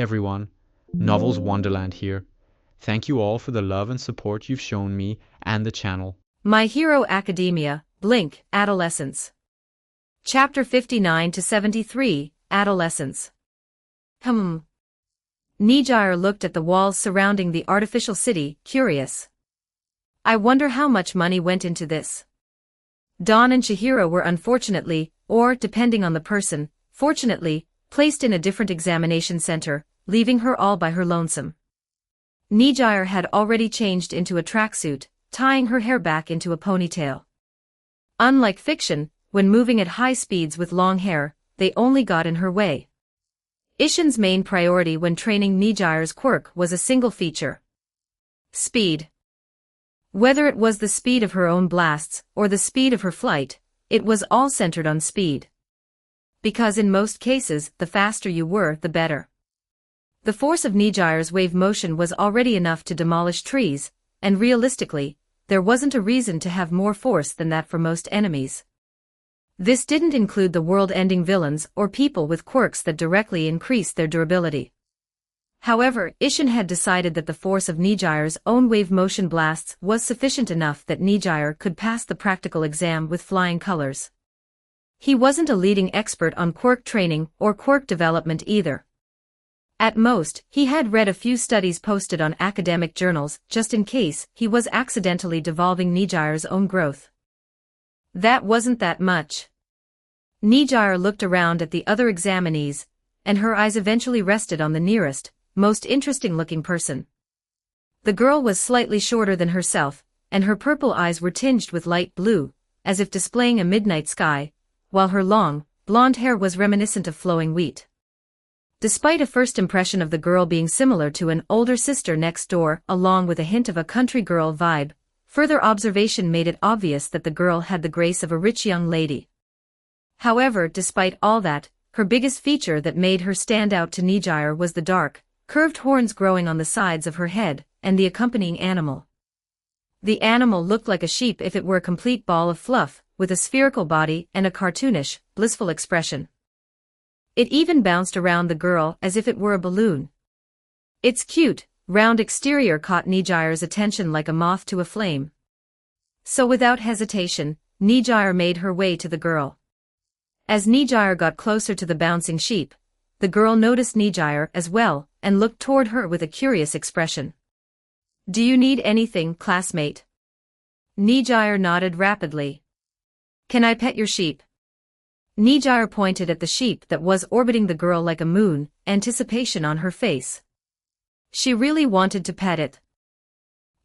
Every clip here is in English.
everyone, Novels Wonderland here. Thank you all for the love and support you've shown me and the channel. My Hero Academia, Blink, Adolescence. Chapter 59 to 73, Adolescence. Nijire looked at the walls surrounding the artificial city, curious. I wonder how much money went into this. Dawn and Chihiro were unfortunately, or depending on the person, fortunately, placed in a different examination center, leaving her all by her lonesome. Nijire had already changed into a tracksuit, tying her hair back into a ponytail. Unlike fiction, when moving at high speeds with long hair, they only got in her way. Ishin's main priority when training Nijire's quirk was a single feature: speed. Whether it was the speed of her own blasts, or the speed of her flight, it was all centered on speed. Because in most cases, the faster you were, the better. The force of Nijire's wave motion was already enough to demolish trees, and realistically, there wasn't a reason to have more force than that for most enemies. This didn't include the world-ending villains or people with quirks that directly increased their durability. However, Ishin had decided that the force of Nijire's own wave motion blasts was sufficient enough that Nijire could pass the practical exam with flying colors. He wasn't a leading expert on quirk training or quirk development either. At most, he had read a few studies posted on academic journals just in case he was accidentally devolving Nijire's own growth. That wasn't that much. Nijire looked around at the other examinees, and her eyes eventually rested on the nearest, most interesting-looking person. The girl was slightly shorter than herself, and her purple eyes were tinged with light blue, as if displaying a midnight sky, while her long, blonde hair was reminiscent of flowing wheat. Despite a first impression of the girl being similar to an older sister next door along with a hint of a country girl vibe, further observation made it obvious that the girl had the grace of a rich young lady. However, despite all that, her biggest feature that made her stand out to Nijire was the dark, curved horns growing on the sides of her head, and the accompanying animal. The animal looked like a sheep if it were a complete ball of fluff, with a spherical body and a cartoonish, blissful expression. It even bounced around the girl as if it were a balloon. Its cute, round exterior caught Nijire's attention like a moth to a flame. So without hesitation, Nijire made her way to the girl. As Nijire got closer to the bouncing sheep, the girl noticed Nijire as well, and looked toward her with a curious expression. Do you need anything, classmate? Nijire nodded rapidly. Can I pet your sheep? Nijire pointed at the sheep that was orbiting the girl like a moon, anticipation on her face. She really wanted to pet it.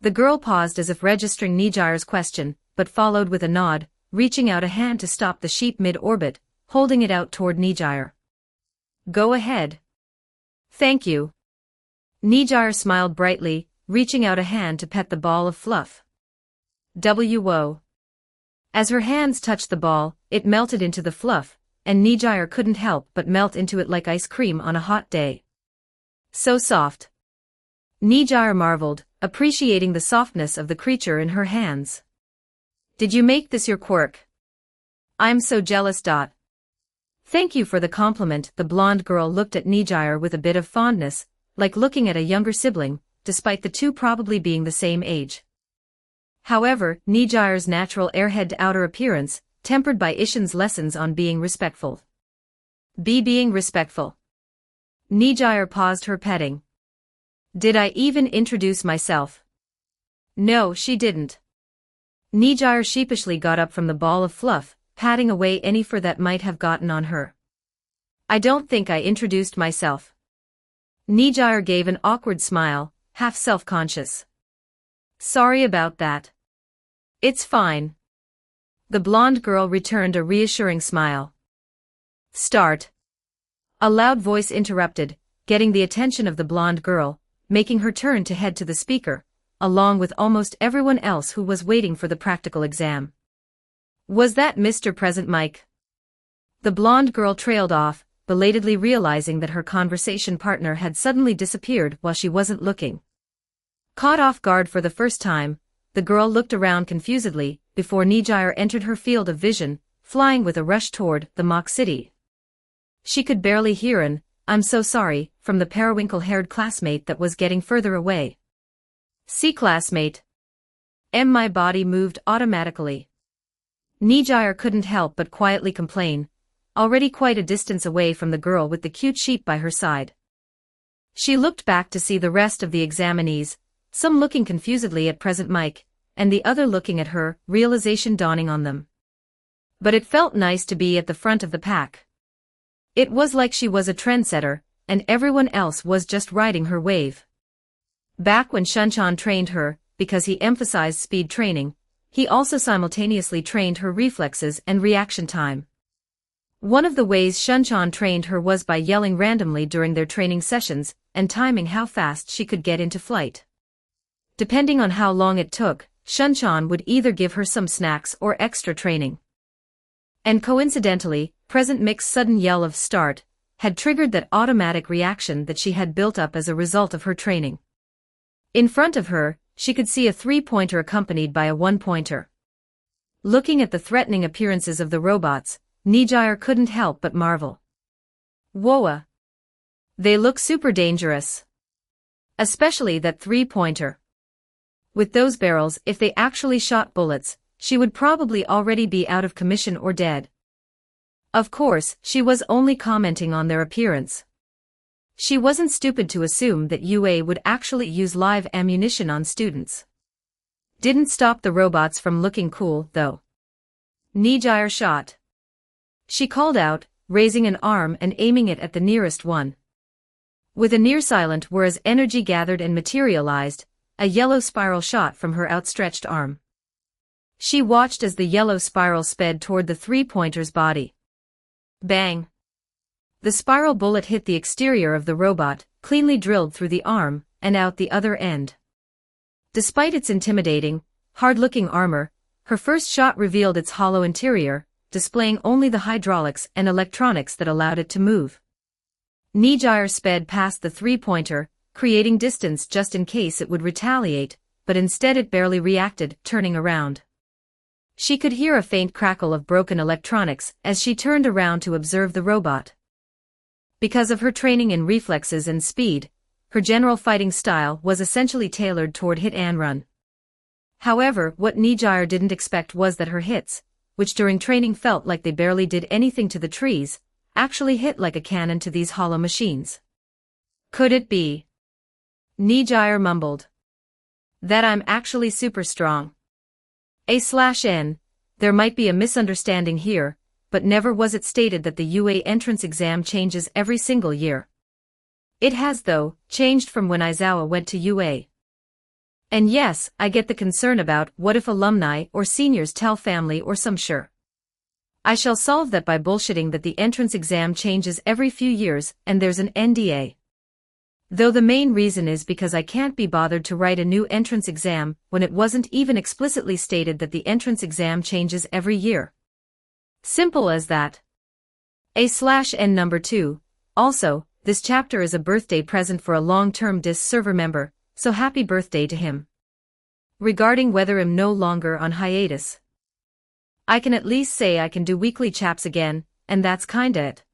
The girl paused as if registering Nijire's question, but followed with a nod, reaching out a hand to stop the sheep mid-orbit, holding it out toward Nijire. Go ahead. Thank you. Nijire smiled brightly, reaching out a hand to pet the ball of fluff. Whoa. As her hands touched the ball, it melted into the fluff, and Nijire couldn't help but melt into it like ice cream on a hot day. So soft. Nijire marveled, appreciating the softness of the creature in her hands. Did you make this your quirk? I'm so jealous. Thank you for the compliment. The blonde girl looked at Nijire with a bit of fondness, like looking at a younger sibling, despite the two probably being the same age. However, Nijire's natural airhead outer appearance, tempered by Ishin's lessons on being respectful. Being respectful. Nijire paused her petting. Did I even introduce myself? No, she didn't. Nijire sheepishly got up from the ball of fluff, patting away any fur that might have gotten on her. I don't think I introduced myself. Nijire gave an awkward smile, half self-conscious. Sorry about that. It's fine. The blonde girl returned a reassuring smile. Start. A loud voice interrupted, getting the attention of the blonde girl, making her turn to head to the speaker, along with almost everyone else who was waiting for the practical exam. Was that Mr. Present Mike? The blonde girl trailed off, belatedly realizing that her conversation partner had suddenly disappeared while she wasn't looking. Caught off guard for the first time, the girl looked around confusedly, before Nijire entered her field of vision, flying with a rush toward the mock city. She could barely hear an I'm so sorry, from the periwinkle-haired classmate that was getting further away. See classmate. My body moved automatically. Nijire couldn't help but quietly complain, already quite a distance away from the girl with the cute sheep by her side. She looked back to see the rest of the examinees, some looking confusedly at present Mike, and the other looking at her, realization dawning on them. But it felt nice to be at the front of the pack. It was like she was a trendsetter, and everyone else was just riding her wave. Back when Shunchan trained her, because he emphasized speed training, he also simultaneously trained her reflexes and reaction time. One of the ways Shunchan trained her was by yelling randomly during their training sessions and timing how fast she could get into flight. Depending on how long it took, Shunchan would either give her some snacks or extra training. And coincidentally, present Mick's sudden yell of start had triggered that automatic reaction that she had built up as a result of her training. In front of her, she could see a 3-pointer accompanied by a 1-pointer. Looking at the threatening appearances of the robots, Nijire couldn't help but marvel. Whoa! They look super dangerous. Especially that 3-pointer. With those barrels, if they actually shot bullets, she would probably already be out of commission or dead. Of course, she was only commenting on their appearance. She wasn't stupid to assume that UA would actually use live ammunition on students. Didn't stop the robots from looking cool, though. Nijire shot. She called out, raising an arm and aiming it at the nearest one. With a near silent whir as energy gathered and materialized, a yellow spiral shot from her outstretched arm. She watched as the yellow spiral sped toward the 3-pointer's body. Bang! The spiral bullet hit the exterior of the robot, cleanly drilled through the arm, and out the other end. Despite its intimidating, hard-looking armor, her first shot revealed its hollow interior, displaying only the hydraulics and electronics that allowed it to move. Nijire sped past the 3-pointer, creating distance just in case it would retaliate, but instead it barely reacted, turning around. She could hear a faint crackle of broken electronics as she turned around to observe the robot. Because of her training in reflexes and speed, her general fighting style was essentially tailored toward hit and run. However, what Nijire didn't expect was that her hits, which during training felt like they barely did anything to the trees, actually hit like a cannon to these hollow machines. Could it be? Nijire mumbled. That I'm actually super strong. A/N, there might be a misunderstanding here, but never was it stated that the UA entrance exam changes every single year. It has though, changed from when Aizawa went to UA. And yes, I get the concern about what if alumni or seniors tell family or some sure. I shall solve that by bullshitting that the entrance exam changes every few years and there's an NDA. Though the main reason is because I can't be bothered to write a new entrance exam when it wasn't even explicitly stated that the entrance exam changes every year. Simple as that. A/N number 2. Also, this chapter is a birthday present for a long-term DIS server member, so happy birthday to him. Regarding whether I'm no longer on hiatus, I can at least say I can do weekly chaps again, and that's kinda it.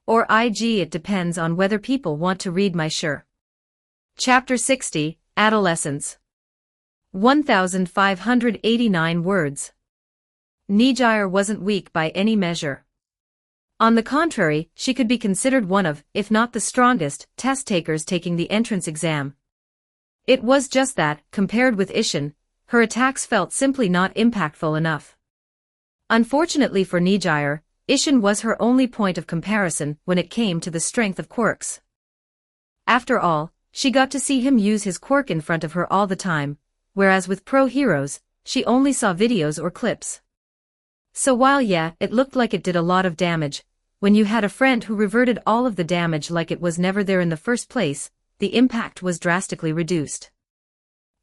Or IG, it depends on whether people want to read my sure. Chapter 60, Adolescence. 1,589 words. Nijire wasn't weak by any measure. On the contrary, she could be considered one of, if not the strongest, test takers taking the entrance exam. It was just that, compared with Ishin, her attacks felt simply not impactful enough. Unfortunately for Nijire, Ishin was her only point of comparison when it came to the strength of quirks. After all, she got to see him use his quirk in front of her all the time, whereas with pro heroes, she only saw videos or clips. So while yeah, it looked like it did a lot of damage, when you had a friend who reverted all of the damage like it was never there in the first place, the impact was drastically reduced.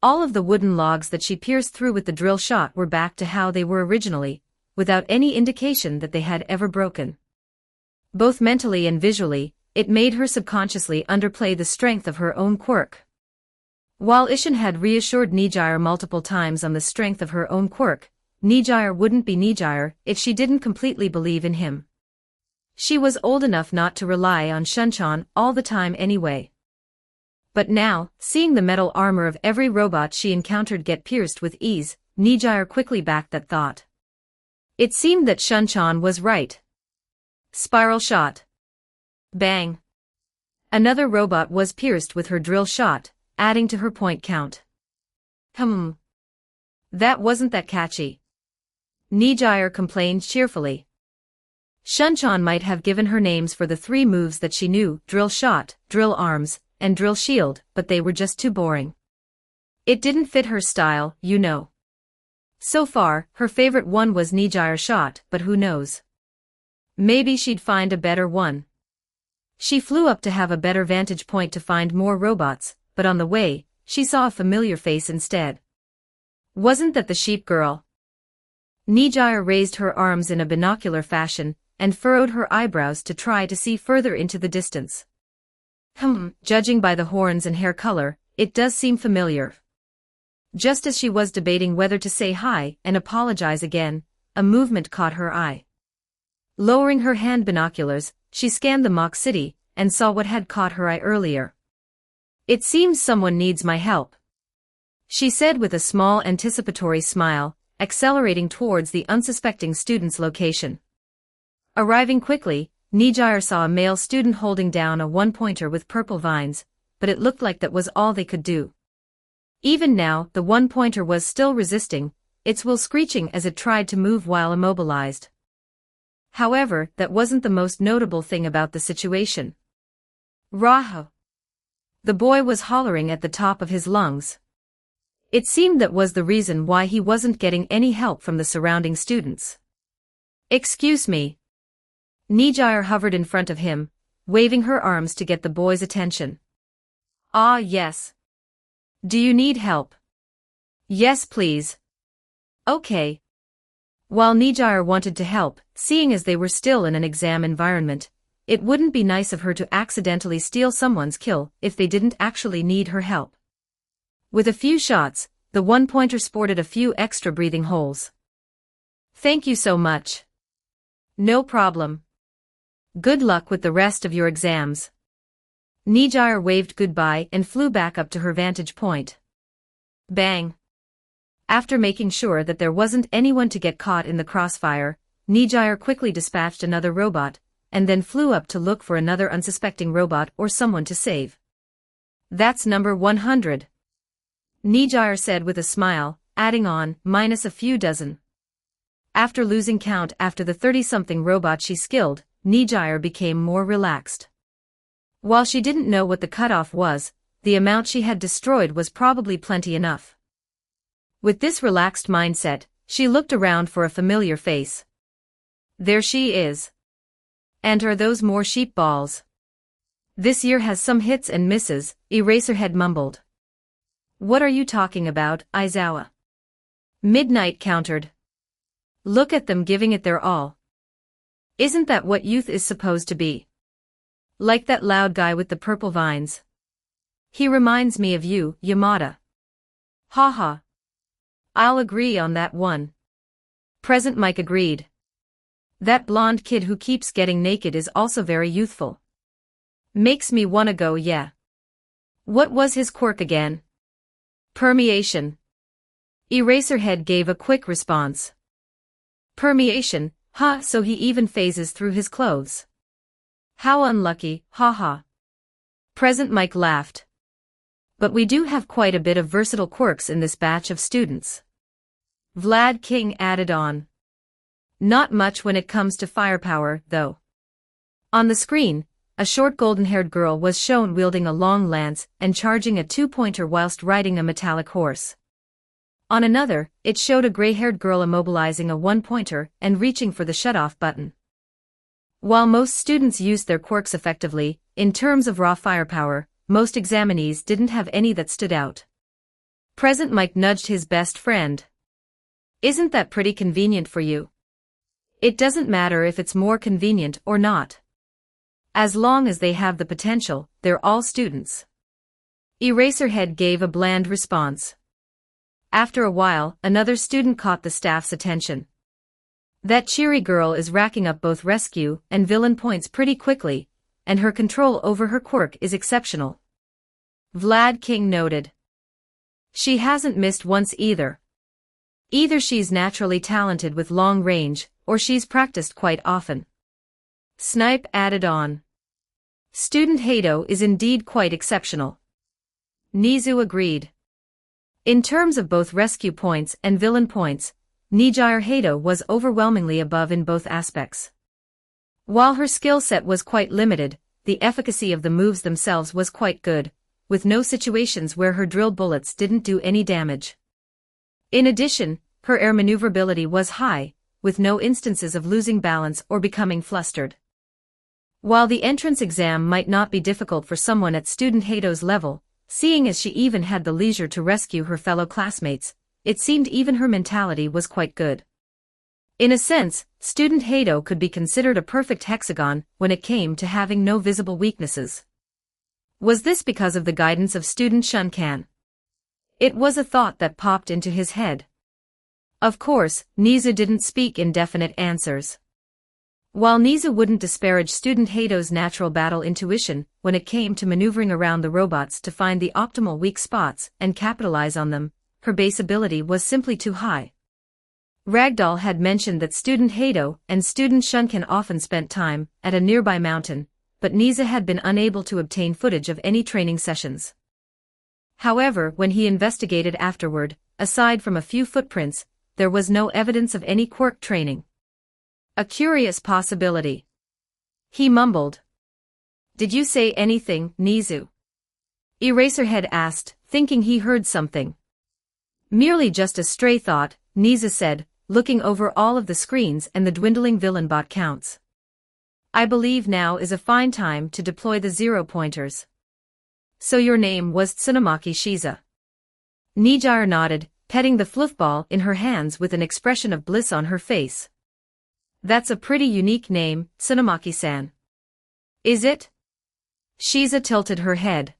All of the wooden logs that she pierced through with the drill shot were back to how they were originally, without any indication that they had ever broken. Both mentally and visually, it made her subconsciously underplay the strength of her own quirk. While Ishin had reassured Nijire multiple times on the strength of her own quirk, Nijire wouldn't be Nijire if she didn't completely believe in him. She was old enough not to rely on Shunchan all the time anyway. But now, seeing the metal armor of every robot she encountered get pierced with ease, Nijire quickly backed that thought. It seemed that Shunchan was right. Spiral shot. Bang. Another robot was pierced with her drill shot, adding to her point count. That wasn't that catchy. Nijire complained cheerfully. Shunchan might have given her names for the 3 moves that she knew: drill shot, drill arms, and drill shield, but they were just too boring. It didn't fit her style, you know. So far, her favorite one was Nijire shot, but who knows? Maybe she'd find a better one. She flew up to have a better vantage point to find more robots, but on the way, she saw a familiar face instead. Wasn't that the sheep girl? Nijire raised her arms in a binocular fashion, and furrowed her eyebrows to try to see further into the distance. Judging by the horns and hair color, it does seem familiar. Just as she was debating whether to say hi and apologize again, a movement caught her eye. Lowering her hand binoculars, she scanned the mock city, and saw what had caught her eye earlier. It seems someone needs my help, she said with a small anticipatory smile, accelerating towards the unsuspecting student's location. Arriving quickly, Nijire saw a male student holding down a one-pointer with purple vines, but it looked like that was all they could do. Even now, the one-pointer was still resisting, its will screeching as it tried to move while immobilized. However, that wasn't the most notable thing about the situation. Raho! The boy was hollering at the top of his lungs. It seemed that was the reason why he wasn't getting any help from the surrounding students. Excuse me. Nijire hovered in front of him, waving her arms to get the boy's attention. Ah, yes. Do you need help? Yes, please. Okay. While Nijire wanted to help, seeing as they were still in an exam environment, it wouldn't be nice of her to accidentally steal someone's kill if they didn't actually need her help. With a few shots, the one-pointer sported a few extra breathing holes. Thank you so much. No problem. Good luck with the rest of your exams. Nijire waved goodbye and flew back up to her vantage point. Bang. After making sure that there wasn't anyone to get caught in the crossfire, Nijire quickly dispatched another robot, and then flew up to look for another unsuspecting robot or someone to save. That's number 100. Nijire said with a smile, adding on, minus a few dozen. After losing count after the 30-something robot she skilled, Nijire became more relaxed. While she didn't know what the cutoff was, the amount she had destroyed was probably plenty enough. With this relaxed mindset, she looked around for a familiar face. There she is. And are those more sheep balls? This year has some hits and misses, Eraserhead mumbled. What are you talking about, Aizawa? Midnight countered. Look at them giving it their all. Isn't that what youth is supposed to be? Like that loud guy with the purple vines. He reminds me of you, Yamada. Haha. I'll agree on that one. Present Mike agreed. That blonde kid who keeps getting naked is also very youthful. Makes me wanna go, yeah. What was his quirk again? Permeation. Eraserhead gave a quick response. Permeation, huh, so he even phases through his clothes. How unlucky, haha. Present Mike laughed. But we do have quite a bit of versatile quirks in this batch of students. Vlad King added on. Not much when it comes to firepower, though. On the screen, a short golden-haired girl was shown wielding a long lance and charging a two-pointer whilst riding a metallic horse. On another, it showed a gray-haired girl immobilizing a one-pointer and reaching for the shut-off button. While most students used their quirks effectively, in terms of raw firepower, most examinees didn't have any that stood out. Present Mike nudged his best friend. Isn't that pretty convenient for you? It doesn't matter if it's more convenient or not. As long as they have the potential, they're all students. Eraserhead gave a bland response. After a while, another student caught the staff's attention. That cheery girl is racking up both rescue and villain points pretty quickly, and her control over her quirk is exceptional. Vlad King noted. She hasn't missed once either. Either she's naturally talented with long range, or she's practiced quite often. Snipe added on. Student Hato is indeed quite exceptional. Nizu agreed. In terms of both rescue points and villain points, Nijire Hato was overwhelmingly above in both aspects. While her skill set was quite limited, the efficacy of the moves themselves was quite good, with no situations where her drilled bullets didn't do any damage. In addition, her air maneuverability was high, with no instances of losing balance or becoming flustered. While the entrance exam might not be difficult for someone at Student Hato's level, seeing as she even had the leisure to rescue her fellow classmates, it seemed even her mentality was quite good. In a sense, Student Hato could be considered a perfect hexagon when it came to having no visible weaknesses. Was this because of the guidance of Student Shunkan? It was a thought that popped into his head. Of course, Nizu didn't speak in definite answers. While Nizu wouldn't disparage Student Hato's natural battle intuition when it came to maneuvering around the robots to find the optimal weak spots and capitalize on them, her base ability was simply too high. Ragdoll had mentioned that Student Hato and Student Shunkan often spent time at a nearby mountain, but Nizu had been unable to obtain footage of any training sessions. However, when he investigated afterward, aside from a few footprints, there was no evidence of any quirk training. A curious possibility. He mumbled. Did you say anything, Nizu? Eraserhead asked, thinking he heard something. Merely just a stray thought, Nizu said, looking over all of the screens and the dwindling villain bot counts. I believe now is a fine time to deploy the 0-pointers. So your name was Tsunamaki Shiza. Nijire nodded, petting the fluffball in her hands with an expression of bliss on her face. That's a pretty unique name, Tsunamaki-san. Is it? Shiza tilted her head.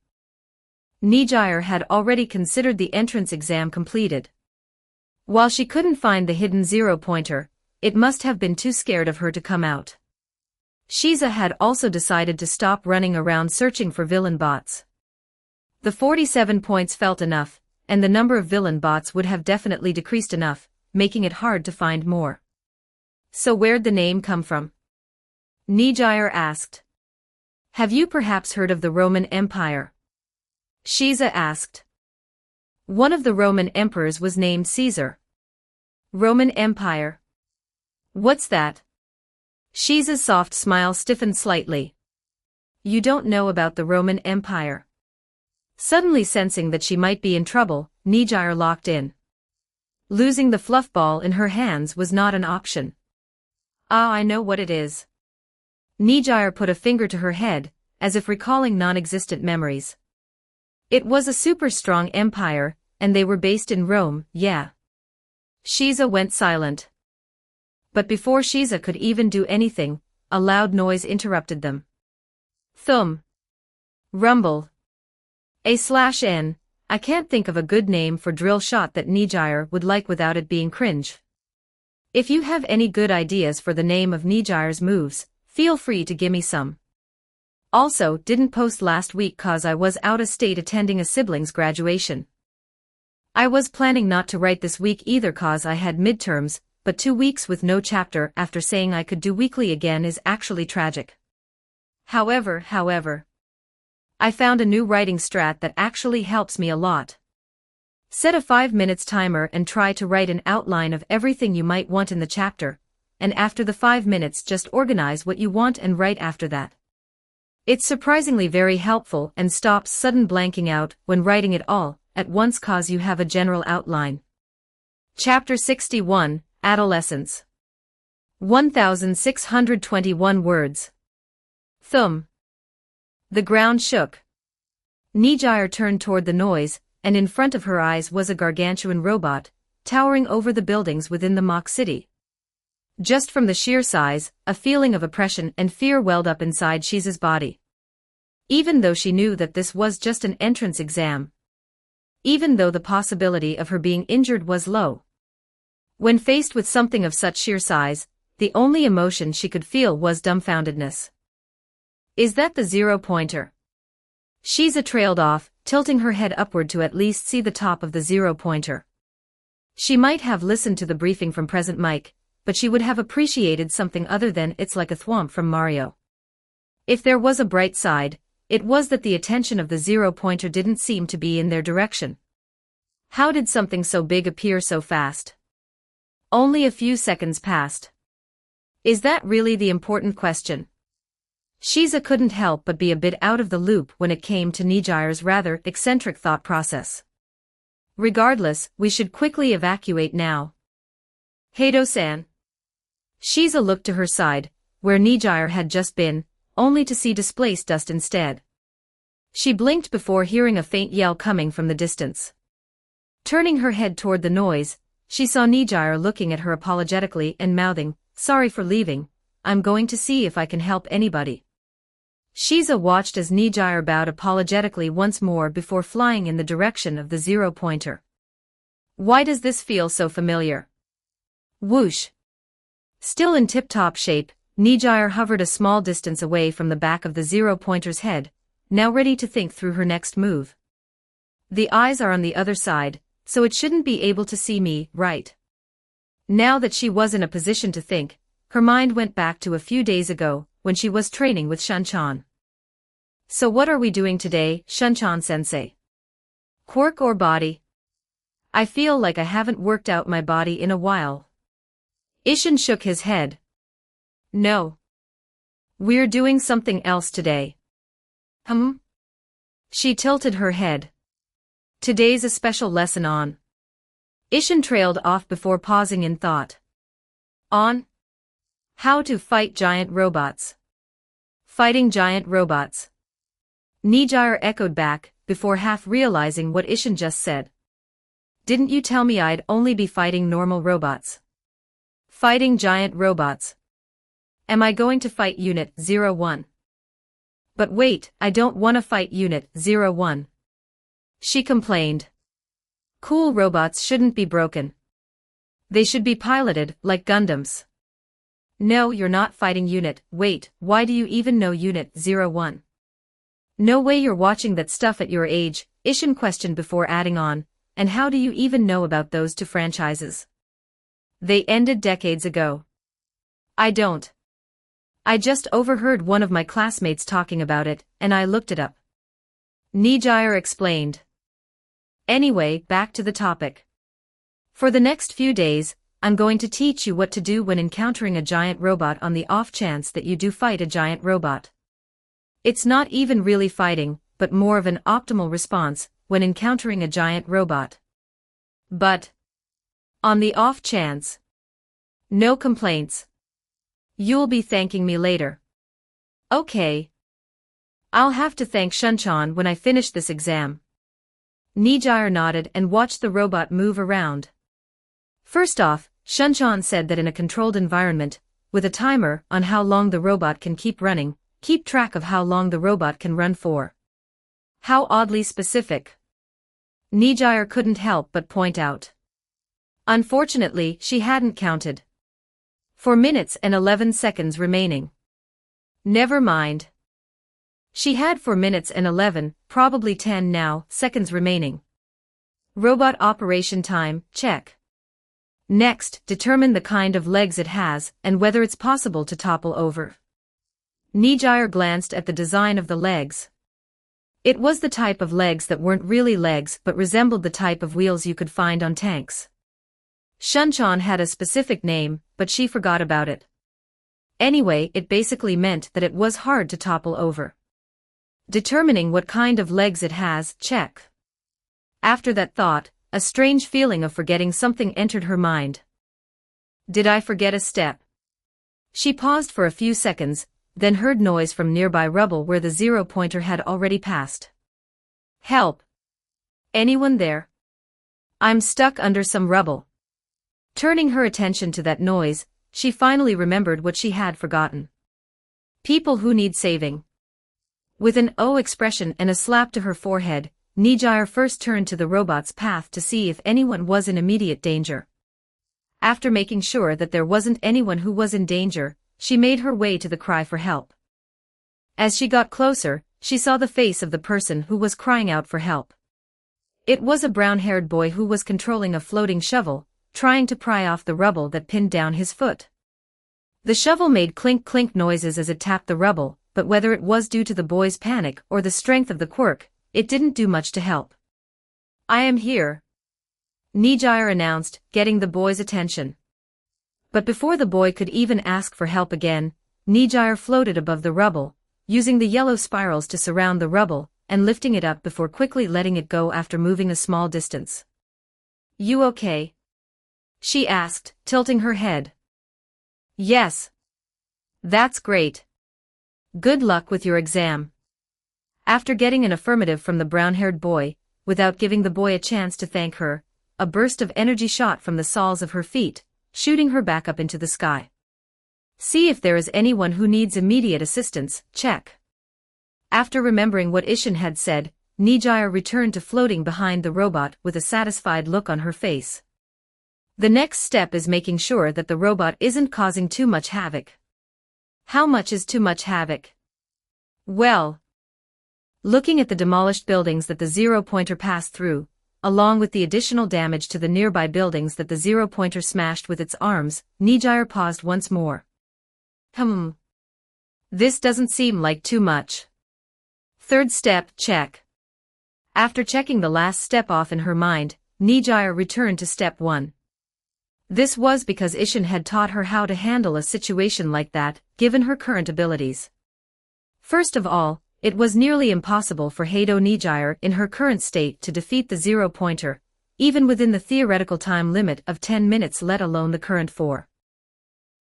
Nijire had already considered the entrance exam completed. While she couldn't find the hidden 0-pointer, it must have been too scared of her to come out. Shiza had also decided to stop running around searching for villain bots. The 47 points felt enough, and the number of villain bots would have definitely decreased enough, making it hard to find more. So where'd the name come from? Nijire asked. Have you perhaps heard of the Roman Empire? Shiza asked. One of the Roman emperors was named Caesar. Roman Empire. What's that? Shiza's soft smile stiffened slightly. You don't know about the Roman Empire. Suddenly sensing that she might be in trouble, Nijire locked in. Losing the fluff ball in her hands was not an option. Ah, I know what it is. Nijire put a finger to her head, as if recalling non-existent memories. It was a super strong empire, and they were based in Rome, yeah. Shiza went silent. But before Shiza could even do anything, a loud noise interrupted them. Thumb. Rumble. A/N, I can't think of a good name for drill shot that Nijire would like without it being cringe. If you have any good ideas for the name of Nijire's moves, feel free to gimme some. Also, didn't post last week cause I was out of state attending a sibling's graduation. I was planning not to write this week either cause I had midterms, but 2 weeks with no chapter after saying I could do weekly again is actually tragic. However, I found a new writing strat that actually helps me a lot. Set a 5 minutes timer and try to write an outline of everything you might want in the chapter, and after the 5 minutes just organize what you want and write after that. It's surprisingly very helpful and stops sudden blanking out when writing it all at once cause you have a general outline. Chapter 61, Adolescence. 1621 words. Thumb. The ground shook. Nijire turned toward the noise, and in front of her eyes was a gargantuan robot, towering over the buildings within the mock city. Just from the sheer size, a feeling of oppression and fear welled up inside Shiza's body. Even though she knew that this was just an entrance exam. Even though the possibility of her being injured was low. When faced with something of such sheer size, the only emotion she could feel was dumbfoundedness. Is that the zero-pointer? Shiza trailed off, tilting her head upward to at least see the top of the zero-pointer. She might have listened to the briefing from President Mike, but she would have appreciated something other than "it's like a thwomp" from Mario. If there was a bright side, it was that the attention of the zero-pointer didn't seem to be in their direction. How did something so big appear so fast? Only a few seconds passed. Is that really the important question? Shiza couldn't help but be a bit out of the loop when it came to Nijire's rather eccentric thought process. Regardless, we should quickly evacuate now. Heido-san. Shiza looked to her side, where Nijire had just been, only to see displaced dust instead. She blinked before hearing a faint yell coming from the distance. Turning her head toward the noise, she saw Nijire looking at her apologetically and mouthing, "Sorry for leaving, I'm going to see if I can help anybody." Shiza watched as Nijire bowed apologetically once more before flying in the direction of the zero-pointer. Why does this feel so familiar? Whoosh! Still in tip-top shape, Nijire hovered a small distance away from the back of the zero-pointer's head, now ready to think through her next move. The eyes are on the other side, so it shouldn't be able to see me, right? Now that she was in a position to think, her mind went back to a few days ago, when she was training with Shunchan. So what are we doing today, Shunchan-sensei? Quirk or body? I feel like I haven't worked out my body in a while. Ishin shook his head. No. We're doing something else today. She tilted her head. Today's a special lesson on. Ishin trailed off before pausing in thought. On? How to fight giant robots. Fighting giant robots. Nijire echoed back, before half realizing what Ishin just said. Didn't you tell me I'd only be fighting normal robots? Fighting giant robots. Am I going to fight Unit 01? But wait, I don't want to fight Unit 01. She complained. Cool robots shouldn't be broken. They should be piloted, like Gundams. No, you're not fighting Unit. Wait, why do you even know Unit 01? No way you're watching that stuff at your age, Ishin questioned before adding on, and how do you even know about those two franchises? They ended decades ago. I don't. I just overheard one of my classmates talking about it, and I looked it up. Nijire explained. Anyway, back to the topic. For the next few days, I'm going to teach you what to do when encountering a giant robot on the off chance that you do fight a giant robot. It's not even really fighting, but more of an optimal response when encountering a giant robot. But on the off chance, no complaints. You'll be thanking me later. Okay. I'll have to thank Shunchan when I finish this exam. Nijire nodded and watched the robot move around. First off, Shunchan said that in a controlled environment, with a timer on how long the robot can keep running, keep track of how long the robot can run for. How oddly specific. Nijire couldn't help but point out. Unfortunately, she hadn't counted. 4 minutes and 11 seconds remaining. Never mind. She had 4 minutes and 11, probably 10 now, seconds remaining. Robot operation time, check. Next, determine the kind of legs it has and whether it's possible to topple over. Nijire glanced at the design of the legs. It was the type of legs that weren't really legs but resembled the type of wheels you could find on tanks. Shunchan had a specific name, but she forgot about it. Anyway, it basically meant that it was hard to topple over. Determining what kind of legs it has, check. After that thought, a strange feeling of forgetting something entered her mind. Did I forget a step? She paused for a few seconds, then heard noise from nearby rubble where the zero-pointer had already passed. Help! Anyone there? I'm stuck under some rubble. Turning her attention to that noise, she finally remembered what she had forgotten. People who need saving. With an "oh" expression and a slap to her forehead, Nijire first turned to the robot's path to see if anyone was in immediate danger. After making sure that there wasn't anyone who was in danger, she made her way to the cry for help. As she got closer, she saw the face of the person who was crying out for help. It was a brown-haired boy who was controlling a floating shovel, trying to pry off the rubble that pinned down his foot. The shovel made clink-clink noises as it tapped the rubble, but whether it was due to the boy's panic or the strength of the quirk, it didn't do much to help. "I am here," Nijire announced, getting the boy's attention. But before the boy could even ask for help again, Nijire floated above the rubble, using the yellow spirals to surround the rubble, and lifting it up before quickly letting it go after moving a small distance. "You okay?" she asked, tilting her head. "Yes. That's great. Good luck with your exam." After getting an affirmative from the brown-haired boy, without giving the boy a chance to thank her, a burst of energy shot from the soles of her feet, shooting her back up into the sky. "See if there is anyone who needs immediate assistance, check." After remembering what Ishin had said, Nijire returned to floating behind the robot with a satisfied look on her face. The next step is making sure that the robot isn't causing too much havoc. How much is too much havoc? Well, looking at the demolished buildings that the zero-pointer passed through, along with the additional damage to the nearby buildings that the zero-pointer smashed with its arms, Nijire paused once more. This doesn't seem like too much. Third step, check. After checking the last step off in her mind, Nijire returned to step 1. This was because Ishin had taught her how to handle a situation like that, given her current abilities. First of all, it was nearly impossible for Heido Nijire in her current state to defeat the zero-pointer, even within the theoretical time limit of 10 minutes, let alone the current 4.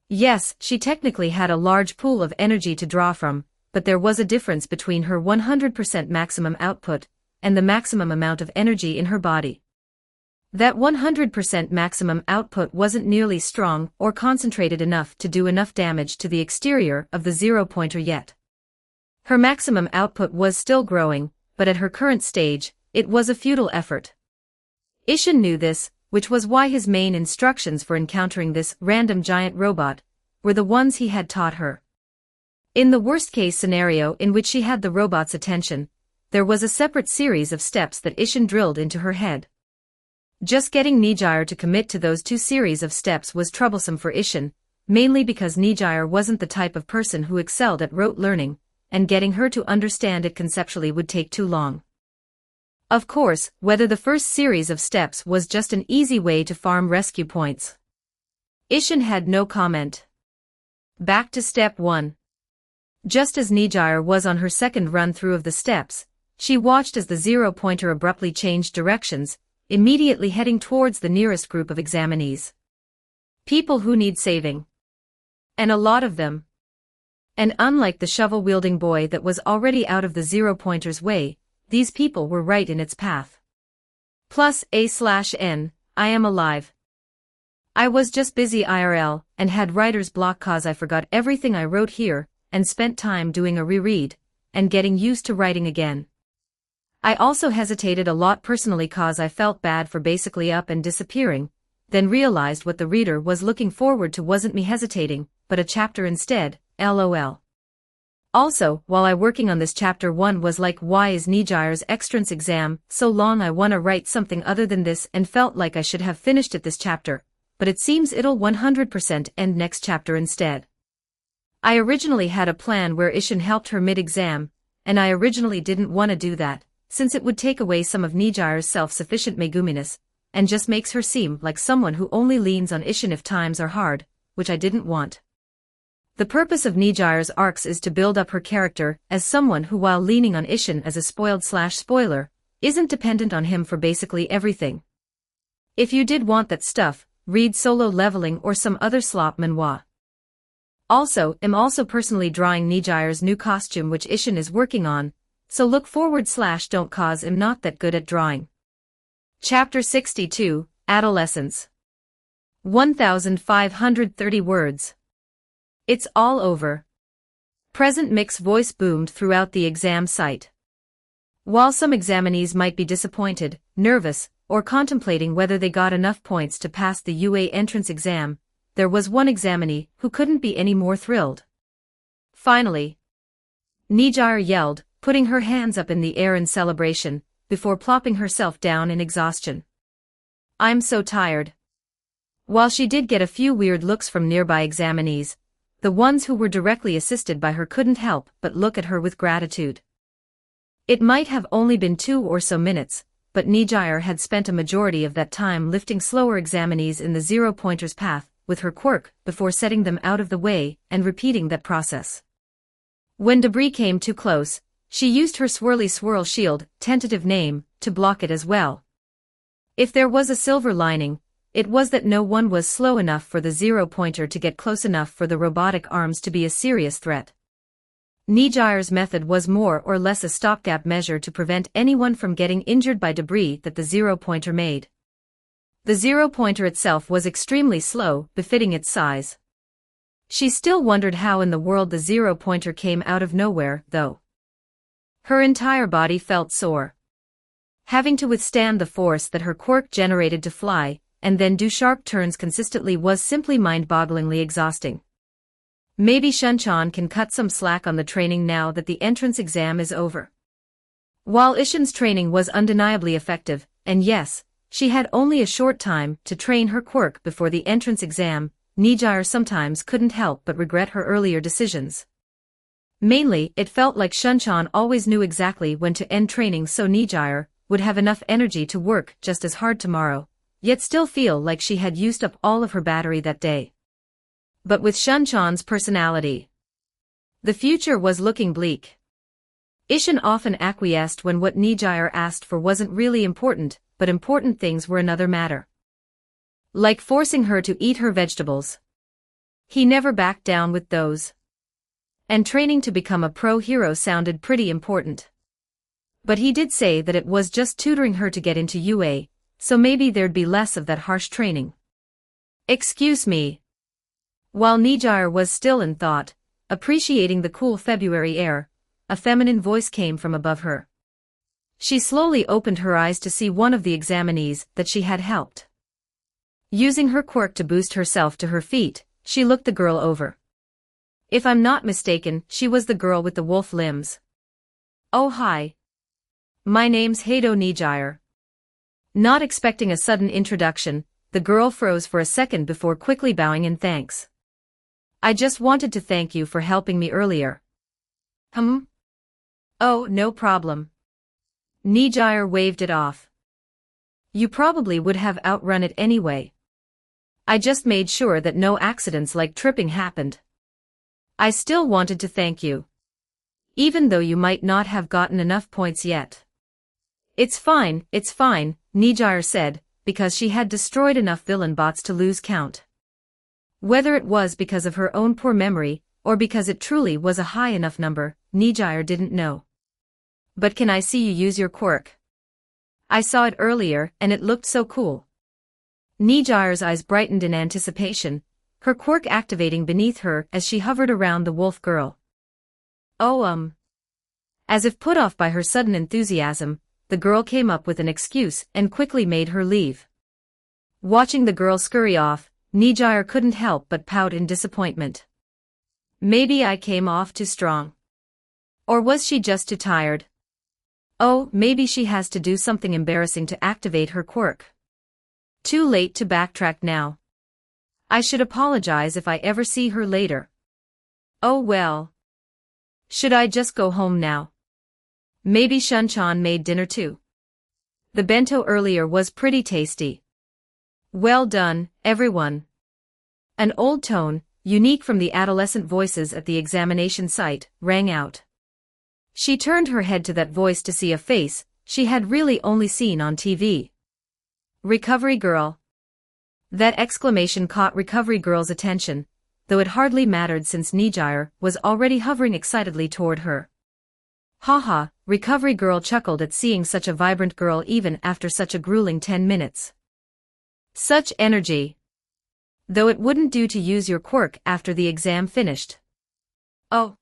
Yes, she technically had a large pool of energy to draw from, but there was a difference between her 100% maximum output and the maximum amount of energy in her body. That 100% maximum output wasn't nearly strong or concentrated enough to do enough damage to the exterior of the zero-pointer yet. Her maximum output was still growing, but at her current stage, it was a futile effort. Ishin knew this, which was why his main instructions for encountering this random giant robot were the ones he had taught her. In the worst-case scenario in which she had the robot's attention, there was a separate series of steps that Ishin drilled into her head. Just getting Nijire to commit to those 2 series of steps was troublesome for Ishin, mainly because Nijire wasn't the type of person who excelled at rote learning, and getting her to understand it conceptually would take too long. Of course, whether the first series of steps was just an easy way to farm rescue points, Ishin had no comment. Back to step 1. Just as Nijire was on her second run-through of the steps, she watched as the zero-pointer abruptly changed directions, immediately heading towards the nearest group of examinees. People who need saving. And a lot of them. And unlike the shovel-wielding boy that was already out of the zero-pointer's way, these people were right in its path. Plus A/N, I am alive. I was just busy IRL, and had writer's block cause I forgot everything I wrote here, and spent time doing a reread, and getting used to writing again. I also hesitated a lot personally cause I felt bad for basically up and disappearing, then realized what the reader was looking forward to wasn't me hesitating, but a chapter instead, LOL. Also, while I working on this chapter 1 was like, why is Nijire's extrance exam so long? I wanna write something other than this and felt like I should have finished it this chapter, but it seems it'll 100% end next chapter instead. I originally had a plan where Ishin helped her mid-exam, and I originally didn't wanna do that, since it would take away some of Nijire's self-sufficient Meguminess, and just makes her seem like someone who only leans on Ishin if times are hard, which I didn't want. The purpose of Nijire's arcs is to build up her character as someone who, while leaning on Ishin as a spoiled/spoiler, isn't dependent on him for basically everything. If you did want that stuff, read Solo Leveling or some other slop manhwa. Also, I'm also personally drawing Nijire's new costume which Ishin is working on, so look forward/don't cause I'm not that good at drawing. Chapter 62, Adolescence. 1,530 words. It's all over. Present Mick's voice boomed throughout the exam site. While some examinees might be disappointed, nervous, or contemplating whether they got enough points to pass the UA entrance exam, there was one examinee who couldn't be any more thrilled. Finally, Nijire yelled, putting her hands up in the air in celebration, before plopping herself down in exhaustion. "I'm so tired." While she did get a few weird looks from nearby examinees, the ones who were directly assisted by her couldn't help but look at her with gratitude. It might have only been 2 or so minutes, but Nijire had spent a majority of that time lifting slower examinees in the zero-pointers path with her quirk before setting them out of the way and repeating that process. When debris came too close, she used her swirly swirl shield, tentative name, to block it as well. If there was a silver lining, it was that no one was slow enough for the zero-pointer to get close enough for the robotic arms to be a serious threat. Nijire's method was more or less a stopgap measure to prevent anyone from getting injured by debris that the zero-pointer made. The zero-pointer itself was extremely slow, befitting its size. She still wondered how in the world the zero-pointer came out of nowhere, though. Her entire body felt sore. Having to withstand the force that her quirk generated to fly, and then do sharp turns consistently was simply mind-bogglingly exhausting. Maybe Shunchan can cut some slack on the training now that the entrance exam is over. While Ishin's training was undeniably effective, and yes, she had only a short time to train her quirk before the entrance exam, Nijire sometimes couldn't help but regret her earlier decisions. Mainly, it felt like Shunchan always knew exactly when to end training, so Nijire would have enough energy to work just as hard tomorrow, yet still feel like she had used up all of her battery that day. But with Shunchan's personality, the future was looking bleak. Ishin often acquiesced when what Nijire asked for wasn't really important, but important things were another matter. Like forcing her to eat her vegetables. He never backed down with those. And training to become a pro hero sounded pretty important. But he did say that it was just tutoring her to get into UA, so maybe there'd be less of that harsh training. "Excuse me." While Nijire was still in thought, appreciating the cool February air, a feminine voice came from above her. She slowly opened her eyes to see one of the examinees that she had helped. Using her quirk to boost herself to her feet, she looked the girl over. If I'm not mistaken, she was the girl with the wolf limbs. "Oh hi. My name's Hado Nijire." Not expecting a sudden introduction, the girl froze for a second before quickly bowing in thanks. "I just wanted to thank you for helping me earlier." "Oh, no problem." Nijire waved it off. "You probably would have outrun it anyway. I just made sure that no accidents like tripping happened. I still wanted to thank you. Even though you might not have gotten enough points yet." It's fine," Nijire said, because she had destroyed enough villain bots to lose count. Whether it was because of her own poor memory, or because it truly was a high enough number, Nijire didn't know. "But can I see you use your quirk? I saw it earlier, and it looked so cool." Nijire's eyes brightened in anticipation, her quirk activating beneath her as she hovered around the wolf girl. "Oh, As if put off by her sudden enthusiasm, the girl came up with an excuse and quickly made her leave. Watching the girl scurry off, Nijire couldn't help but pout in disappointment. Maybe I came off too strong. Or was she just too tired? Oh, maybe she has to do something embarrassing to activate her quirk. Too late to backtrack now. I should apologize if I ever see her later. Oh well. Should I just go home now? Maybe Shunchan made dinner too. The bento earlier was pretty tasty. Well done, everyone." An old tone, unique from the adolescent voices at the examination site, rang out. She turned her head to that voice to see a face she had really only seen on TV. "Recovery girl." That exclamation caught Recovery Girl's attention, though it hardly mattered since Nijire was already hovering excitedly toward her. Haha, Recovery Girl chuckled at seeing such a vibrant girl even after such a grueling 10 minutes. Such energy. Though it wouldn't do to use your quirk after the exam finished. Oh.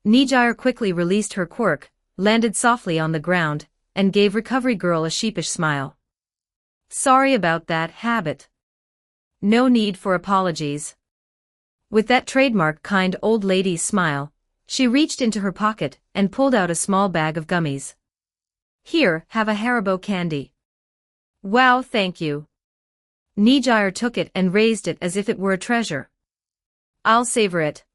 Nijire quickly released her quirk, landed softly on the ground, and gave Recovery Girl a sheepish smile. Sorry about that, habit. No need for apologies. With that trademark kind old lady's smile, she reached into her pocket and pulled out a small bag of gummies. Here, have a Haribo candy. Wow, thank you. Nijire took it and raised it as if it were a treasure. I'll savor it.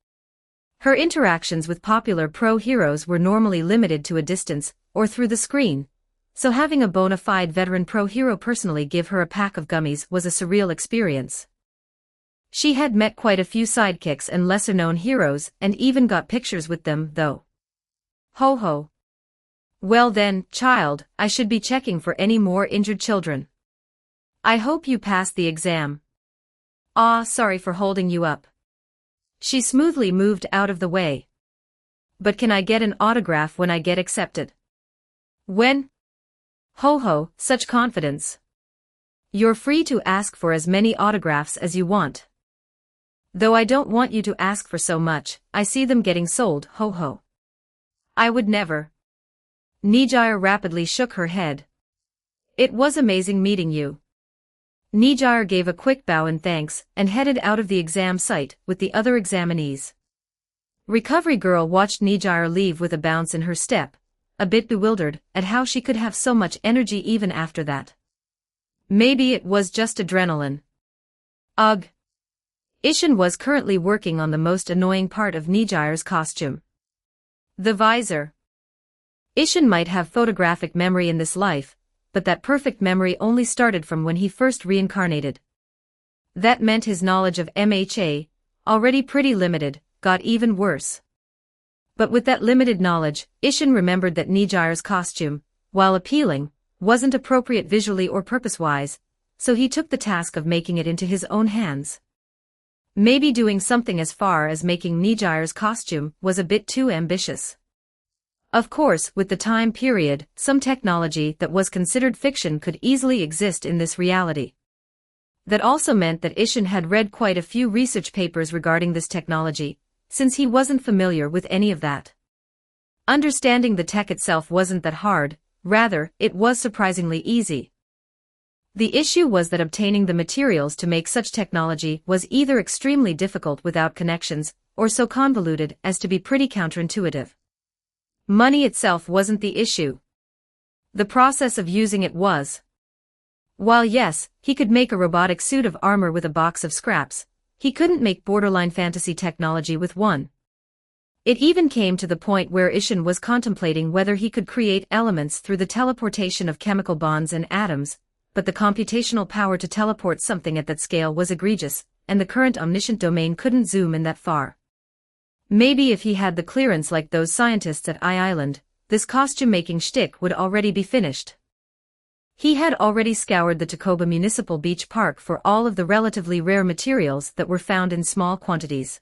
Her interactions with popular pro-heroes were normally limited to a distance, or through the screen, so having a bona fide veteran pro-hero personally give her a pack of gummies was a surreal experience. She had met quite a few sidekicks and lesser-known heroes and even got pictures with them, though. Ho ho. Well then, child, I should be checking for any more injured children. I hope you passed the exam. Ah, sorry for holding you up. She smoothly moved out of the way. But can I get an autograph when I get accepted? When? Ho ho, such confidence. You're free to ask for as many autographs as you want. Though I don't want you to ask for so much, I see them getting sold, ho ho. I would never. Nijire rapidly shook her head. It was amazing meeting you. Nijire gave a quick bow in thanks and headed out of the exam site with the other examinees. Recovery Girl watched Nijire leave with a bounce in her step, a bit bewildered at how she could have so much energy even after that. Maybe it was just adrenaline. Ugh. Ishin was currently working on the most annoying part of Nijire's costume. The visor. Ishin might have photographic memory in this life, but that perfect memory only started from when he first reincarnated. That meant his knowledge of MHA, already pretty limited, got even worse. But with that limited knowledge, Ishin remembered that Nijire's costume, while appealing, wasn't appropriate visually or purpose-wise, so he took the task of making it into his own hands. Maybe doing something as far as making Nijire's costume was a bit too ambitious. Of course, with the time period, some technology that was considered fiction could easily exist in this reality. That also meant that Ishin had read quite a few research papers regarding this technology, since he wasn't familiar with any of that. Understanding the tech itself wasn't that hard, rather, it was surprisingly easy. The issue was that obtaining the materials to make such technology was either extremely difficult without connections, or so convoluted as to be pretty counterintuitive. Money itself wasn't the issue. The process of using it was. While yes, he could make a robotic suit of armor with a box of scraps, he couldn't make borderline fantasy technology with one. It even came to the point where Ishin was contemplating whether he could create elements through the teleportation of chemical bonds and atoms, but the computational power to teleport something at that scale was egregious, and the current omniscient domain couldn't zoom in that far. Maybe if he had the clearance like those scientists at I-Island, this costume-making shtick would already be finished. He had already scoured the Takoba Municipal Beach Park for all of the relatively rare materials that were found in small quantities.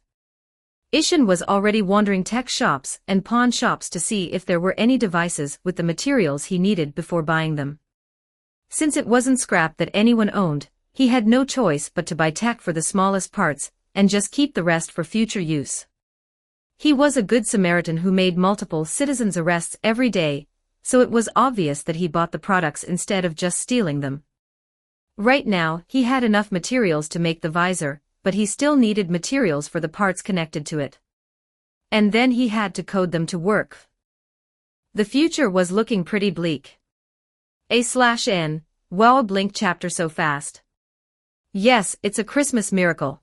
Ishin was already wandering tech shops and pawn shops to see if there were any devices with the materials he needed before buying them. Since it wasn't scrap that anyone owned, he had no choice but to buy tech for the smallest parts, and just keep the rest for future use. He was a good Samaritan who made multiple citizens' arrests every day, so it was obvious that he bought the products instead of just stealing them. Right now, he had enough materials to make the visor, but he still needed materials for the parts connected to it. And then he had to code them to work. The future was looking pretty bleak. A/N, wow, blink chapter so fast. Yes, it's a Christmas miracle.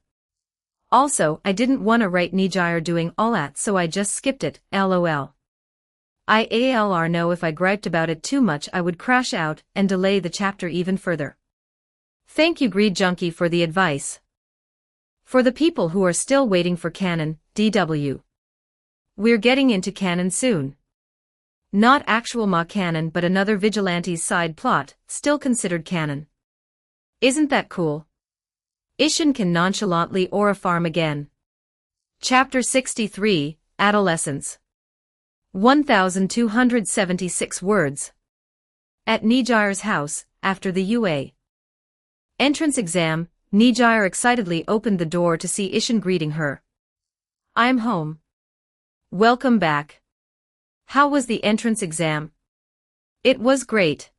Also, I didn't wanna write Nijire doing all that, so I just skipped it, lol. I know if I griped about it too much I would crash out and delay the chapter even further. Thank you Greed Junkie for the advice. For the people who are still waiting for canon, DW. We're getting into canon soon. Not actual Ma canon but another Vigilante's side plot, still considered canon. Isn't that cool? Ishin can nonchalantly aura farm again. Chapter 63, Adolescence. 1276 words. At Nijire's house, after the UA entrance exam, Nijire excitedly opened the door to see Ishin greeting her. I'm home. Welcome back. How was the entrance exam? It was great.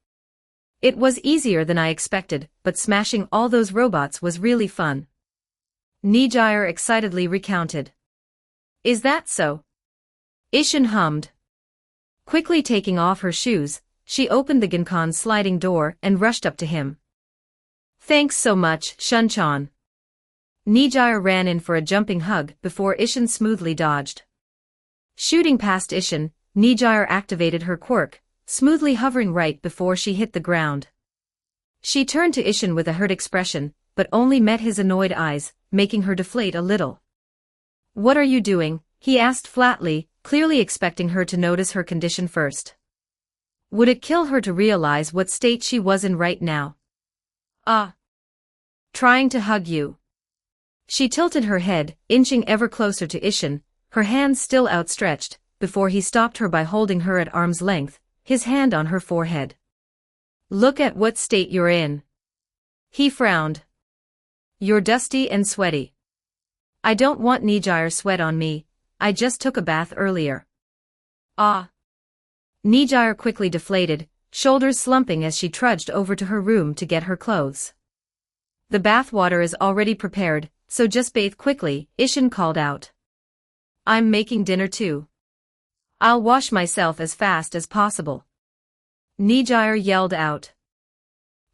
It was easier than I expected, but smashing all those robots was really fun. Nijire excitedly recounted. Is that so? Ishin hummed. Quickly taking off her shoes, she opened the Ginkon's sliding door and rushed up to him. Thanks so much, Shunchan. Nijire ran in for a jumping hug before Ishin smoothly dodged. Shooting past Ishin, Nijire activated her quirk, smoothly hovering right before she hit the ground. She turned to Ishin with a hurt expression, but only met his annoyed eyes, making her deflate a little. What are you doing? He asked flatly, clearly expecting her to notice her condition first. Would it kill her to realize what state she was in right now? Trying to hug you. She tilted her head, inching ever closer to Ishin, her hands still outstretched, before he stopped her by holding her at arm's length, his hand on her forehead. Look at what state you're in. He frowned. You're dusty and sweaty. I don't want Nijire sweat on me, I just took a bath earlier. Nijire quickly deflated, shoulders slumping as she trudged over to her room to get her clothes. The bath water is already prepared, so just bathe quickly, Ishin called out. I'm making dinner too. I'll wash myself as fast as possible. Nijire yelled out.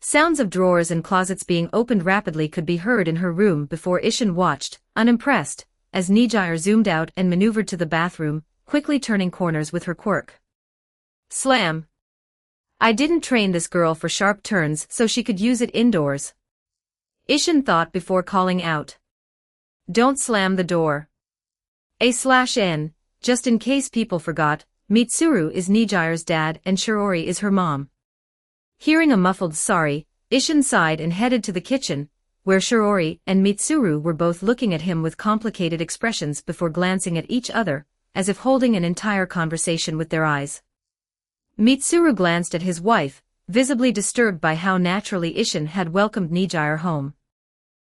Sounds of drawers and closets being opened rapidly could be heard in her room before Ishin watched, unimpressed, as Nijire zoomed out and maneuvered to the bathroom, quickly turning corners with her quirk. Slam. I didn't train this girl for sharp turns so she could use it indoors. Ishin thought before calling out. Don't slam the door. A/N, just in case people forgot, Mitsuru is Nijire's dad and Shiori is her mom. Hearing a muffled sorry, Ishin sighed and headed to the kitchen, where Shiori and Mitsuru were both looking at him with complicated expressions before glancing at each other, as if holding an entire conversation with their eyes. Mitsuru glanced at his wife, visibly disturbed by how naturally Ishin had welcomed Nijire home.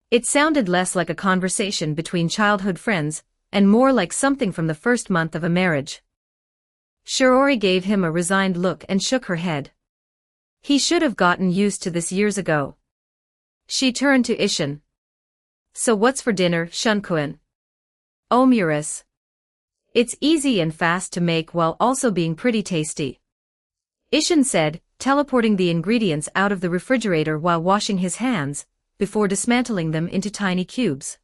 It sounded less like a conversation between childhood friends, and more like something from the first month of a marriage. Shiori gave him a resigned look and shook her head. He should have gotten used to this years ago. She turned to Ishin. So what's for dinner, Shunkuen? Omuris. It's easy and fast to make while also being pretty tasty. Ishin said, teleporting the ingredients out of the refrigerator while washing his hands, before dismantling them into tiny cubes.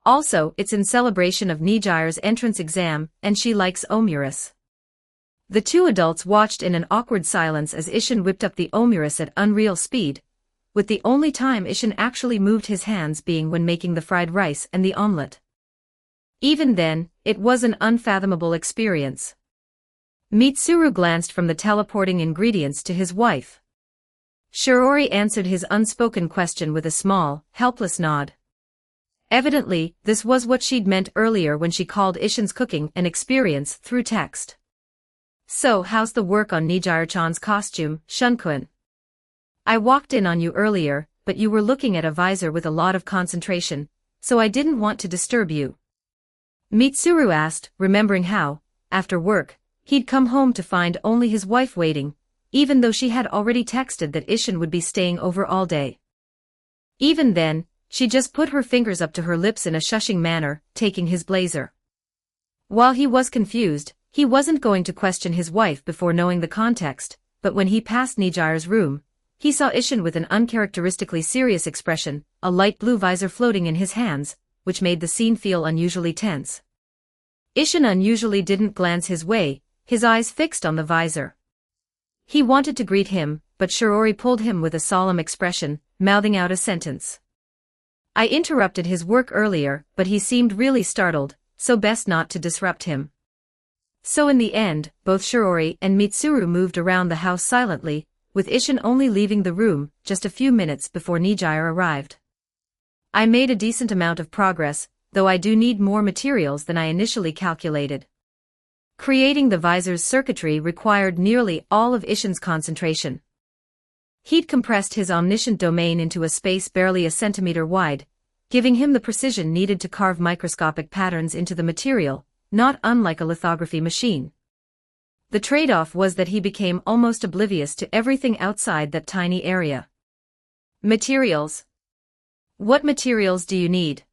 Also, it's in celebration of Nijire's entrance exam, and she likes omuris. The two adults watched in an awkward silence as Ishin whipped up the omuris at unreal speed, with the only time Ishin actually moved his hands being when making the fried rice and the omelette. Even then, it was an unfathomable experience. Mitsuru glanced from the teleporting ingredients to his wife. Shiori answered his unspoken question with a small, helpless nod. Evidently, this was what she'd meant earlier when she called Ishin's cooking an experience through text. So how's the work on Nijire-chan's costume, Shunkuen? I walked in on you earlier, but you were looking at a visor with a lot of concentration, so I didn't want to disturb you. Mitsuru asked, remembering how, after work, he'd come home to find only his wife waiting, even though she had already texted that Ishin would be staying over all day. Even then, she just put her fingers up to her lips in a shushing manner, taking his blazer. While he was confused, he wasn't going to question his wife before knowing the context, but when he passed Nijire's room, he saw Ishin with an uncharacteristically serious expression, a light blue visor floating in his hands, which made the scene feel unusually tense. Ishin unusually didn't glance his way, his eyes fixed on the visor. He wanted to greet him, but Shiori pulled him with a solemn expression, mouthing out a sentence. I interrupted his work earlier, but he seemed really startled, so best not to disrupt him. So in the end, both Shiori and Mitsuru moved around the house silently, with Ishin only leaving the room just a few minutes before Nijire arrived. I made a decent amount of progress, though I do need more materials than I initially calculated. Creating the visor's circuitry required nearly all of Ishin's concentration. He'd compressed his omniscient domain into a space barely a centimeter wide, giving him the precision needed to carve microscopic patterns into the material, not unlike a lithography machine. The trade-off was that he became almost oblivious to everything outside that tiny area. Materials. What materials do you need?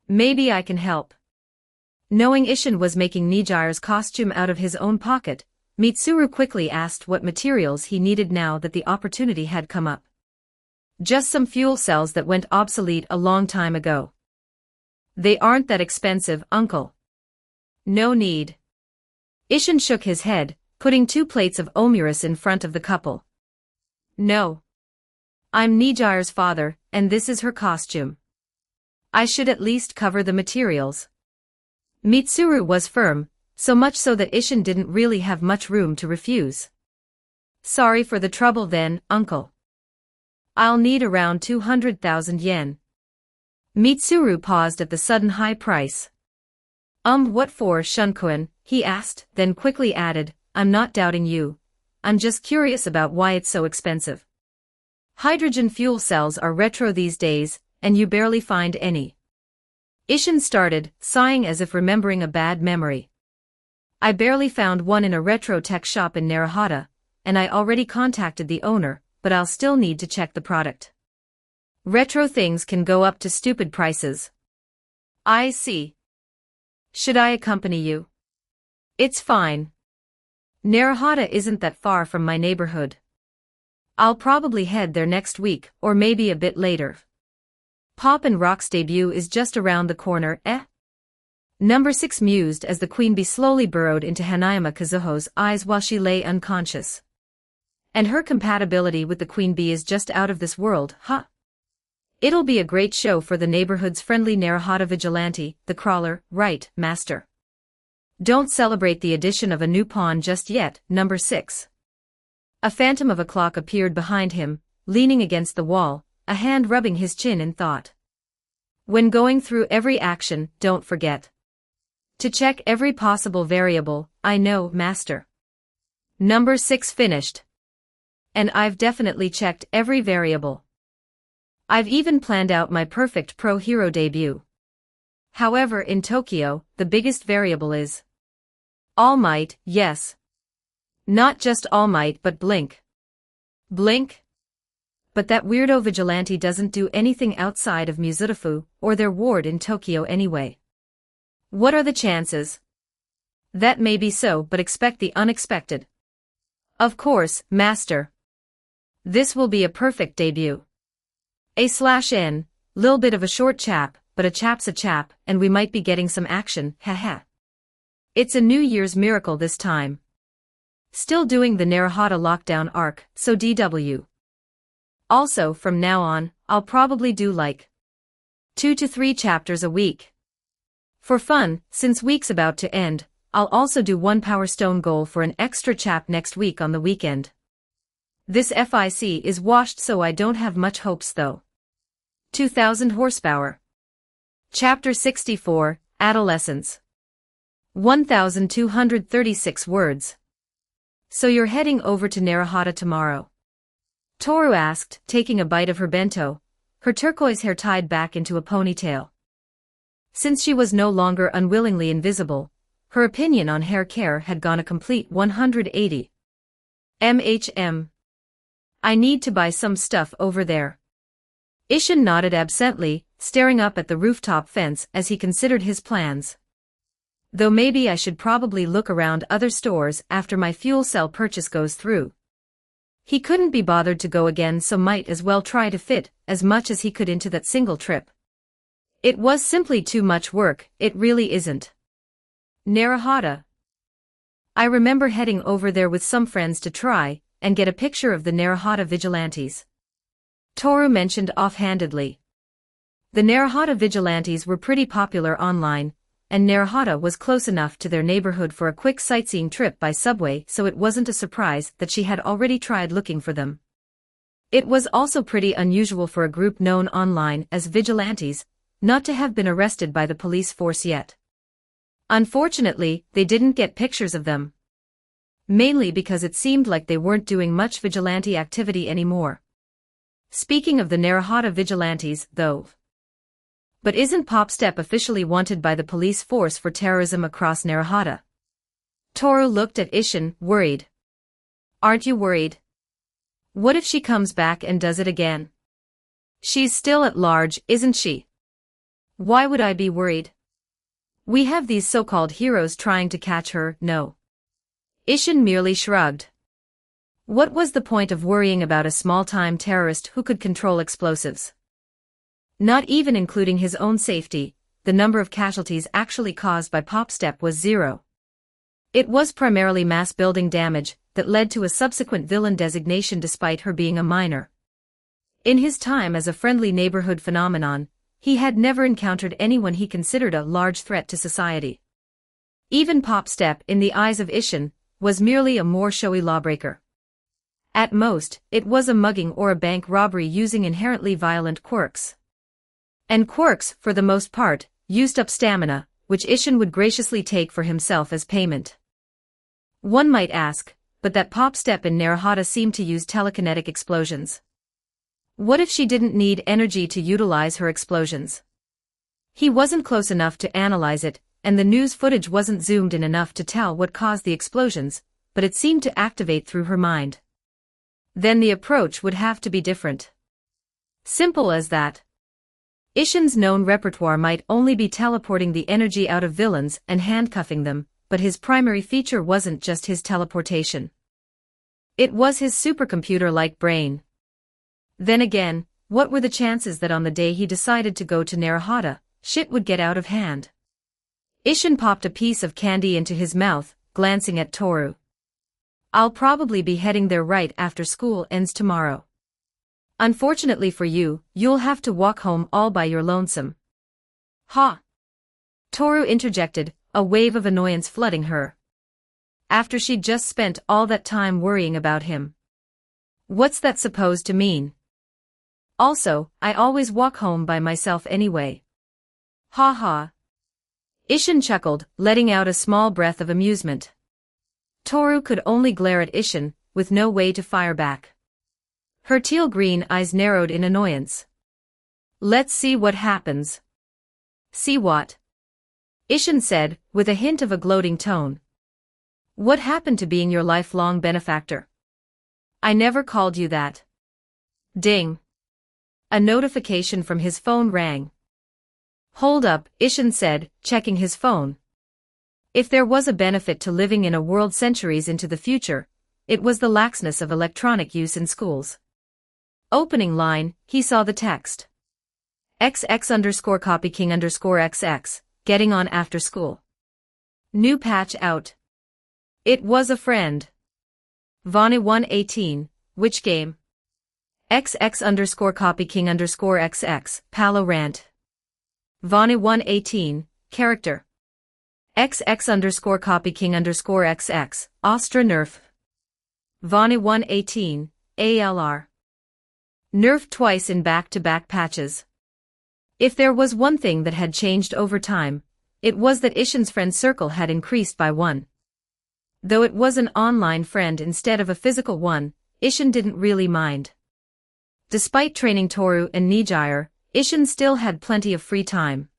Maybe I can help. Knowing Ishin was making Nijire's costume out of his own pocket, Mitsuru quickly asked what materials he needed now that the opportunity had come up. Just some fuel cells that went obsolete a long time ago. They aren't that expensive, uncle. No need. Ishin shook his head, putting 2 plates of omuris in front of the couple. No. I'm Nijire's father, and this is her costume. I should at least cover the materials. Mitsuru was firm, so much so that Ishin didn't really have much room to refuse. Sorry for the trouble then, uncle. I'll need around 200,000 yen. Mitsuru paused at the sudden high price. What for, Shunkoen? He asked, then quickly added, I'm not doubting you. I'm just curious about why it's so expensive. Hydrogen fuel cells are retro these days, and you barely find any. Ishin started, sighing as if remembering a bad memory. I barely found one in a retro tech shop in Narahata, and I already contacted the owner, but I'll still need to check the product. Retro things can go up to stupid prices. I see. Should I accompany you? It's fine. Narahata isn't that far from my neighborhood. I'll probably head there next week, or maybe a bit later. Pop and Rock's debut is just around the corner, eh? Number 6 mused as the queen bee slowly burrowed into Hanayama Kazuho's eyes while she lay unconscious. And her compatibility with the queen bee is just out of this world, huh? It'll be a great show for the neighborhood's friendly Narahata vigilante, the crawler, right, master? Don't celebrate the addition of a new pawn just yet, number 6. A phantom of a clock appeared behind him, leaning against the wall, a hand rubbing his chin in thought. When going through every action, don't forget to check every possible variable. I know, master. Number 6 finished. And I've definitely checked every variable. I've even planned out my perfect pro hero debut. However, in Tokyo, the biggest variable is All Might, yes. Not just All Might but Blink. Blink? But that weirdo vigilante doesn't do anything outside of Muzutafu, or their ward in Tokyo anyway. What are the chances? That may be so, but expect the unexpected. Of course, master. This will be a perfect debut. A/N, lil bit of a short chap, but a chap's a chap, and we might be getting some action, haha. It's a New Year's miracle this time. Still doing the Narahata lockdown arc, so DW. Also, from now on, I'll probably do like 2 to 3 chapters a week. For fun, since week's about to end, I'll also do 1 Power Stone goal for an extra chap next week on the weekend. This FIC is washed, so I don't have much hopes though. 2000 horsepower. Chapter 64, Adolescence. 1236 words. So you're heading over to Narahata tomorrow? Toru asked, taking a bite of her bento, her turquoise hair tied back into a ponytail. Since she was no longer unwillingly invisible, her opinion on hair care had gone a complete 180. I need to buy some stuff over there. Ishin nodded absently, staring up at the rooftop fence as he considered his plans. Though maybe I should probably look around other stores after my fuel cell purchase goes through. He couldn't be bothered to go again, so might as well try to fit as much as he could into that single trip. It was simply too much work, it really isn't. Narahata. I remember heading over there with some friends to try and get a picture of the Narahata vigilantes. Toru mentioned offhandedly. The Narahata vigilantes were pretty popular online, and Narahata was close enough to their neighborhood for a quick sightseeing trip by subway, so it wasn't a surprise that she had already tried looking for them. It was also pretty unusual for a group known online as vigilantes not to have been arrested by the police force yet. Unfortunately, they didn't get pictures of them. Mainly because it seemed like they weren't doing much vigilante activity anymore. Speaking of the Narahata vigilantes, though. But isn't Pop Step officially wanted by the police force for terrorism across Narahata? Toru looked at Ishin, worried. Aren't you worried? What if she comes back and does it again? She's still at large, isn't she? Why would I be worried? We have these so-called heroes trying to catch her, no. Ishin merely shrugged. What was the point of worrying about a small-time terrorist who could control explosives? Not even including his own safety, the number of casualties actually caused by Popstep was 0. It was primarily mass-building damage that led to a subsequent villain designation despite her being a minor. In his time as a friendly neighborhood phenomenon, he had never encountered anyone he considered a large threat to society. Even Popstep, in the eyes of Ishin, was merely a more showy lawbreaker. At most, it was a mugging or a bank robbery using inherently violent quirks. And quirks, for the most part, used up stamina, which Ishin would graciously take for himself as payment. One might ask, but that Popstep in Naruhata seemed to use telekinetic explosions. What if she didn't need energy to utilize her explosions? He wasn't close enough to analyze it, and the news footage wasn't zoomed in enough to tell what caused the explosions, but it seemed to activate through her mind. Then the approach would have to be different. Simple as that. Ishin's known repertoire might only be teleporting the energy out of villains and handcuffing them, but his primary feature wasn't just his teleportation. It was his supercomputer-like brain. Then again, what were the chances that on the day he decided to go to Naruhata, shit would get out of hand? Ishin popped a piece of candy into his mouth, glancing at Toru. I'll probably be heading there right after school ends tomorrow. Unfortunately for you, you'll have to walk home all by your lonesome. Ha! Toru interjected, a wave of annoyance flooding her. After she'd just spent all that time worrying about him. What's that supposed to mean? Also, I always walk home by myself anyway. Ha ha. Ishin chuckled, letting out a small breath of amusement. Toru could only glare at Ishin, with no way to fire back. Her teal-green eyes narrowed in annoyance. Let's see what happens. See what? Ishin said, with a hint of a gloating tone. What happened to being your lifelong benefactor? I never called you that. Ding. A notification from his phone rang. Hold up, Ishin said, checking his phone. If there was a benefit to living in a world centuries into the future, it was the laxness of electronic use in schools. Opening line, he saw the text. XX_copyking_XX, getting on after school. New patch out. It was a friend. Vani 118, which game? XX_copyking_XX, Palo Rant. Vani 118, character. XX_copyking_XX, Astra Nerf. Vani 118, ALR. Nerf twice in back-to-back patches. If there was one thing that had changed over time, it was that Ishin's friend circle had increased by 1. Though it was an online friend instead of a physical one, Ishin didn't really mind. Despite training Toru and Nijire, Ishin still had plenty of free time.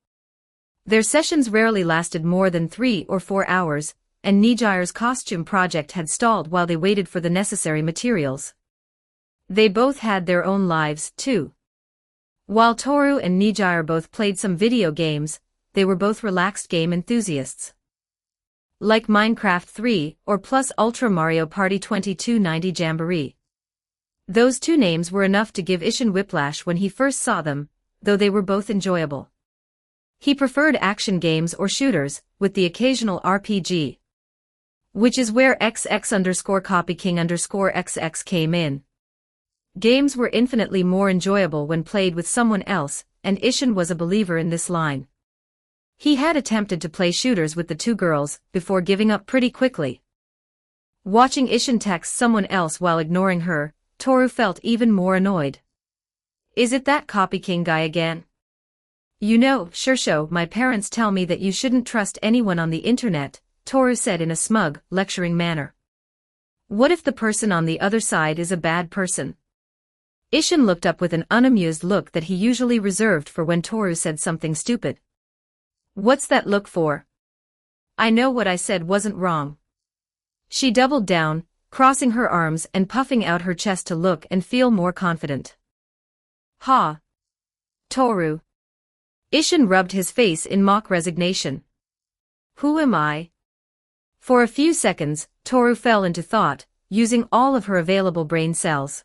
Their sessions rarely lasted more than 3 or 4 hours, and Nijire's costume project had stalled while they waited for the necessary materials. They both had their own lives, too. While Toru and Nijire both played some video games, they were both relaxed game enthusiasts. Like Minecraft 3 or plus Ultra Mario Party 2290 Jamboree. Those two names were enough to give Ishin whiplash when he first saw them, though they were both enjoyable. He preferred action games or shooters, with the occasional RPG. Which is where XX_copyking_XX came in. Games were infinitely more enjoyable when played with someone else, and Ishin was a believer in this line. He had attempted to play shooters with the two girls, before giving up pretty quickly. Watching Ishin text someone else while ignoring her, Toru felt even more annoyed. Is it that Copy King guy again? You know, Shirsho, my parents tell me that you shouldn't trust anyone on the internet, Toru said in a smug, lecturing manner. What if the person on the other side is a bad person? Ishin looked up with an unamused look that he usually reserved for when Toru said something stupid. What's that look for? I know what I said wasn't wrong. She doubled down, crossing her arms and puffing out her chest to look and feel more confident. Ha! Toru. Ishin rubbed his face in mock resignation. Who am I? For a few seconds, Toru fell into thought, using all of her available brain cells.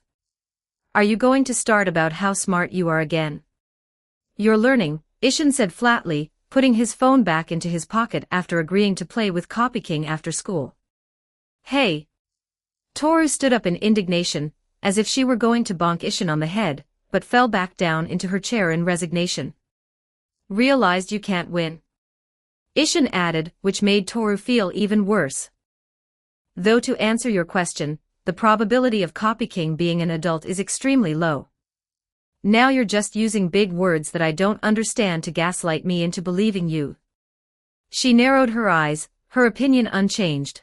Are you going to start about how smart you are again? You're learning, Ishin said flatly, putting his phone back into his pocket after agreeing to play with Copy King after school. Hey! Toru stood up in indignation, as if she were going to bonk Ishin on the head, but fell back down into her chair in resignation. Realized you can't win. Ishin added, which made Toru feel even worse. Though to answer your question, the probability of Copy King being an adult is extremely low. Now you're just using big words that I don't understand to gaslight me into believing you. She narrowed her eyes, her opinion unchanged.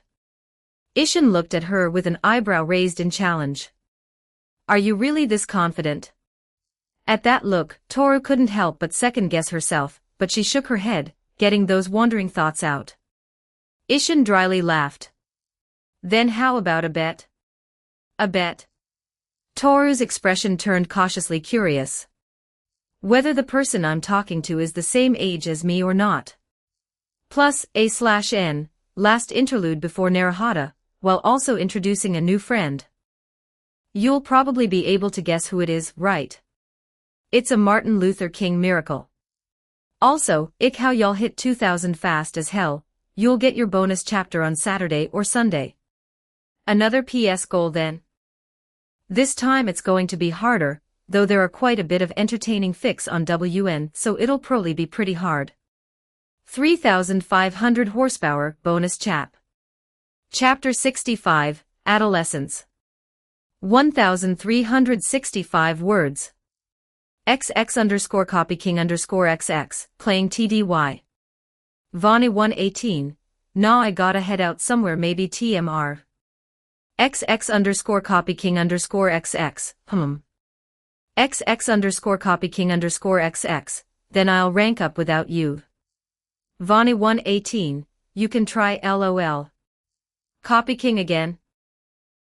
Ishin looked at her with an eyebrow raised in challenge. Are you really this confident? At that look, Toru couldn't help but second-guess herself, but she shook her head, getting those wandering thoughts out. Ishin dryly laughed. Then how about a bet? A bet? Toru's expression turned cautiously curious. Whether the person I'm talking to is the same age as me or not. Plus A/N, last interlude before Naruhata, while also introducing a new friend. You'll probably be able to guess who it is, right? It's a Martin Luther King miracle. Also, how y'all hit 2000 fast as hell, you'll get your bonus chapter on Saturday or Sunday. Another PS goal then. This time it's going to be harder, though there are quite a bit of entertaining fics on WN, so it'll probably be pretty hard. 3500 horsepower bonus chap. Chapter 65, Adolescence. 1365 words. XX_copyking_XX, playing TDY. Vani 118, nah I gotta head out somewhere maybe TMR. XX_copyking_XX, XX_copyking_XX, then I'll rank up without you. Vani 118, you can try LOL. Copy King again?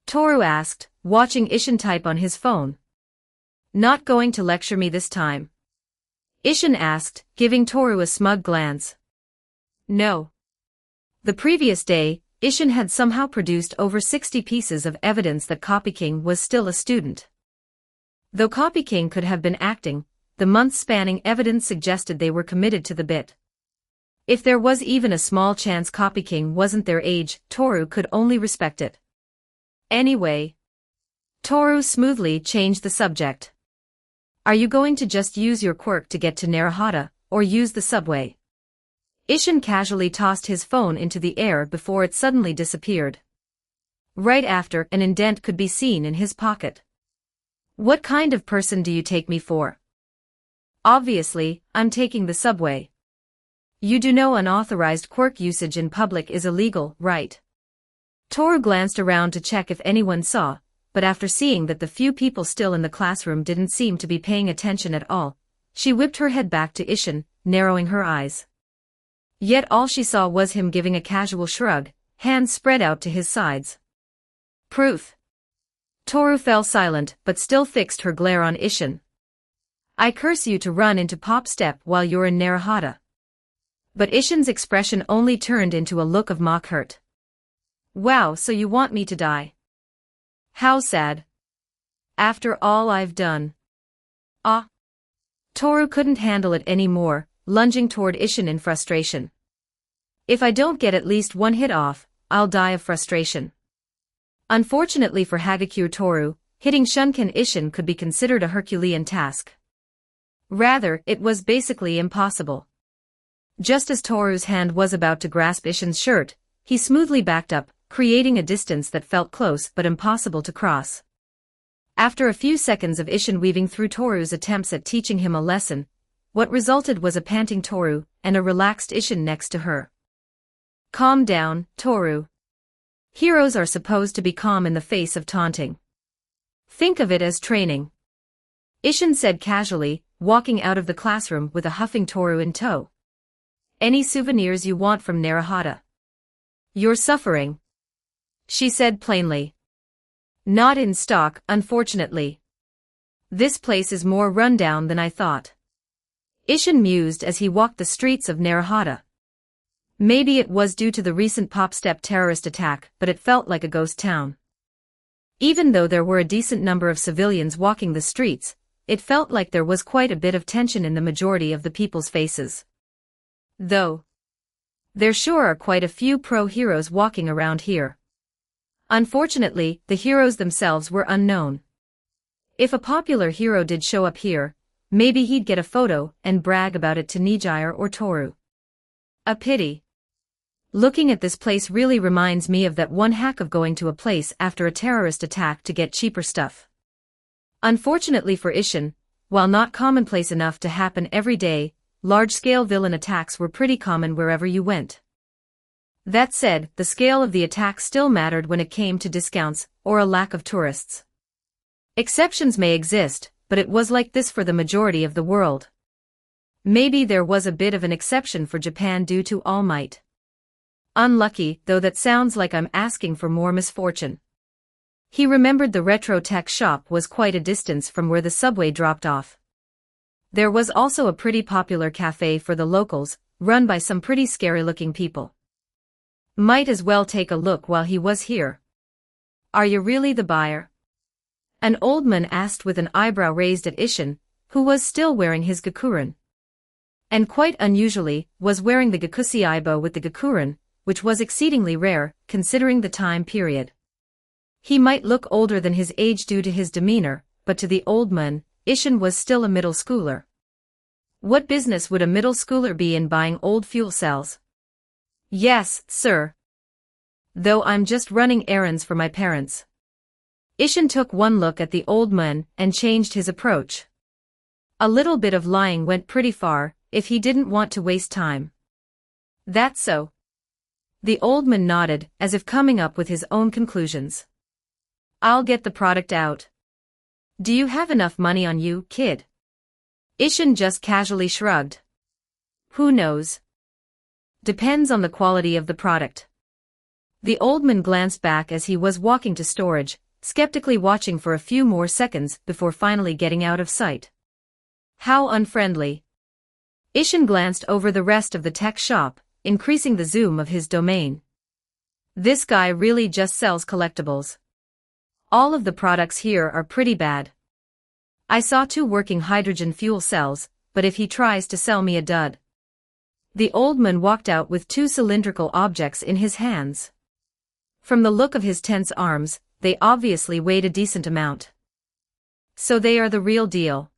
Toru asked, watching Ishin type on his phone. Not going to lecture me this time? Ishin asked, giving Toru a smug glance. No. The previous day, Ishin had somehow produced over 60 pieces of evidence that Copy King was still a student. Though Copy King could have been acting, the month-spanning evidence suggested they were committed to the bit. If there was even a small chance Copy King wasn't their age, Toru could only respect it. Anyway. Toru smoothly changed the subject. Are you going to just use your quirk to get to Naruhata, or use the subway? Ishin casually tossed his phone into the air before it suddenly disappeared. Right after, an indent could be seen in his pocket. What kind of person do you take me for? Obviously, I'm taking the subway. You do know unauthorized quirk usage in public is illegal, right? Toru glanced around to check if anyone saw, but after seeing that the few people still in the classroom didn't seem to be paying attention at all, she whipped her head back to Ishin, narrowing her eyes. Yet all she saw was him giving a casual shrug, hands spread out to his sides. Proof. Toru fell silent but still fixed her glare on Ishin. I curse you to run into Pop Step while you're in Naruhata. But Ishin's expression only turned into a look of mock hurt. Wow, so you want me to die? How sad. After all I've done. Ah. Toru couldn't handle it anymore, lunging toward Ishin in frustration. If I don't get at least one hit off, I'll die of frustration. Unfortunately for Hagakure Toru, hitting Shunken Ishin could be considered a Herculean task. Rather, it was basically impossible. Just as Toru's hand was about to grasp Ishin's shirt, he smoothly backed up, creating a distance that felt close but impossible to cross. After a few seconds of Ishin weaving through Toru's attempts at teaching him a lesson, what resulted was a panting Toru and a relaxed Ishin next to her. Calm down, Toru. Heroes are supposed to be calm in the face of taunting. Think of it as training. Ishin said casually, walking out of the classroom with a huffing Toru in tow. Any souvenirs you want from Naruhata? You're suffering. she said plainly. Not in stock, unfortunately. This place is more rundown than I thought. Ishan mused as he walked the streets of Narahata. Maybe it was due to the recent Popstep terrorist attack, but it felt like a ghost town. Even though there were a decent number of civilians walking the streets, it felt like there was quite a bit of tension in the majority of the people's faces. Though there sure are quite a few pro-heroes walking around here. Unfortunately, the heroes themselves were unknown. If a popular hero did show up here, maybe he'd get a photo and brag about it to Nijire or Toru. A pity. Looking at this place really reminds me of that one hack of going to a place after a terrorist attack to get cheaper stuff. Unfortunately for Ishan, while not commonplace enough to happen every day, large-scale villain attacks were pretty common wherever you went. That said, the scale of the attack still mattered when it came to discounts or a lack of tourists. Exceptions may exist, but it was like this for the majority of the world. Maybe there was a bit of an exception for Japan due to All Might. Unlucky, though that sounds like I'm asking for more misfortune. He remembered the retro tech shop was quite a distance from where the subway dropped off. There was also a pretty popular cafe for the locals, run by some pretty scary-looking people. Might as well take a look while he was here. Are you really the buyer? An old man asked with an eyebrow raised at Ishan, who was still wearing his gakuren. And quite unusually, was wearing the gakusi aibo with the gakuren, which was exceedingly rare, considering the time period. He might look older than his age due to his demeanor, but to the old man, Ishan was still a middle schooler. What business would a middle schooler be in buying old fuel cells? Yes, sir. Though I'm just running errands for my parents. Ishan took one look at the old man and changed his approach. A little bit of lying went pretty far, if he didn't want to waste time. That's so. The old man nodded, as if coming up with his own conclusions. I'll get the product out. Do you have enough money on you, kid? Ishan just casually shrugged. Who knows? Depends on the quality of the product. The old man glanced back as he was walking to storage, skeptically watching for a few more seconds before finally getting out of sight. How unfriendly. Ishan glanced over the rest of the tech shop, increasing the zoom of his domain. This guy really just sells collectibles. All of the products here are pretty bad. I saw 2 working hydrogen fuel cells, but if he tries to sell me a dud. The old man walked out with 2 cylindrical objects in his hands. From the look of his tense arms, they obviously weighed a decent amount. So they are the real deal.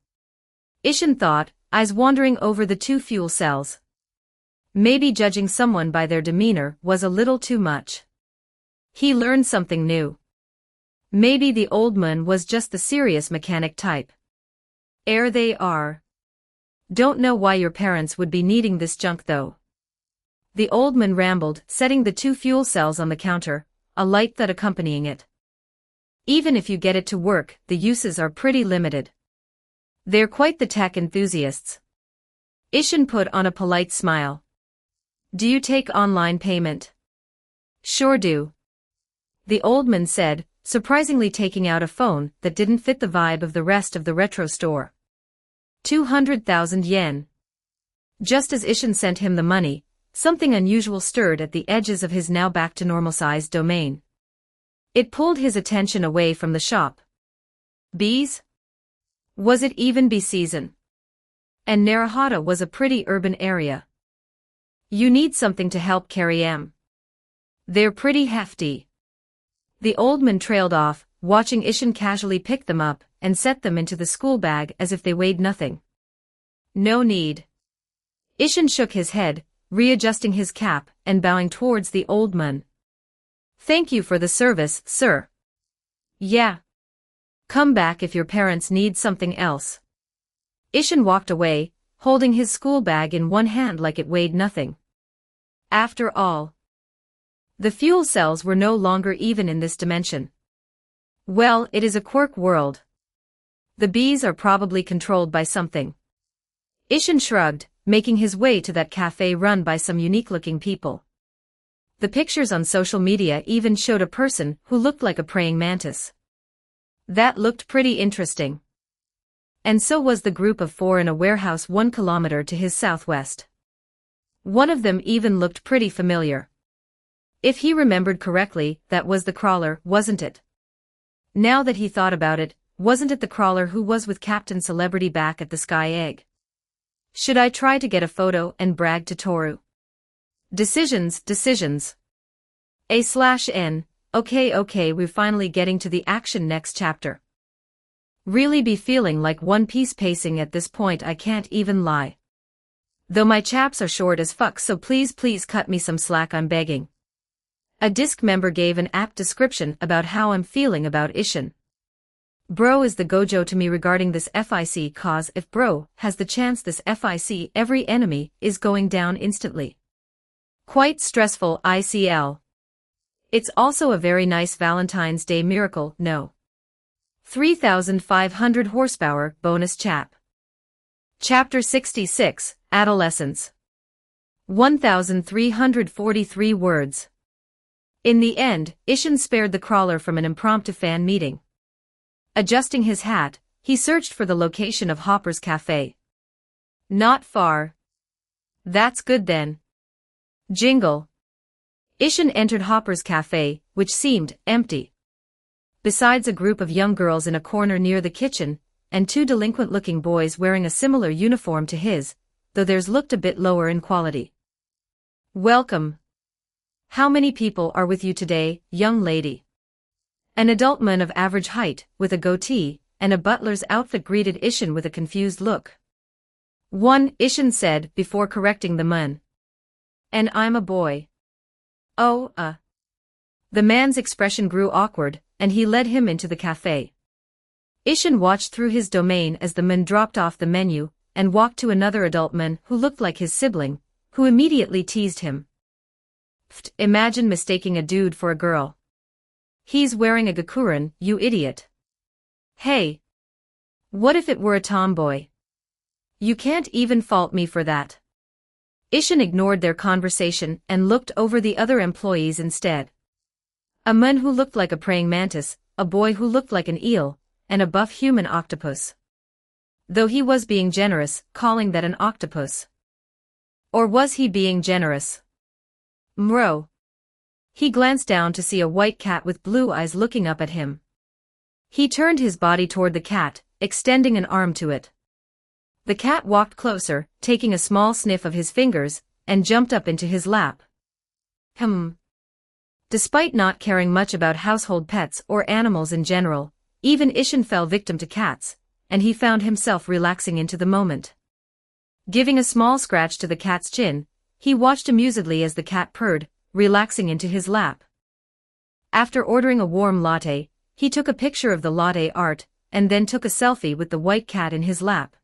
Ishan thought, eyes wandering over the 2 fuel cells. Maybe judging someone by their demeanor was a little too much. He learned something new. Maybe the old man was just the serious mechanic type. Ere they are. Don't know why your parents would be needing this junk though. The old man rambled, setting the 2 fuel cells on the counter, a light thud accompanying it. Even if you get it to work, the uses are pretty limited. They're quite the tech enthusiasts. Ishan put on a polite smile. Do you take online payment? Sure do. The old man said, surprisingly taking out a phone that didn't fit the vibe of the rest of the retro store. 200,000 yen. Just as Ishan sent him the money, something unusual stirred at the edges of his now back to normal-sized domain. It pulled his attention away from the shop. Bees? Was it even bee season? And Narahata was a pretty urban area. You need something to help carry 'em. They're pretty hefty. The old man trailed off, watching Ishan casually pick them up and set them into the school bag as if they weighed nothing. No need. Ishan shook his head, readjusting his cap and bowing towards the old man. Thank you for the service, sir. Yeah. Come back if your parents need something else. Ishan walked away, holding his school bag in one hand like it weighed nothing. After all, the fuel cells were no longer even in this dimension. Well, it is a quirk world. The bees are probably controlled by something. Ishan shrugged, making his way to that cafe run by some unique-looking people. The pictures on social media even showed a person who looked like a praying mantis. That looked pretty interesting. And so was the group of 4 in a warehouse 1 kilometer to his southwest. One of them even looked pretty familiar. If he remembered correctly, that was the crawler, wasn't it? Now that he thought about it, wasn't it the crawler who was with Captain Celebrity back at the Sky Egg? Should I try to get a photo and brag to Toru? Decisions. A/N. Okay, we're finally getting to the action next chapter. Really be feeling like One Piece pacing at this point, I can't even lie. Though my chaps are short as fuck, so please cut me some slack, I'm begging. A Disc member gave an apt description about how I'm feeling about Isshin. Bro is the Gojo to me regarding this FIC, cause if bro has the chance this FIC, every enemy is going down instantly. Quite stressful ICL. It's also a very nice Valentine's Day miracle, no. 3,500 horsepower bonus chap. Chapter 66, Adolescence. 1,343 words. In the end, Isshin spared the crawler from an impromptu fan meeting. Adjusting his hat, he searched for the location of Hopper's Cafe. Not far. That's good then. Jingle. Isshin entered Hopper's Cafe, which seemed empty. Besides a group of young girls in a corner near the kitchen, and 2 delinquent-looking boys wearing a similar uniform to his, though theirs looked a bit lower in quality. Welcome. How many people are with you today, young lady? An adult man of average height, with a goatee, and a butler's outfit greeted Isshin with a confused look. 1, Isshin said before correcting the man. And I'm a boy. Oh, The man's expression grew awkward, and he led him into the cafe. Isshin watched through his domain as the man dropped off the menu, and walked to another adult man who looked like his sibling, who immediately teased him. Pfft, imagine mistaking a dude for a girl. He's wearing a gakuren, you idiot. Hey. What if it were a tomboy? You can't even fault me for that. Isshin ignored their conversation and looked over the other employees instead. A man who looked like a praying mantis, a boy who looked like an eel, and a buff human octopus. Though he was being generous, calling that an octopus. Or was he being generous? Mro. He glanced down to see a white cat with blue eyes looking up at him. He turned his body toward the cat, extending an arm to it. The cat walked closer, taking a small sniff of his fingers, and jumped up into his lap. Despite not caring much about household pets or animals in general, even Isshin fell victim to cats, and he found himself relaxing into the moment. Giving a small scratch to the cat's chin, he watched amusedly as the cat purred, relaxing into his lap. After ordering a warm latte, he took a picture of the latte art, and then took a selfie with the white cat in his lap.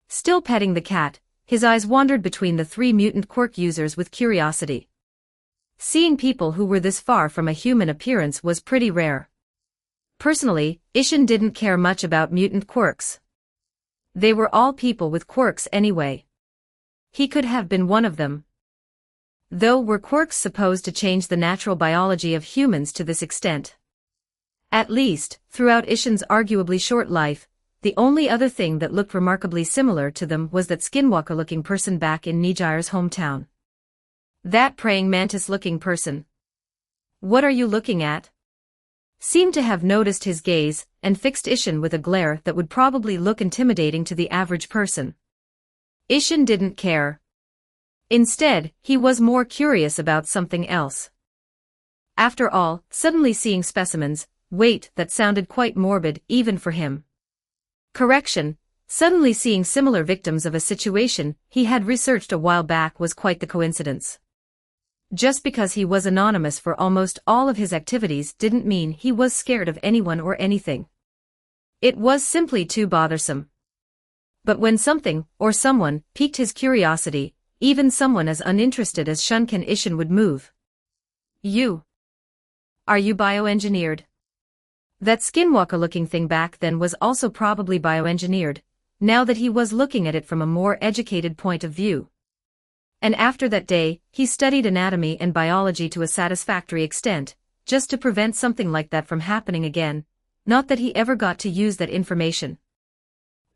Still petting the cat, his eyes wandered between the 3 mutant quirk users with curiosity. Seeing people who were this far from a human appearance was pretty rare. Personally, Isshin didn't care much about mutant quirks. They were all people with quirks anyway. He could have been one of them. Though were quirks supposed to change the natural biology of humans to this extent? At least, throughout Isshin's arguably short life, the only other thing that looked remarkably similar to them was that skinwalker-looking person back in Nijire's hometown. That praying mantis-looking person. What are you looking at? Seemed to have noticed his gaze, and fixed Isshin with a glare that would probably look intimidating to the average person. Isshin didn't care. Instead, he was more curious about something else. After all, suddenly seeing specimens, wait, that sounded quite morbid even for him. Correction, suddenly seeing similar victims of a situation he had researched a while back was quite the coincidence. Just because he was anonymous for almost all of his activities didn't mean he was scared of anyone or anything. It was simply too bothersome. But when something, or someone, piqued his curiosity, even someone as uninterested as Shunken Isshin would move. You. Are you bioengineered? That skinwalker-looking thing back then was also probably bioengineered, now that he was looking at it from a more educated point of view. And after that day, he studied anatomy and biology to a satisfactory extent, just to prevent something like that from happening again, not that he ever got to use that information.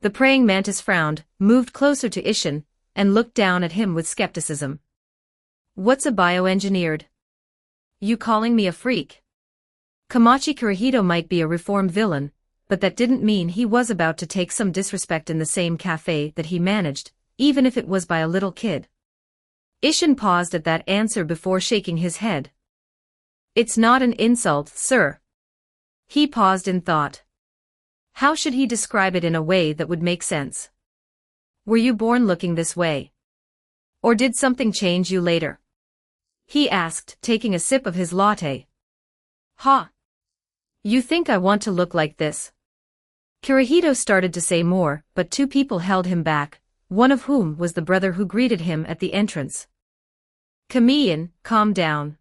The praying mantis frowned, moved closer to Ishin, and looked down at him with skepticism. What's a bioengineered? You calling me a freak? Kamachi Kurihito might be a reformed villain, but that didn't mean he was about to take some disrespect in the same cafe that he managed, even if it was by a little kid. Ishin paused at that answer before shaking his head. It's not an insult, sir. He paused in thought. How should he describe it in a way that would make sense? Were you born looking this way? Or did something change you later? He asked, taking a sip of his latte. Ha! You think I want to look like this? Kurihito started to say more, but two people held him back, one of whom was the brother who greeted him at the entrance. Kamiyan, calm down.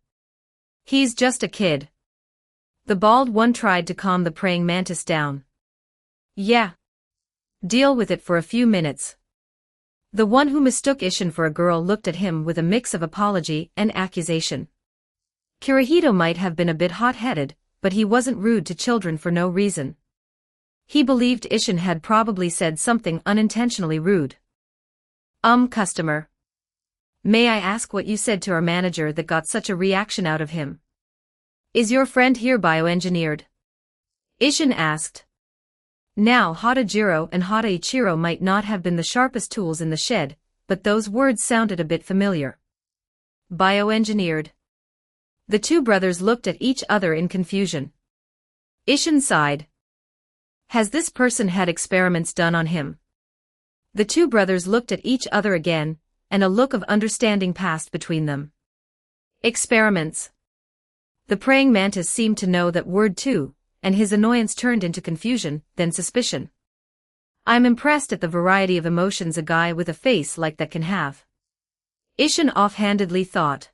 He's just a kid. The bald one tried to calm the praying mantis down. Yeah. Deal with it for a few minutes. The one who mistook Ishin for a girl looked at him with a mix of apology and accusation. Kurihito might have been a bit hot-headed, but he wasn't rude to children for no reason. He believed Ishin had probably said something unintentionally rude. Customer. May I ask what you said to our manager that got such a reaction out of him? Is your friend here bioengineered? Ishin asked. Now Hatajiro and Hataichiro might not have been the sharpest tools in the shed, but those words sounded a bit familiar. Bioengineered. The two brothers looked at each other in confusion. Ishin sighed. Has this person had experiments done on him? The two brothers looked at each other again, and a look of understanding passed between them. Experiments. The praying mantis seemed to know that word too, and his annoyance turned into confusion, then suspicion. I'm impressed at the variety of emotions a guy with a face like that can have. Ishin offhandedly thought.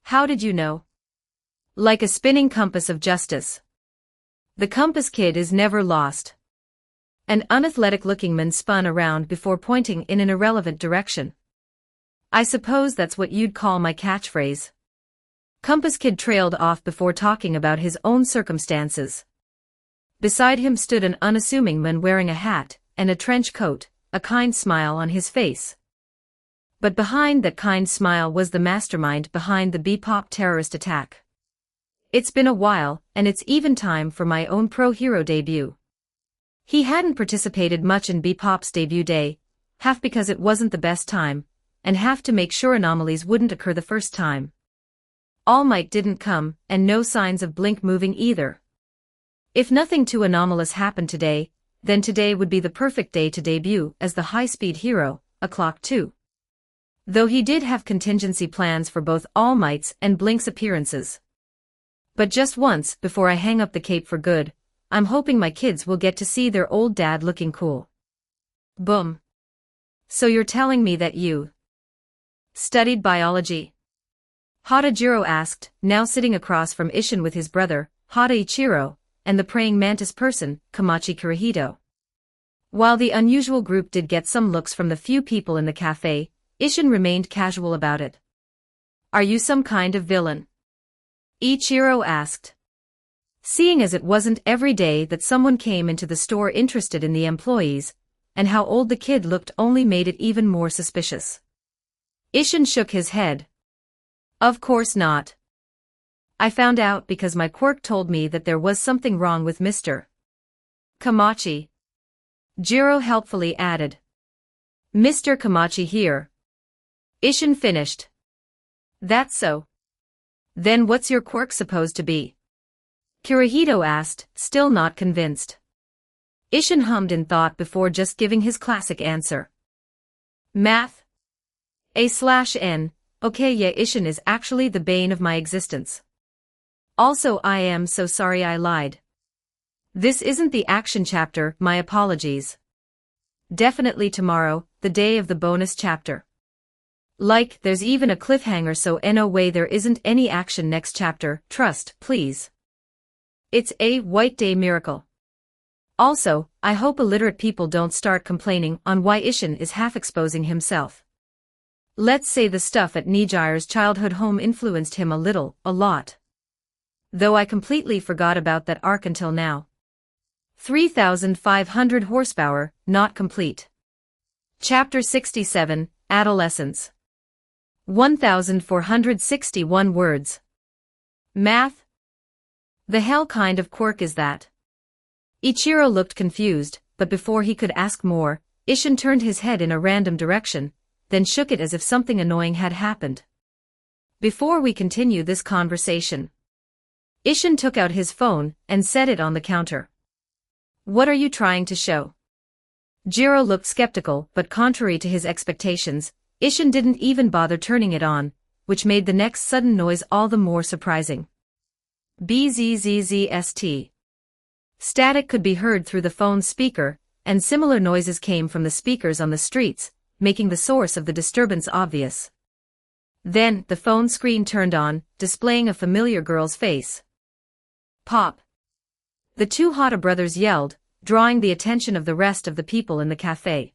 How did you know? Like a spinning compass of justice. The compass kid is never lost. An unathletic-looking man spun around before pointing in an irrelevant direction. I suppose that's what you'd call my catchphrase. Compass Kid trailed off before talking about his own circumstances. Beside him stood an unassuming man wearing a hat and a trench coat, a kind smile on his face. But behind that kind smile was the mastermind behind the Bebop terrorist attack. It's been a while, and it's even time for my own pro-hero debut. He hadn't participated much in Bebop's debut day, half because it wasn't the best time, and half to make sure anomalies wouldn't occur the first time. All Might didn't come, and no signs of Blink moving either. If nothing too anomalous happened today, then today would be the perfect day to debut as the high-speed hero, O'Clock 2. Though he did have contingency plans for both All Might's and Blink's appearances. But just once, before I hang up the cape for good, I'm hoping my kids will get to see their old dad looking cool. Boom. So you're telling me that you studied biology? Hatajiro asked, now sitting across from Ishin with his brother, Hataichiro, and the praying mantis person, Kamachi Kurihito. While the unusual group did get some looks from the few people in the cafe, Ishin remained casual about it. Are you some kind of villain? Ichiro asked. Seeing as it wasn't every day that someone came into the store interested in the employees, and how old the kid looked only made it even more suspicious. Ishin shook his head. Of course not. I found out because my quirk told me that there was something wrong with Mr. Kamachi. Jiro helpfully added. Mr. Kamachi here. Ishin finished. That's so. Then what's your quirk supposed to be? Kurihito asked, still not convinced. Ishin hummed in thought before just giving his classic answer. Math? A/N. Okay, yeah, Ishin is actually the bane of my existence. Also, I am so sorry I lied. This isn't the action chapter, my apologies. Definitely tomorrow, the day of the bonus chapter. Like, there's even a cliffhanger, so no way there isn't any action next chapter, trust, please. It's a white day miracle. Also, I hope illiterate people don't start complaining on why Ishin is half exposing himself. Let's say the stuff at Nijire's childhood home influenced him a lot. Though I completely forgot about that arc until now. 3,500 horsepower, not complete. Chapter 67, Adolescence. 1,461 words. Math? The hell kind of quirk is that? Ichiro looked confused, but before he could ask more, Ishin turned his head in a random direction, then shook it as if something annoying had happened. Before we continue this conversation. Ishin took out his phone and set it on the counter. What are you trying to show? Jiro looked skeptical, but contrary to his expectations, Ishin didn't even bother turning it on, which made the next sudden noise all the more surprising. Bzzzt. Static could be heard through the phone's speaker, and similar noises came from the speakers on the streets, making the source of the disturbance obvious. Then, the phone screen turned on, displaying a familiar girl's face. Pop! The two Hata brothers yelled, drawing the attention of the rest of the people in the cafe.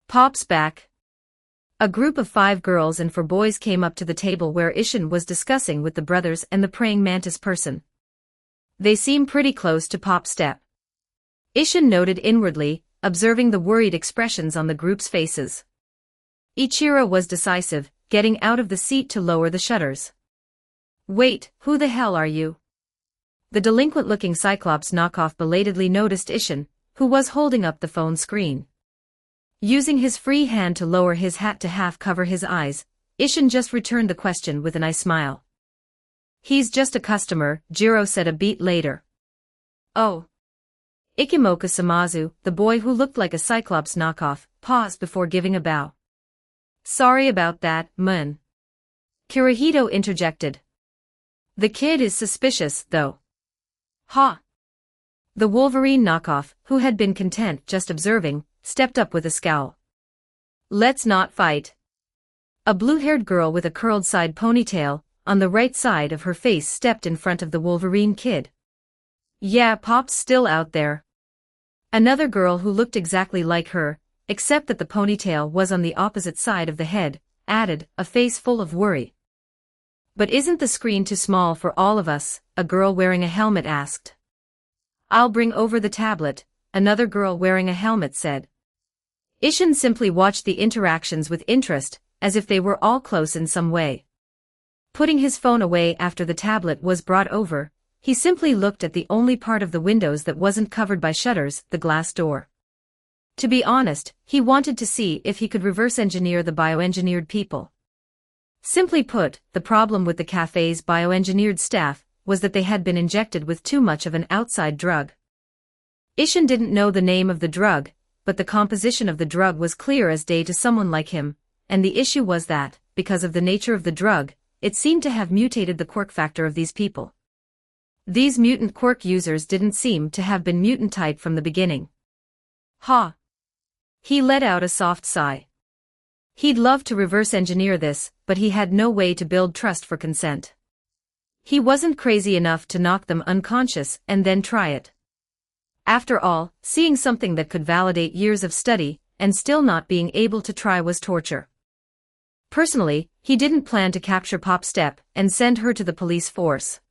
Pop's back. A group of 5 girls and 4 boys came up to the table where Ishin was discussing with the brothers and the praying mantis person. They seem pretty close to Pop's step. Ishin noted inwardly, observing the worried expressions on the group's faces. Ichiro was decisive, getting out of the seat to lower the shutters. Wait, who the hell are you? The delinquent-looking Cyclops knockoff belatedly noticed Ishin, who was holding up the phone screen. Using his free hand to lower his hat to half cover his eyes, Ishin just returned the question with a nice smile. He's just a customer, Jiro said a beat later. Oh. Ikimoka Samazu, the boy who looked like a Cyclops knockoff, paused before giving a bow. Sorry about that, mun. Kirihito interjected. The kid is suspicious, though. Ha! The Wolverine knockoff, who had been content just observing, stepped up with a scowl. Let's not fight. A blue-haired girl with a curled side ponytail, on the right side of her face stepped in front of the Wolverine kid. Yeah, Pop's still out there. Another girl who looked exactly like her, except that the ponytail was on the opposite side of the head, added, a face full of worry. But isn't the screen too small for all of us? A girl wearing a helmet asked. I'll bring over the tablet, another girl wearing a helmet said. Ishin simply watched the interactions with interest, as if they were all close in some way. Putting his phone away after the tablet was brought over, he simply looked at the only part of the windows that wasn't covered by shutters, the glass door. To be honest, he wanted to see if he could reverse engineer the bioengineered people. Simply put, the problem with the cafe's bioengineered staff was that they had been injected with too much of an outside drug. Ishin didn't know the name of the drug, but the composition of the drug was clear as day to someone like him, and the issue was that, because of the nature of the drug, it seemed to have mutated the quirk factor of these people. These mutant quirk users didn't seem to have been mutant type from the beginning. Ha! He let out a soft sigh. He'd love to reverse engineer this, but he had no way to build trust for consent. He wasn't crazy enough to knock them unconscious and then try it. After all, seeing something that could validate years of study, and still not being able to try was torture. Personally, he didn't plan to capture Pop Step and send her to the police force.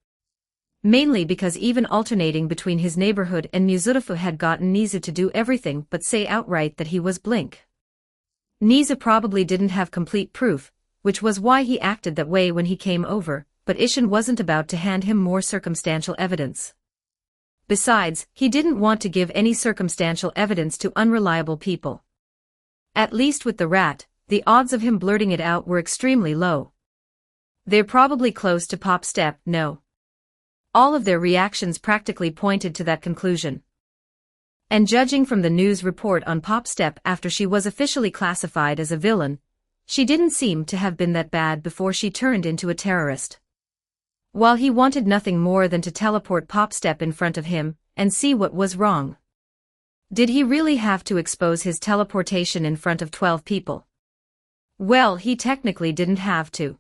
Mainly because even alternating between his neighborhood and Muzurafu had gotten Nizu to do everything but say outright that he was Blink. Nizu probably didn't have complete proof, which was why he acted that way when he came over, but Ishin wasn't about to hand him more circumstantial evidence. Besides, he didn't want to give any circumstantial evidence to unreliable people. At least with the rat, the odds of him blurting it out were extremely low. They're probably close to Pop Step, no. All of their reactions practically pointed to that conclusion. And judging from the news report on Pop Step after she was officially classified as a villain, she didn't seem to have been that bad before she turned into a terrorist. While he wanted nothing more than to teleport Pop Step in front of him and see what was wrong. Did he really have to expose his teleportation in front of 12 people? Well, he technically didn't have to.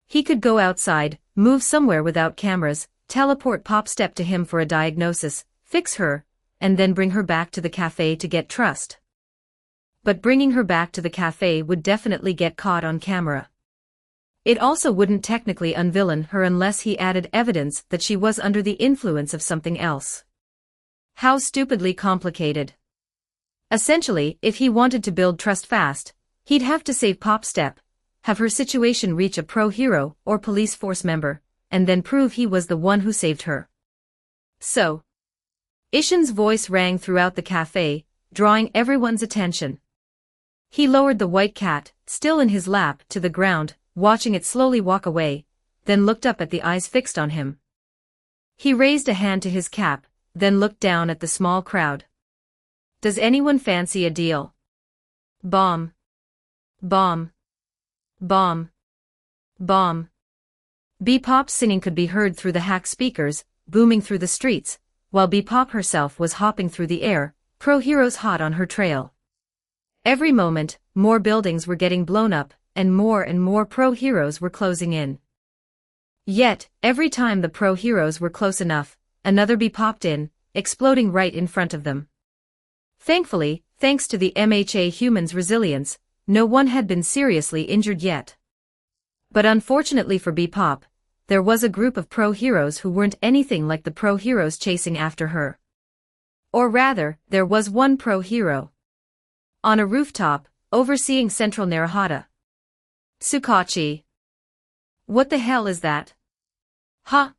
He could go outside, move somewhere without cameras, teleport Pop Step to him for a diagnosis, fix her, and then bring her back to the cafe to get trust. But bringing her back to the cafe would definitely get caught on camera. It also wouldn't technically unvillain her unless he added evidence that she was under the influence of something else. How stupidly complicated. Essentially, if he wanted to build trust fast, he'd have to save Pop Step, have her situation reach a pro-hero or police force member, and then prove he was the one who saved her. So, Ishin's voice rang throughout the cafe, drawing everyone's attention. He lowered the white cat, still in his lap, to the ground, watching it slowly walk away, then looked up at the eyes fixed on him. He raised a hand to his cap, then looked down at the small crowd. Does anyone fancy a deal? Bomb. Bomb. Bomb. Bomb. Bebop's singing could be heard through the hack speakers, booming through the streets, while Bebop herself was hopping through the air, pro-heroes hot on her trail. Every moment, more buildings were getting blown up, and more pro-heroes were closing in. Yet, every time the pro-heroes were close enough, another bee popped in, exploding right in front of them. Thankfully, thanks to the MHA humans' resilience, no one had been seriously injured yet. But unfortunately for Bebop, there was a group of pro-heroes who weren't anything like the pro-heroes chasing after her. Or rather, there was one pro-hero. On a rooftop, overseeing Central Narahata. Tsukachi. What the hell is that? Huh?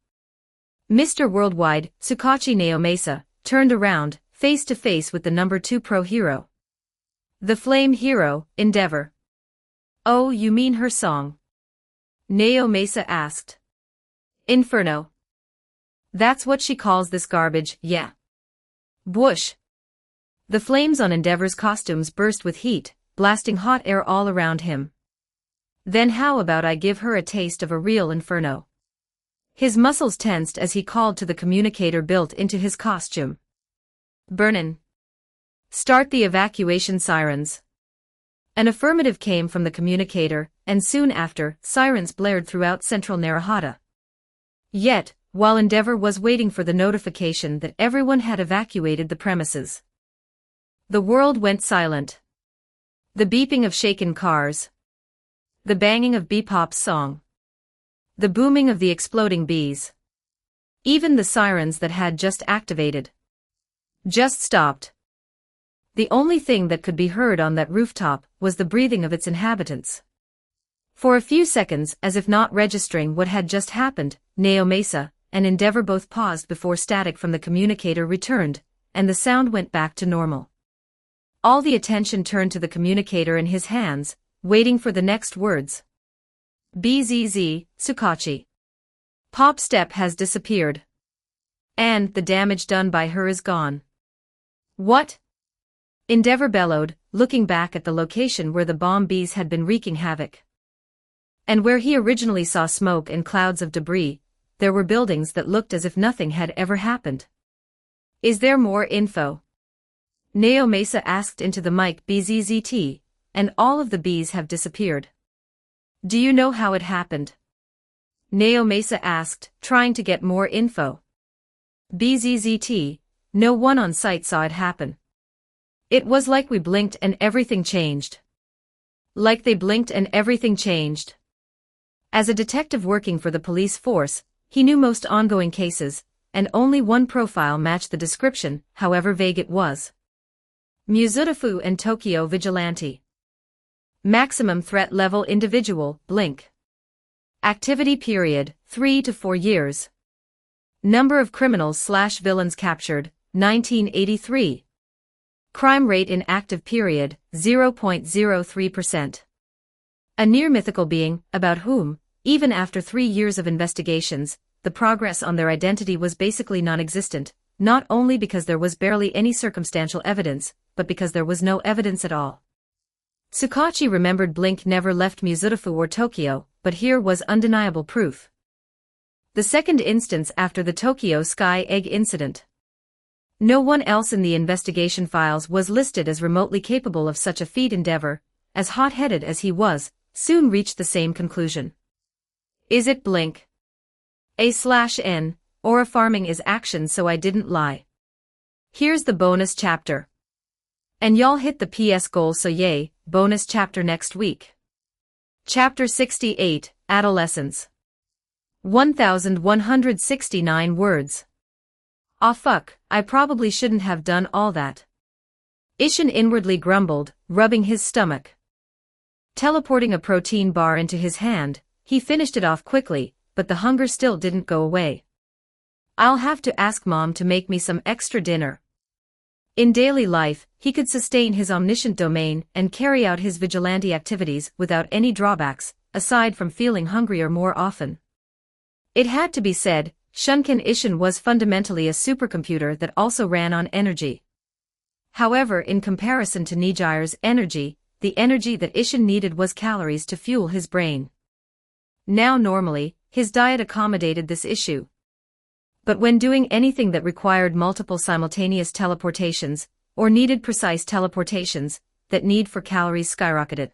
Mr. Worldwide, Tsukachi Naomasa, turned around, face to face with the number 2 pro-hero. The flame hero, Endeavor. Oh, you mean her song? Naomasa asked. Inferno. That's what she calls this garbage, yeah. Whoosh. The flames on Endeavor's costumes burst with heat, blasting hot air all around him. Then how about I give her a taste of a real inferno? His muscles tensed as he called to the communicator built into his costume. Burnin'. Start the evacuation sirens. An affirmative came from the communicator, and soon after, sirens blared throughout Central Narahata. Yet, while Endeavor was waiting for the notification that everyone had evacuated the premises, the world went silent. The beeping of shaken cars. The banging of Bebop's song. The booming of the exploding bees. Even the sirens that had just activated. Just stopped. The only thing that could be heard on that rooftop was the breathing of its inhabitants. For a few seconds, as if not registering what had just happened, Naomasa and Endeavor both paused before static from the communicator returned, and the sound went back to normal. All the attention turned to the communicator in his hands, waiting for the next words. BZZ, Tsukachi. Pop Step has disappeared. And the damage done by her is gone. What? Endeavor bellowed, looking back at the location where the bomb bees had been wreaking havoc. And where he originally saw smoke and clouds of debris, there were buildings that looked as if nothing had ever happened. Is there more info? Naomasa asked into the mic. BZZT, and all of the bees have disappeared. Do you know how it happened? Naomasa asked, trying to get more info. BZZT, no one on site saw it happen. It was like we blinked and everything changed. Like they blinked and everything changed. As a detective working for the police force, he knew most ongoing cases, and only one profile matched the description, however vague it was. Muzutafu and Tokyo Vigilante. Maximum threat level individual, blink. Activity period, 3 to 4 years. Number of criminals/villains captured, 1983. Crime rate in active period, 0.03%. A near-mythical being, about whom, even after 3 years of investigations, the progress on their identity was basically non-existent, not only because there was barely any circumstantial evidence, but because there was no evidence at all. Tsukachi remembered Blink never left Muzutafu or Tokyo, but here was undeniable proof. The second instance after the Tokyo Sky Egg incident. No one else in the investigation files was listed as remotely capable of such a feat. Endeavor, as hot-headed as he was, soon reached the same conclusion. Is it Blink? A/N, or a farming is action, so I didn't lie. Here's the bonus chapter. And y'all hit the PS goal, so yay, bonus chapter next week. Chapter 68, Adolescence. 1169 words. Aw fuck, I probably shouldn't have done all that. Ishin inwardly grumbled, rubbing his stomach. Teleporting a protein bar into his hand, he finished it off quickly, but the hunger still didn't go away. I'll have to ask Mom to make me some extra dinner. In daily life, he could sustain his omniscient domain and carry out his vigilante activities without any drawbacks, aside from feeling hungrier more often. It had to be said, Shunkin Ishin was fundamentally a supercomputer that also ran on energy. However, in comparison to Nijire's energy, the energy that Ishin needed was calories to fuel his brain. Now normally, his diet accommodated this issue. But when doing anything that required multiple simultaneous teleportations, or needed precise teleportations, that need for calories skyrocketed.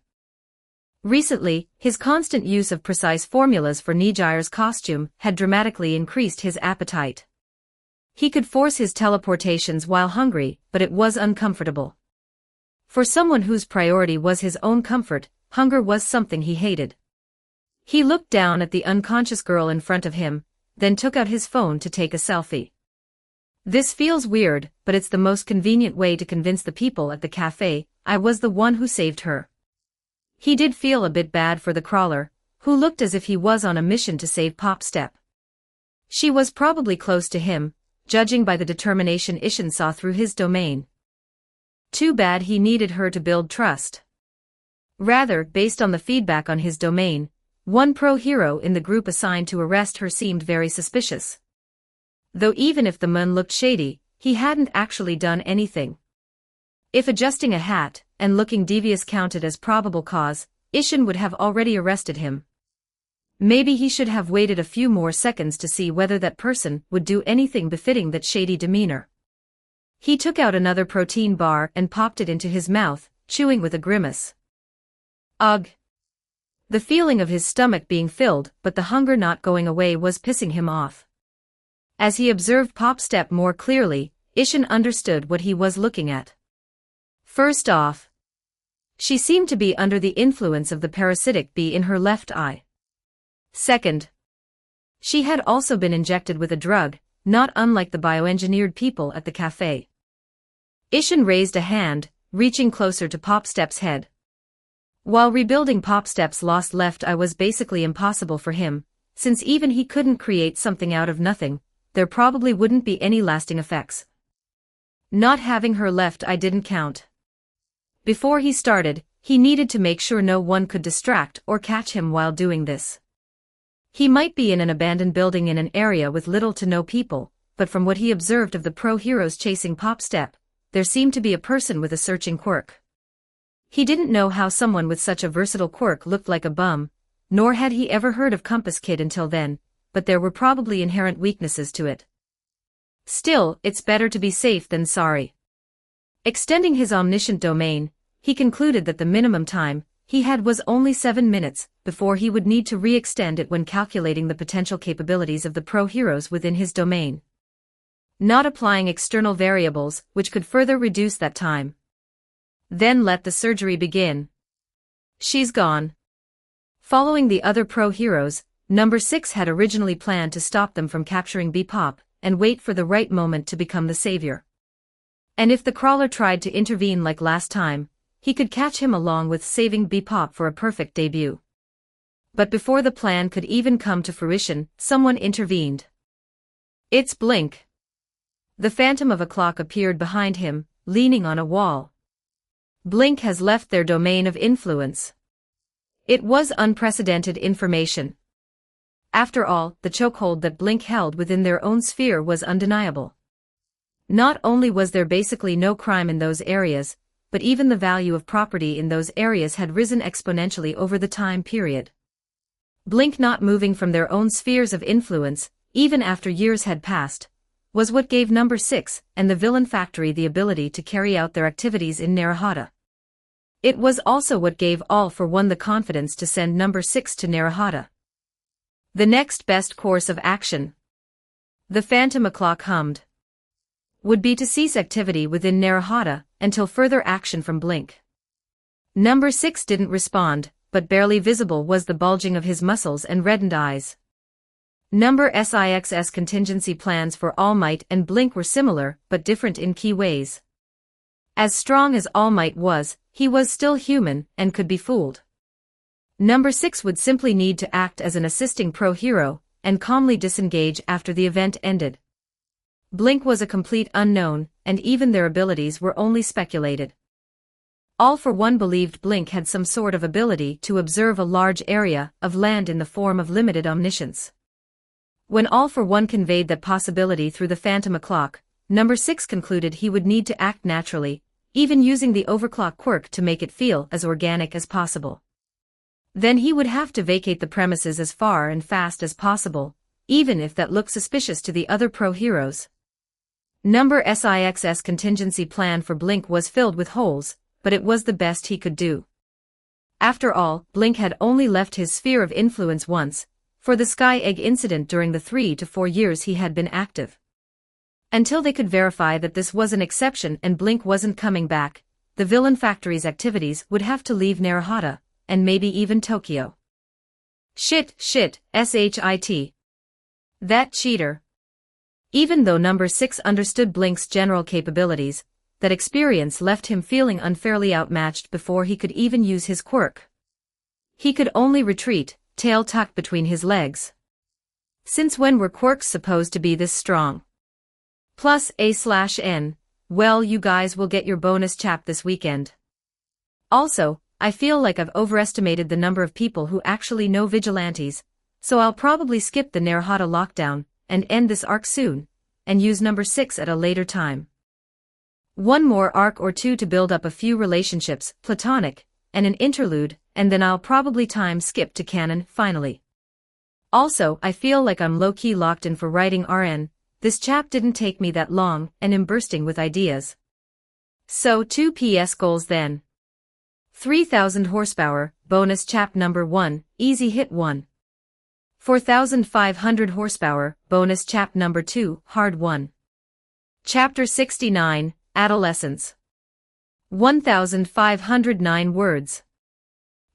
Recently, his constant use of precise formulas for Nijire's costume had dramatically increased his appetite. He could force his teleportations while hungry, but it was uncomfortable. For someone whose priority was his own comfort, hunger was something he hated. He looked down at the unconscious girl in front of him, then took out his phone to take a selfie. This feels weird, but it's the most convenient way to convince the people at the cafe I was the one who saved her. He did feel a bit bad for the crawler, who looked as if he was on a mission to save Pop Step. She was probably close to him, judging by the determination Ishin saw through his domain. Too bad he needed her to build trust. Rather, based on the feedback on his domain, one pro-hero in the group assigned to arrest her seemed very suspicious. Though even if the man looked shady, he hadn't actually done anything. If adjusting a hat and looking devious counted as probable cause, Ishin would have already arrested him. Maybe he should have waited a few more seconds to see whether that person would do anything befitting that shady demeanor. He took out another protein bar and popped it into his mouth, chewing with a grimace. Ugh. The feeling of his stomach being filled but the hunger not going away was pissing him off. As he observed Pop Step more clearly, Ishin understood what he was looking at. First off, she seemed to be under the influence of the parasitic bee in her left eye. Second, she had also been injected with a drug, not unlike the bioengineered people at the cafe. Ishin raised a hand, reaching closer to Pop Step's head. While rebuilding Pop Step's lost left eye was basically impossible for him, since even he couldn't create something out of nothing, there probably wouldn't be any lasting effects. Not having her left eye didn't count. Before he started, he needed to make sure no one could distract or catch him while doing this. He might be in an abandoned building in an area with little to no people, but from what he observed of the pro-heroes chasing Pop Step, there seemed to be a person with a searching quirk. He didn't know how someone with such a versatile quirk looked like a bum, nor had he ever heard of Compass Kid until then, but there were probably inherent weaknesses to it. Still, it's better to be safe than sorry. Extending his omniscient domain, he concluded that the minimum time he had was only 7 minutes, before he would need to re-extend it when calculating the potential capabilities of the pro-heroes within his domain. Not applying external variables, which could further reduce that time. Then let the surgery begin. She's gone. Following the other pro-heroes, Number 6 had originally planned to stop them from capturing B-Pop, and wait for the right moment to become the savior. And if the crawler tried to intervene like last time, he could catch him along with saving B-Pop for a perfect debut. But before the plan could even come to fruition, someone intervened. It's Blink. The phantom of a clock appeared behind him, leaning on a wall. Blink has left their domain of influence. It was unprecedented information. After all, the chokehold that Blink held within their own sphere was undeniable. Not only was there basically no crime in those areas, but even the value of property in those areas had risen exponentially over the time period. Blink not moving from their own spheres of influence, even after years had passed, was what gave Number 6 and the Villain Factory the ability to carry out their activities in Narahata. It was also what gave All for One the confidence to send Number 6 to Narahata. The next best course of action. The phantom o'clock hummed. would be to cease activity within Narahata until further action from Blink. Number 6 didn't respond, but barely visible was the bulging of his muscles and reddened eyes. Number 6's contingency plans for All Might and Blink were similar but different in key ways. As strong as All Might was, he was still human and could be fooled. Number 6 would simply need to act as an assisting pro-hero and calmly disengage after the event ended. Blink was a complete unknown, and even their abilities were only speculated. All for One believed Blink had some sort of ability to observe a large area of land in the form of limited omniscience. When All for One conveyed that possibility through the Phantom O'Clock, Number 6 concluded he would need to act naturally, even using the overclock quirk to make it feel as organic as possible. Then he would have to vacate the premises as far and fast as possible, even if that looked suspicious to the other pro-heroes. Number 6's contingency plan for Blink was filled with holes, but it was the best he could do. After all, Blink had only left his sphere of influence once, for the Sky Egg incident during the 3 to 4 years he had been active. Until they could verify that this was an exception and Blink wasn't coming back, the Villain Factory's activities would have to leave Narahata, and maybe even Tokyo. Shit, shit. That cheater. Even though Number 6 understood Blink's general capabilities, that experience left him feeling unfairly outmatched before he could even use his quirk. He could only retreat, tail tucked between his legs. Since when were quirks supposed to be this strong? Plus A/N, well, you guys will get your bonus chap this weekend. Also, I feel like I've overestimated the number of people who actually know vigilantes, so I'll probably skip the Narahata lockdown and end this arc soon, and use Number 6 at a later time. One more arc or two to build up a few relationships, platonic, and an interlude, and then I'll probably time skip to canon, finally. Also, I feel like I'm low-key locked in for writing RN, this chap didn't take me that long, and I'm bursting with ideas. So 2 PS goals then. 3,000 horsepower, bonus chap number 1, easy hit 1. 4,500 horsepower, bonus chap number 2, hard 1. Chapter 69, Adolescence. 1,509 words.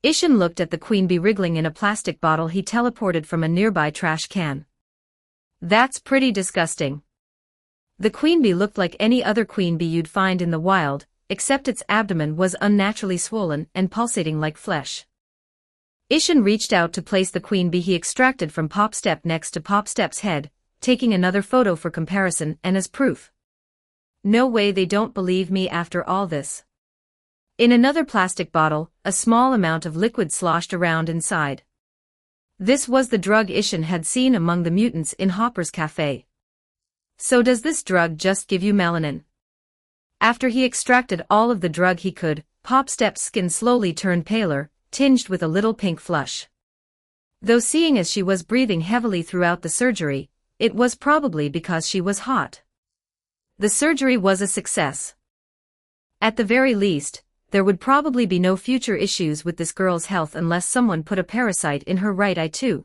Ishin looked at the queen bee wriggling in a plastic bottle he teleported from a nearby trash can. That's pretty disgusting. The queen bee looked like any other queen bee you'd find in the wild, except its abdomen was unnaturally swollen and pulsating like flesh. Ishin reached out to place the queen bee he extracted from Popstep next to Popstep's head, taking another photo for comparison and as proof. No way they don't believe me after all this. In another plastic bottle, a small amount of liquid sloshed around inside. This was the drug Ishin had seen among the mutants in Hopper's cafe. So does this drug just give you melanin? After he extracted all of the drug he could, Popstep's skin slowly turned paler, tinged with a little pink flush. Though seeing as she was breathing heavily throughout the surgery, it was probably because she was hot. The surgery was a success. At the very least, there would probably be no future issues with this girl's health unless someone put a parasite in her right eye too.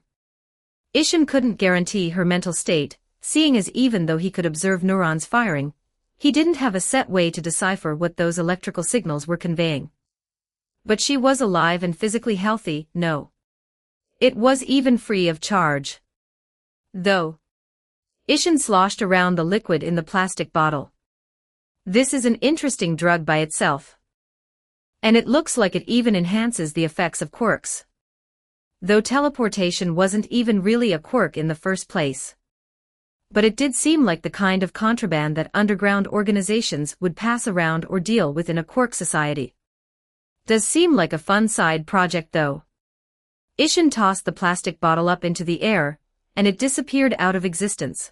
Ishin couldn't guarantee her mental state, seeing as even though he could observe neurons firing, he didn't have a set way to decipher what those electrical signals were conveying. But she was alive and physically healthy, no. It was even free of charge. Though. Ishin sloshed around the liquid in the plastic bottle. This is an interesting drug by itself. And it looks like it even enhances the effects of quirks. Though teleportation wasn't even really a quirk in the first place. But it did seem like the kind of contraband that underground organizations would pass around or deal with in a quirk society. Does seem like a fun side project though. Ishin tossed the plastic bottle up into the air, and it disappeared out of existence.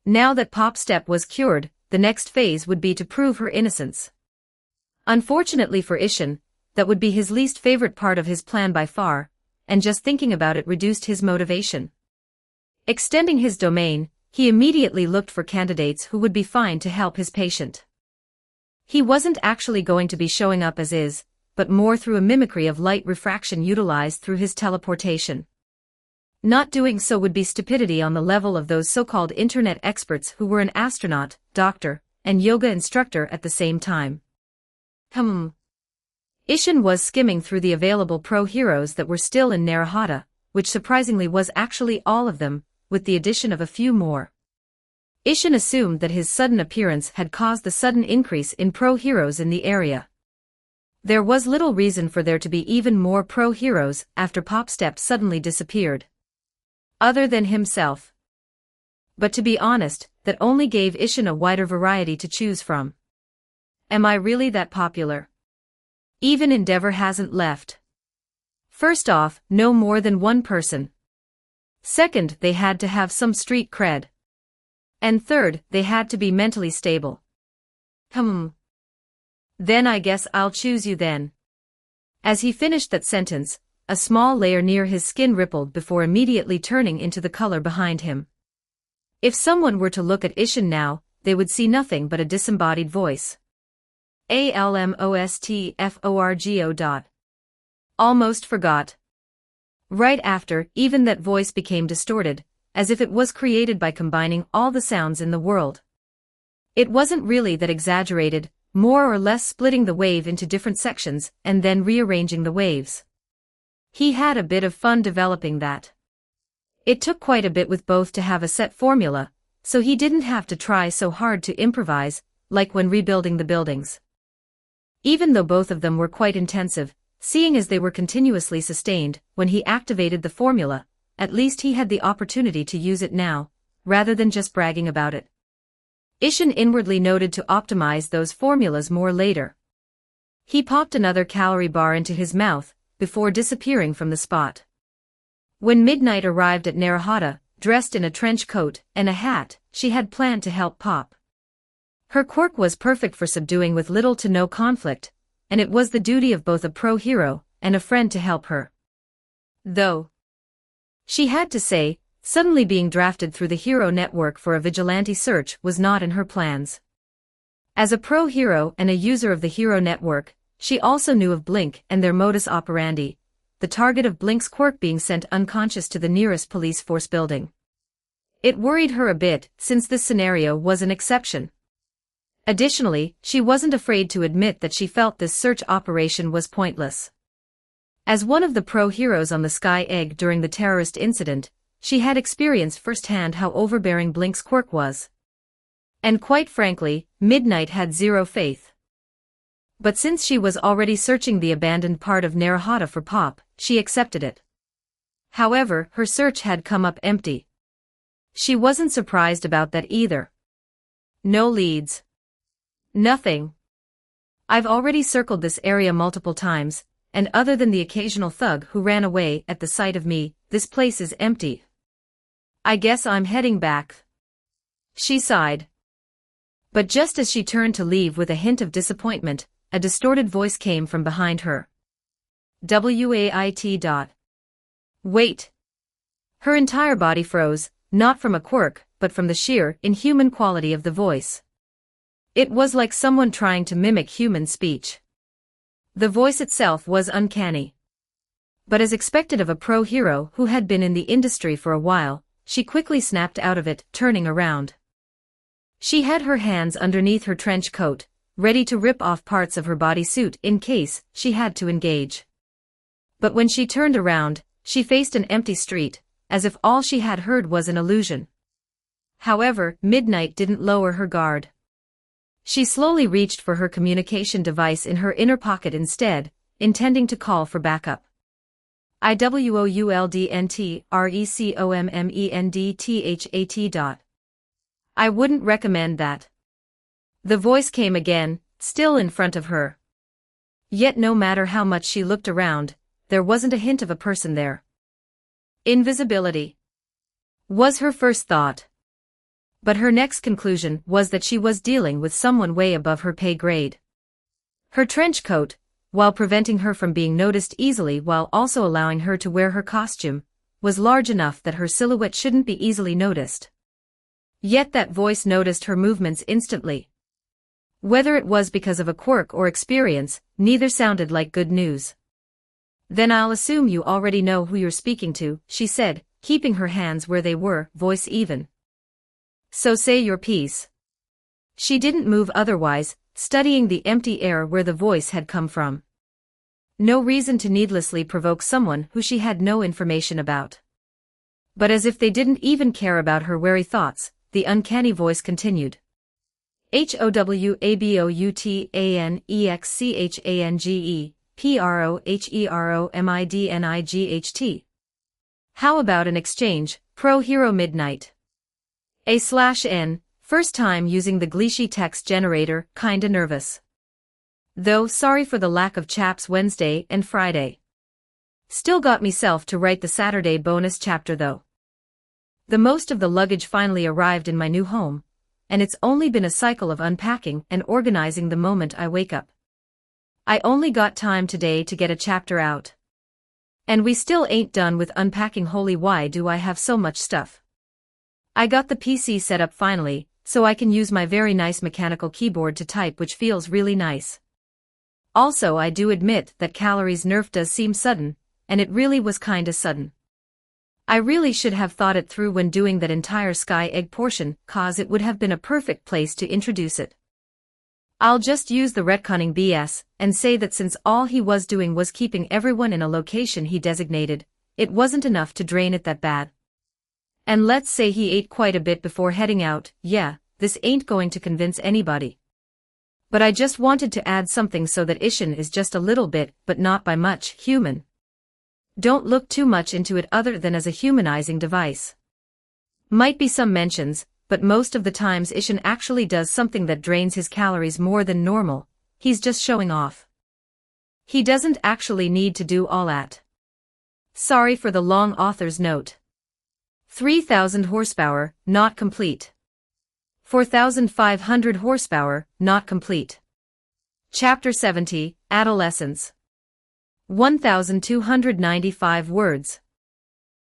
Now that Popstep was cured, the next phase would be to prove her innocence. Unfortunately for Ishin, that would be his least favorite part of his plan by far, and just thinking about it reduced his motivation. Extending his domain, he immediately looked for candidates who would be fine to help his patient. He wasn't actually going to be showing up as is, but more through a mimicry of light refraction utilized through his teleportation. Not doing so would be stupidity on the level of those so-called internet experts who were an astronaut, doctor, and yoga instructor at the same time. Ishin was skimming through the available pro heroes that were still in Narahata, which surprisingly was actually all of them, with the addition of a few more. Ishin assumed that his sudden appearance had caused the sudden increase in pro heroes in the area. There was little reason for there to be even more pro heroes after Popstep suddenly disappeared. Other than himself. But to be honest, that only gave Ishin a wider variety to choose from. Am I really that popular? Even Endeavor hasn't left. First off, no more than one person. Second, they had to have some street cred. And third, they had to be mentally stable. Then I guess I'll choose you then. As he finished that sentence, a small layer near his skin rippled before immediately turning into the color behind him. If someone were to look at Ishin now, they would see nothing but a disembodied voice. ALMOSTFORGO. Almost forgot. Right after, even that voice became distorted, as if it was created by combining all the sounds in the world. It wasn't really that exaggerated, more or less splitting the wave into different sections and then rearranging the waves. He had a bit of fun developing that. It took quite a bit with both to have a set formula, so he didn't have to try so hard to improvise, like when rebuilding the buildings. Even though both of them were quite intensive, seeing as they were continuously sustained, when he activated the formula, at least he had the opportunity to use it now, rather than just bragging about it. Ishin inwardly noted to optimize those formulas more later. He popped another calorie bar into his mouth, before disappearing from the spot. When Midnight arrived at Narahata, dressed in a trench coat and a hat, she had planned to help Pop. Her quirk was perfect for subduing with little to no conflict, and it was the duty of both a pro hero and a friend to help her. Though, she had to say, suddenly being drafted through the Hero Network for a vigilante search was not in her plans. As a pro hero and a user of the Hero Network, she also knew of Blink and their modus operandi, the target of Blink's quirk being sent unconscious to the nearest police force building. It worried her a bit, since this scenario was an exception. Additionally, she wasn't afraid to admit that she felt this search operation was pointless. As one of the pro heroes on the Sky Egg during the terrorist incident, she had experienced firsthand how overbearing Blink's quirk was. And quite frankly, Midnight had zero faith. But since she was already searching the abandoned part of Narahata for Pop, she accepted it. However, her search had come up empty. She wasn't surprised about that either. No leads. Nothing. I've already circled this area multiple times, and other than the occasional thug who ran away at the sight of me, this place is empty. I guess I'm heading back. She sighed. But just as she turned to leave with a hint of disappointment, a distorted voice came from behind her. Wait. Wait. Her entire body froze, not from a quirk, but from the sheer, inhuman quality of the voice. It was like someone trying to mimic human speech. The voice itself was uncanny. But as expected of a pro hero who had been in the industry for a while, she quickly snapped out of it, turning around. She had her hands underneath her trench coat, ready to rip off parts of her bodysuit in case she had to engage. But when she turned around, she faced an empty street, as if all she had heard was an illusion. However, Midnight didn't lower her guard. She slowly reached for her communication device in her inner pocket instead, intending to call for backup. IWOULDNTRECOMMENDTHAT. I wouldn't recommend that. The voice came again, still in front of her. Yet no matter how much she looked around, there wasn't a hint of a person there. Invisibility was her first thought. But her next conclusion was that she was dealing with someone way above her pay grade. Her trench coat, while preventing her from being noticed easily while also allowing her to wear her costume, was large enough that her silhouette shouldn't be easily noticed. Yet that voice noticed her movements instantly. Whether it was because of a quirk or experience, neither sounded like good news. Then I'll assume you already know who you're speaking to, she said, keeping her hands where they were, voice even. So say your piece. She didn't move otherwise, studying the empty air where the voice had come from. No reason to needlessly provoke someone who she had no information about. But as if they didn't even care about her wary thoughts, the uncanny voice continued. HOWABOUTANEXCHANGE, How about an exchange, pro-hero midnight? A/N, first time using the Gleeshy text generator, kinda nervous. Though sorry for the lack of chaps Wednesday and Friday. Still got meself to write the Saturday bonus chapter though. The most of the luggage finally arrived in my new home, and it's only been a cycle of unpacking and organizing the moment I wake up. I only got time today to get a chapter out. And we still ain't done with unpacking. Holy, why do I have so much stuff? I got the PC set up finally, so I can use my very nice mechanical keyboard to type, which feels really nice. Also, I do admit that Calories nerf does seem sudden, and it really was kinda sudden. I really should have thought it through when doing that entire Sky Egg portion, cause it would have been a perfect place to introduce it. I'll just use the retconning BS, and say that since all he was doing was keeping everyone in a location he designated, it wasn't enough to drain it that bad. And let's say he ate quite a bit before heading out. Yeah, this ain't going to convince anybody. But I just wanted to add something so that Ishin is just a little bit, but not by much, human. Don't look too much into it other than as a humanizing device. Might be some mentions, but most of the times Ishin actually does something that drains his calories more than normal. He's just showing off. He doesn't actually need to do all that. Sorry for the long author's note. 3,000 horsepower, not complete. 4,500 horsepower, not complete. Chapter 70, Adolescence. 1,295 words.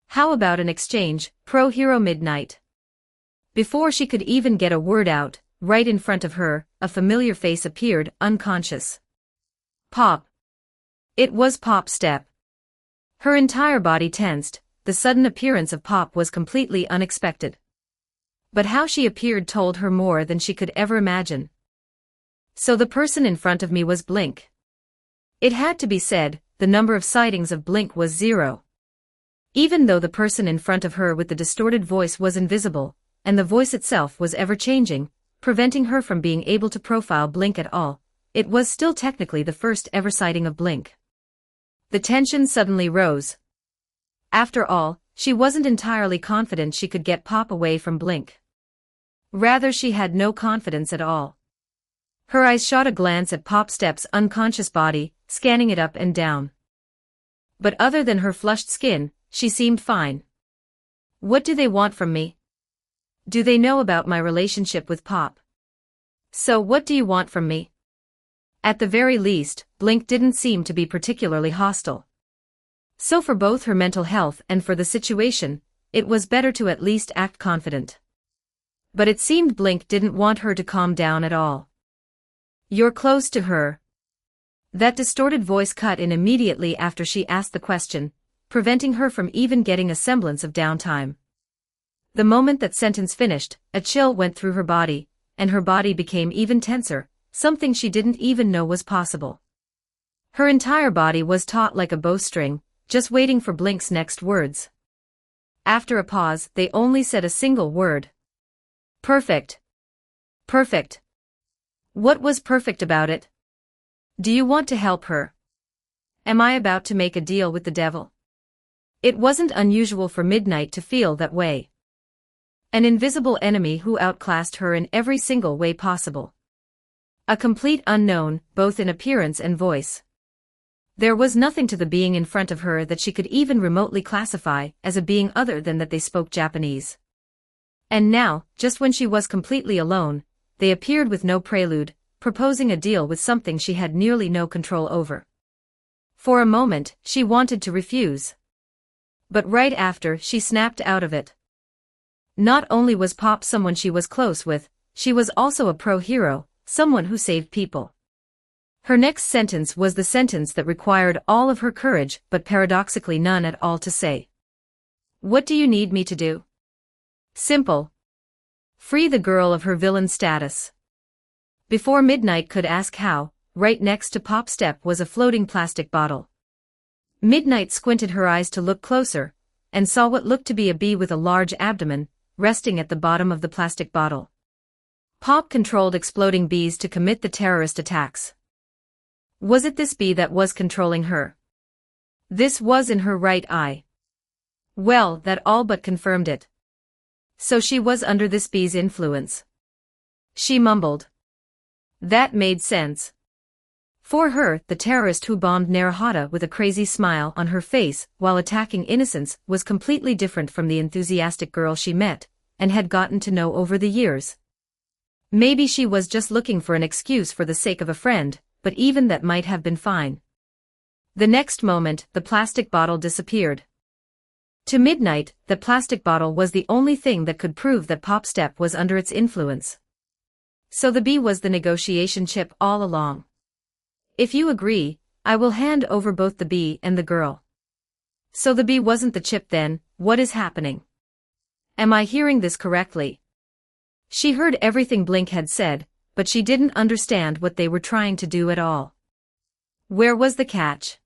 How about an exchange, pro-hero midnight? Before she could even get a word out, right in front of her, a familiar face appeared, unconscious. Pop. It was Pop's step. Her entire body tensed. The sudden appearance of Pop was completely unexpected. But how she appeared told her more than she could ever imagine. So the person in front of me was Blink. It had to be said, the number of sightings of Blink was 0. Even though the person in front of her with the distorted voice was invisible, and the voice itself was ever-changing, preventing her from being able to profile Blink at all, it was still technically the first ever sighting of Blink. The tension suddenly rose. After all, she wasn't entirely confident she could get Pop away from Blink. Rather, she had no confidence at all. Her eyes shot a glance at Pop Step's unconscious body, scanning it up and down. But other than her flushed skin, she seemed fine. What do they want from me? Do they know about my relationship with Pop? So what do you want from me? At the very least, Blink didn't seem to be particularly hostile. So for both her mental health and for the situation, it was better to at least act confident. But it seemed Blink didn't want her to calm down at all. You're close to her. That distorted voice cut in immediately after she asked the question, preventing her from even getting a semblance of downtime. The moment that sentence finished, a chill went through her body, and her body became even tenser, something she didn't even know was possible. Her entire body was taut like a bowstring, just waiting for Blink's next words. After a pause, they only said a single word. Perfect. Perfect. What was perfect about it? Do you want to help her? Am I about to make a deal with the devil? It wasn't unusual for Midnight to feel that way. An invisible enemy who outclassed her in every single way possible. A complete unknown, both in appearance and voice. There was nothing to the being in front of her that she could even remotely classify as a being other than that they spoke Japanese. And now, just when she was completely alone, they appeared with no prelude, proposing a deal with something she had nearly no control over. For a moment, she wanted to refuse. But right after, she snapped out of it. Not only was Pop someone she was close with, she was also a pro-hero, someone who saved people. Her next sentence was the sentence that required all of her courage but paradoxically none at all to say. What do you need me to do? Simple. Free the girl of her villain status. Before Midnight could ask how, right next to Pop's step was a floating plastic bottle. Midnight squinted her eyes to look closer, and saw what looked to be a bee with a large abdomen, resting at the bottom of the plastic bottle. Pop controlled exploding bees to commit the terrorist attacks. Was it this bee that was controlling her? This was in her right eye. Well, that all but confirmed it. So she was under this bee's influence. She mumbled. That made sense. For her, the terrorist who bombed Narahata with a crazy smile on her face while attacking innocents was completely different from the enthusiastic girl she met and had gotten to know over the years. Maybe she was just looking for an excuse for the sake of a friend, but even that might have been fine. The next moment, the plastic bottle disappeared. To Midnight, the plastic bottle was the only thing that could prove that Pop's step was under its influence. So the bee was the negotiation chip all along. If you agree, I will hand over both the bee and the girl. So the bee wasn't the chip then. What is happening? Am I hearing this correctly? She heard everything Blink had said, but she didn't understand what they were trying to do at all. Where was the catch?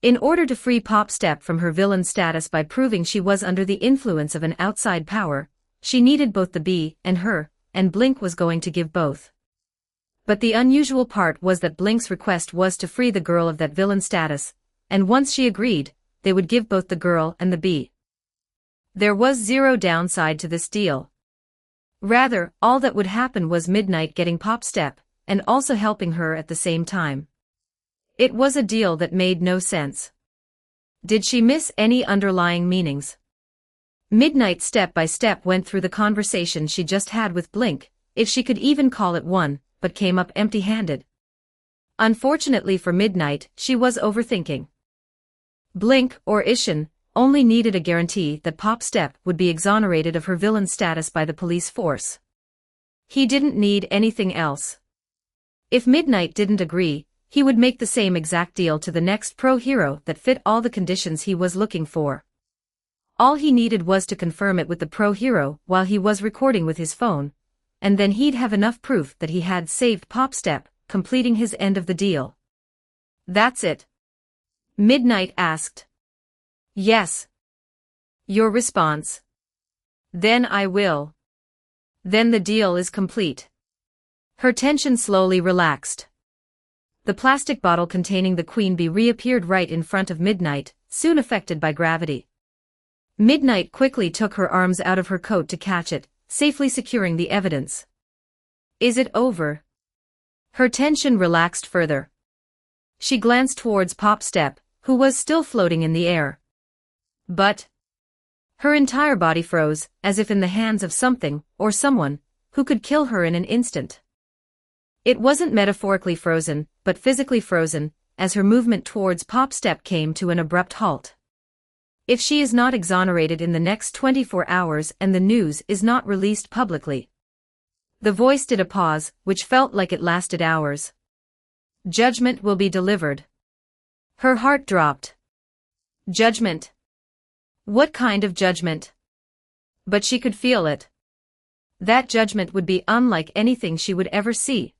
In order to free Pop's step from her villain status by proving she was under the influence of an outside power, she needed both the bee and her, and Blink was going to give both. But the unusual part was that Blink's request was to free the girl of that villain status, and once she agreed, they would give both the girl and the bee. There was zero downside to this deal. Rather, all that would happen was Midnight getting Pop's step, and also helping her at the same time. It was a deal that made no sense. Did she miss any underlying meanings? Midnight step by step went through the conversation she just had with Blink, if she could even call it one, but came up empty-handed. Unfortunately for Midnight, she was overthinking. Blink, or Ishin, only needed a guarantee that Pop's step would be exonerated of her villain status by the police force. He didn't need anything else. If Midnight didn't agree, he would make the same exact deal to the next pro-hero that fit all the conditions he was looking for. All he needed was to confirm it with the pro-hero while he was recording with his phone, and then he'd have enough proof that he had saved Pop's step, completing his end of the deal. That's it? Midnight asked. Yes. Your response? Then I will. Then the deal is complete. Her tension slowly relaxed. The plastic bottle containing the queen bee reappeared right in front of Midnight, soon affected by gravity. Midnight quickly took her arms out of her coat to catch it, safely securing the evidence. Is it over? Her tension relaxed further. She glanced towards Pop's step, who was still floating in the air. But her entire body froze, as if in the hands of something, or someone, who could kill her in an instant. It wasn't metaphorically frozen, but physically frozen, as her movement towards Pop's step came to an abrupt halt. If she is not exonerated in the next 24 hours and the news is not released publicly. The voice did a pause, which felt like it lasted hours. Judgment will be delivered. Her heart dropped. Judgment. What kind of judgment? But she could feel it. That judgment would be unlike anything she would ever see.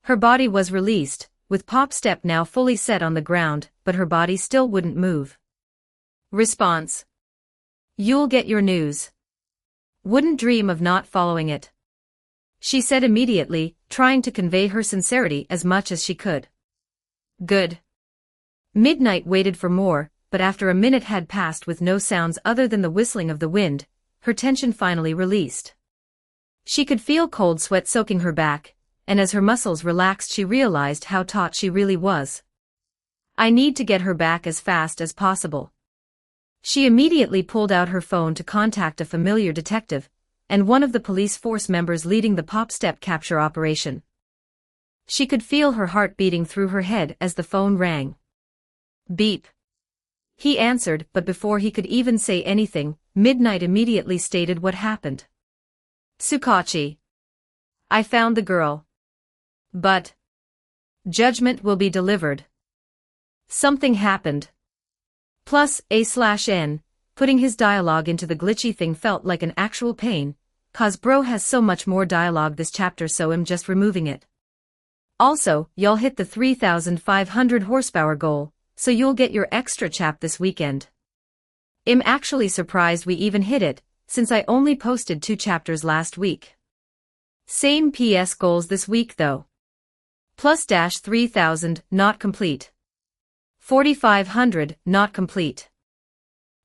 Her body was released, with Pop's step now fully set on the ground, but her body still wouldn't move. Response. You'll get your news. Wouldn't dream of not following it. She said immediately, trying to convey her sincerity as much as she could. Good. Midnight waited for more, but after a minute had passed with no sounds other than the whistling of the wind, her tension finally released. She could feel cold sweat soaking her back, and as her muscles relaxed she realized how taut she really was. I need to get her back as fast as possible. She immediately pulled out her phone to contact a familiar detective, and one of the police force members leading the Pop step capture operation. She could feel her heart beating through her head as the phone rang. Beep. He answered, but before he could even say anything, Midnight immediately stated what happened. Tsukachi. I found the girl. But judgment will be delivered. Something happened. Plus A/N, putting his dialogue into the glitchy thing felt like an actual pain, cause bro has so much more dialogue this chapter, so I'm just removing it. Also, y'all hit the 3,500 horsepower goal, so you'll get your extra chap this weekend. I'm actually surprised we even hit it, since I only posted 2 chapters last week. Same PS goals this week though. +-3,000, not complete. 4,500, not complete.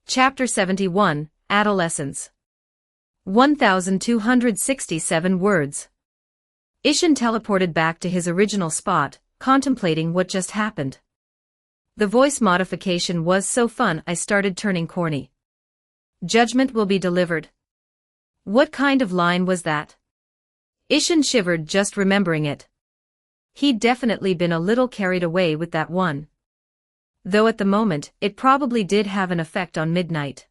Chapter 71, Adolescence. 1,267 words. Ishin teleported back to his original spot, contemplating what just happened. The voice modification was so fun I started turning corny. Judgment will be delivered. What kind of line was that? Ishin shivered just remembering it. He'd definitely been a little carried away with that one. Though at the moment, it probably did have an effect on Midnight.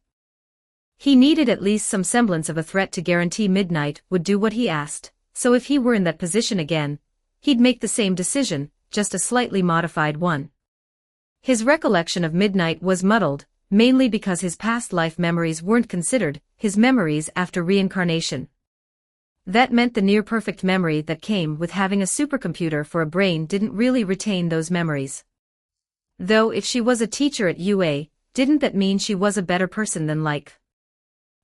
He needed at least some semblance of a threat to guarantee Midnight would do what he asked, so if he were in that position again, he'd make the same decision, just a slightly modified one. His recollection of Midnight was muddled, mainly because his past life memories weren't considered his memories after reincarnation. That meant the near-perfect memory that came with having a supercomputer for a brain didn't really retain those memories. Though if she was a teacher at UA, didn't that mean she was a better person than like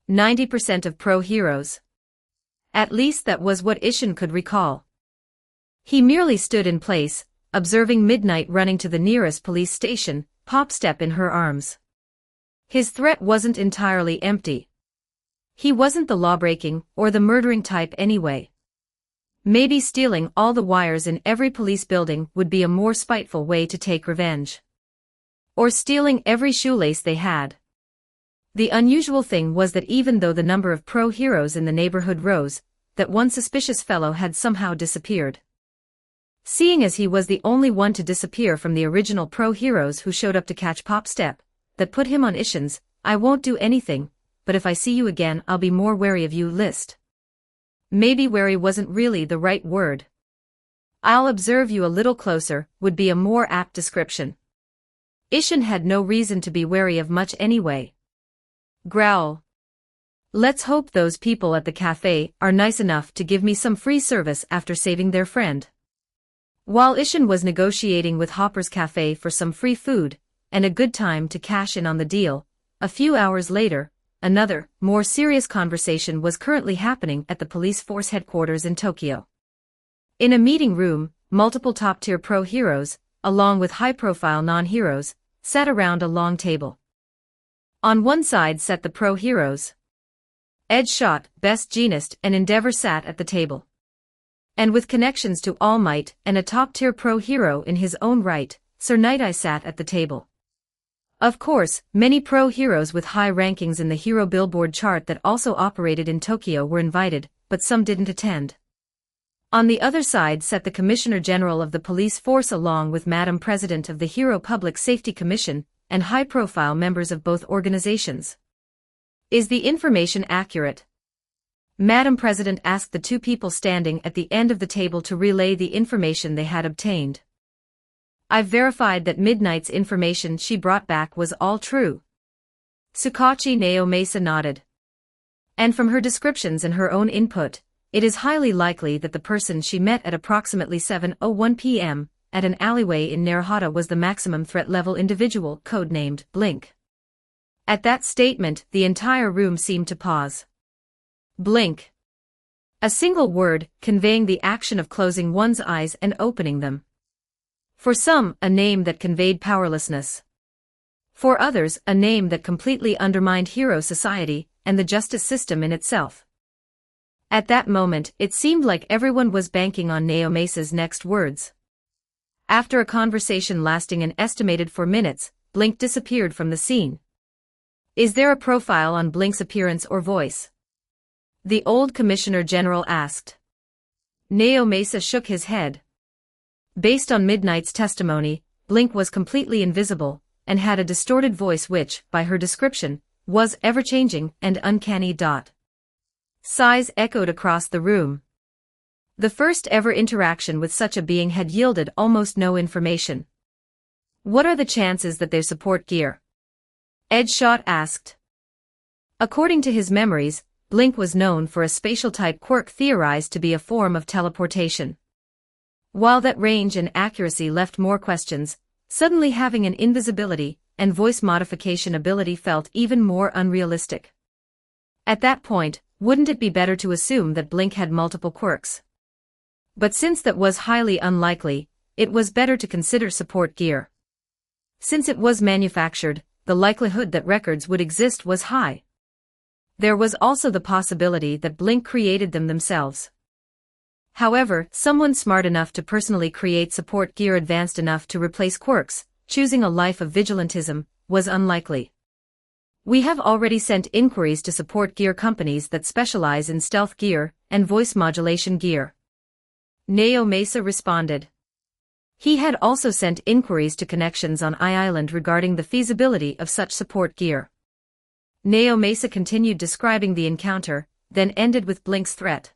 90% of pro heroes? At least that was what Ishin could recall. He merely stood in place, observing Midnight running to the nearest police station, Popstep in her arms. His threat wasn't entirely empty. He wasn't the lawbreaking or the murdering type anyway. Maybe stealing all the wires in every police building would be a more spiteful way to take revenge. Or stealing every shoelace they had. The unusual thing was that even though the number of pro heroes in the neighborhood rose, that one suspicious fellow had somehow disappeared. Seeing as he was the only one to disappear from the original pro heroes who showed up to catch Popstep, that put him on Ishin's "I won't do anything, but if I see you again I'll be more wary of you" list. Maybe wary wasn't really the right word. "I'll observe you a little closer" would be a more apt description. Ishin had no reason to be wary of much anyway. Growl. Let's hope those people at the cafe are nice enough to give me some free service after saving their friend. While Ishin was negotiating with Hopper's Cafe for some free food, and a good time to cash in on the deal, a few hours later, another, more serious conversation was currently happening at the police force headquarters in Tokyo. In a meeting room, multiple top-tier pro heroes, along with high-profile non-heroes, sat around a long table. On one side sat the pro heroes. Edgeshot, Best Jeanist, and Endeavor sat at the table. And with connections to All Might and a top-tier pro hero in his own right, Sir Night Eye sat at the table. Of course, many pro heroes with high rankings in the hero billboard chart that also operated in Tokyo were invited, but some didn't attend. On the other side sat the Commissioner General of the police force along with Madam President of the Hero Public Safety Commission, and high-profile members of both organizations. Is the information accurate? Madam President asked the 2 people standing at the end of the table to relay the information they had obtained. I've verified that Midnight's information she brought back was all true. Tsukachi Naomasa nodded. And from her descriptions and her own input, it is highly likely that the person she met at approximately 7:01 p.m., at an alleyway in Narahata was the maximum threat level individual codenamed Blink. At that statement, the entire room seemed to pause. Blink. A single word, conveying the action of closing one's eyes and opening them. For some, a name that conveyed powerlessness. For others, a name that completely undermined hero society and the justice system in itself. At that moment, it seemed like everyone was banking on Naomasa's next words. After a conversation lasting an estimated 4 minutes, Blink disappeared from the scene. Is there a profile on Blink's appearance or voice? The old Commissioner General asked. Naomasa shook his head. Based on Midnight's testimony, Blink was completely invisible, and had a distorted voice which, by her description, was ever-changing and uncanny. Sighs echoed across the room. The first ever interaction with such a being had yielded almost no information. What are the chances that they support gear? Edgeshot asked. According to his memories, Blink was known for a spatial-type quirk theorized to be a form of teleportation. While that range and accuracy left more questions, suddenly having an invisibility and voice modification ability felt even more unrealistic. At that point, wouldn't it be better to assume that Blink had multiple quirks? But since that was highly unlikely, it was better to consider support gear. Since it was manufactured, the likelihood that records would exist was high. There was also the possibility that Blink created them themselves. However, someone smart enough to personally create support gear advanced enough to replace quirks, choosing a life of vigilantism, was unlikely. We have already sent inquiries to support gear companies that specialize in stealth gear and voice modulation gear. Neo Mesa responded. He had also sent inquiries to connections on I-Island regarding the feasibility of such support gear. Neo Mesa continued describing the encounter, then ended with Blink's threat.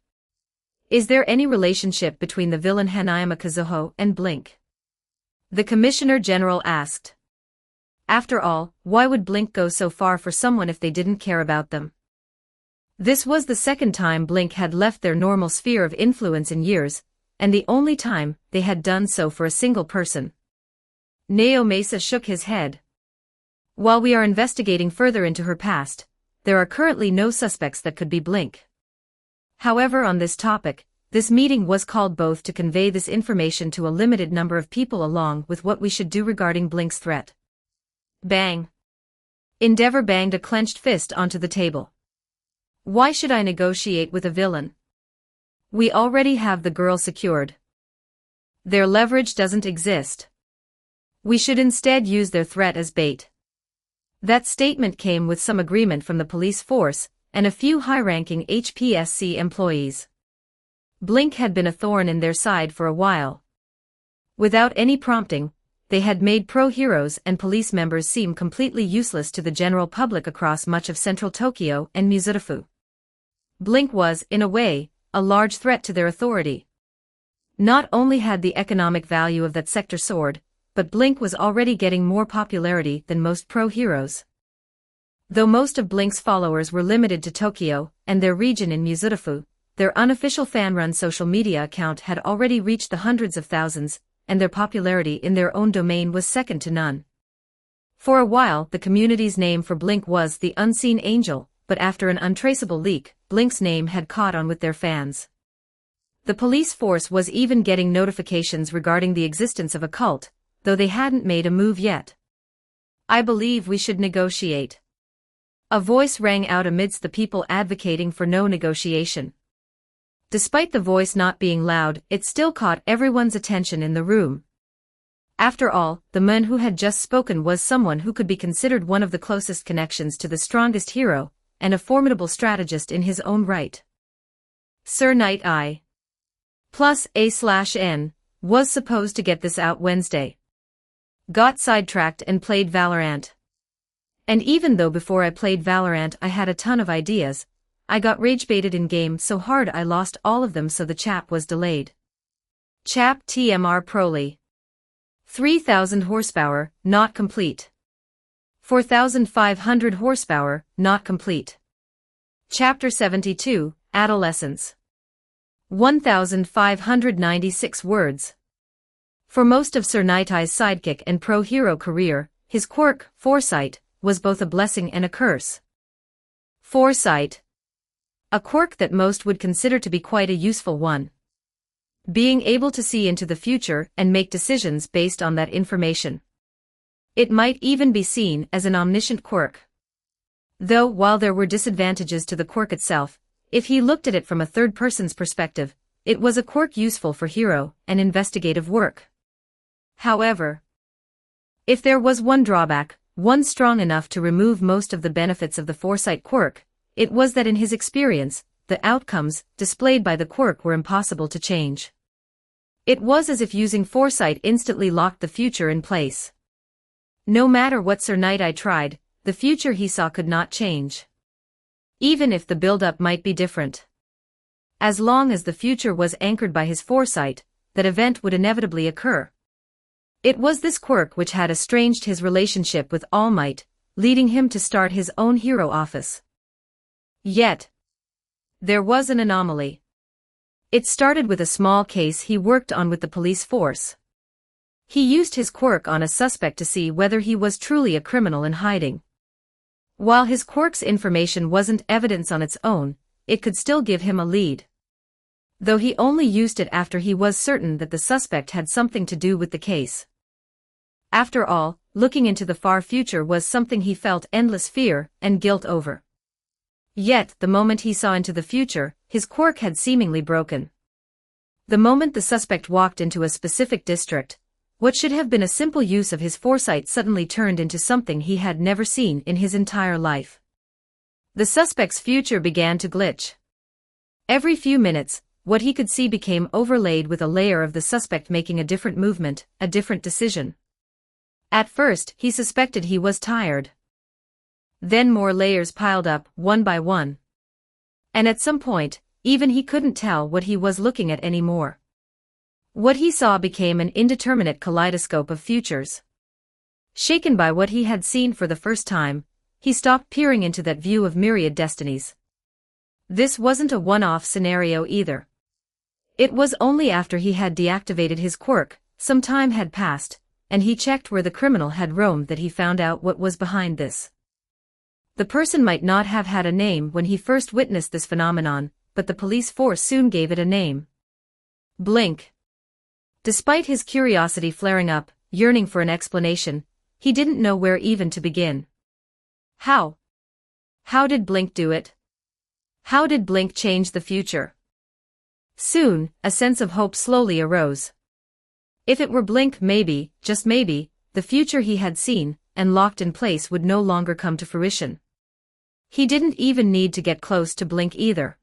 Is there any relationship between the villain Hanayama Kazuho and Blink? The Commissioner General asked. After all, why would Blink go so far for someone if they didn't care about them? This was the second time Blink had left their normal sphere of influence in years, and the only time they had done so for a single person. Neo Mesa shook his head. While we are investigating further into her past, there are currently no suspects that could be Blink. However, on this topic, this meeting was called both to convey this information to a limited number of people along with what we should do regarding Blink's threat. Bang! Endeavor banged a clenched fist onto the table. Why should I negotiate with a villain? We already have the girl secured. Their leverage doesn't exist. We should instead use their threat as bait. That statement came with some agreement from the police force and a few high-ranking HPSC employees. Blink had been a thorn in their side for a while. Without any prompting, they had made pro-heroes and police members seem completely useless to the general public across much of central Tokyo and Muzutafu. Blink was, in a way, a large threat to their authority. Not only had the economic value of that sector soared, but Blink was already getting more popularity than most pro-heroes. Though most of Blink's followers were limited to Tokyo and their region in Muzutafu, their unofficial fan-run social media account had already reached the hundreds of thousands, and their popularity in their own domain was second to none. For a while, the community's name for Blink was the Unseen Angel, but after an untraceable leak, Blink's name had caught on with their fans. The police force was even getting notifications regarding the existence of a cult, though they hadn't made a move yet. I believe we should negotiate. A voice rang out amidst the people advocating for no negotiation. Despite the voice not being loud, it still caught everyone's attention in the room. After all, the man who had just spoken was someone who could be considered one of the closest connections to the strongest hero, and a formidable strategist in his own right. Sir Knight I. Plus A/N was supposed to get this out Wednesday. Got sidetracked and played Valorant. And even though before I played Valorant I had a ton of ideas, I got rage-baited in-game so hard I lost all of them, so the chap was delayed. Chap TMR Proly. 3,000 horsepower, not complete. 4,500 horsepower, not complete. Chapter 72, Adolescence. 1,596 words. For most of Sir Night's sidekick and pro-hero career, his quirk, Foresight, was both a blessing and a curse. Foresight. A quirk that most would consider to be quite a useful one. Being able to see into the future and make decisions based on that information. It might even be seen as an omniscient quirk. Though while there were disadvantages to the quirk itself, if he looked at it from a third person's perspective, it was a quirk useful for hero and investigative work. However, if there was one drawback, one strong enough to remove most of the benefits of the Foresight quirk, it was that in his experience, the outcomes displayed by the quirk were impossible to change. It was as if using Foresight instantly locked the future in place. No matter what Sir Night tried, the future he saw could not change. Even if the build-up might be different. As long as the future was anchored by his Foresight, that event would inevitably occur. It was this quirk which had estranged his relationship with All Might, leading him to start his own hero office. Yet, there was an anomaly. It started with a small case he worked on with the police force. He used his quirk on a suspect to see whether he was truly a criminal in hiding. While his quirk's information wasn't evidence on its own, it could still give him a lead. Though he only used it after he was certain that the suspect had something to do with the case. After all, looking into the far future was something he felt endless fear and guilt over. Yet, the moment he saw into the future, his quirk had seemingly broken. The moment the suspect walked into a specific district, what should have been a simple use of his foresight suddenly turned into something he had never seen in his entire life. The suspect's future began to glitch. Every few minutes, what he could see became overlaid with a layer of the suspect making a different movement, a different decision. At first, he suspected he was tired. Then more layers piled up, one by one. And at some point, even he couldn't tell what he was looking at anymore. What he saw became an indeterminate kaleidoscope of futures. Shaken by what he had seen for the first time, he stopped peering into that view of myriad destinies. This wasn't a one-off scenario either. It was only after he had deactivated his quirk, some time had passed, and he checked where the criminal had roamed that he found out what was behind this. The person might not have had a name when he first witnessed this phenomenon, but the police force soon gave it a name. Blink. Despite his curiosity flaring up, yearning for an explanation, he didn't know where even to begin. How? How did Blink do it? How did Blink change the future? Soon, a sense of hope slowly arose. If it were Blink, maybe, just maybe, the future he had seen and locked in place would no longer come to fruition. He didn't even need to get close to Blink either.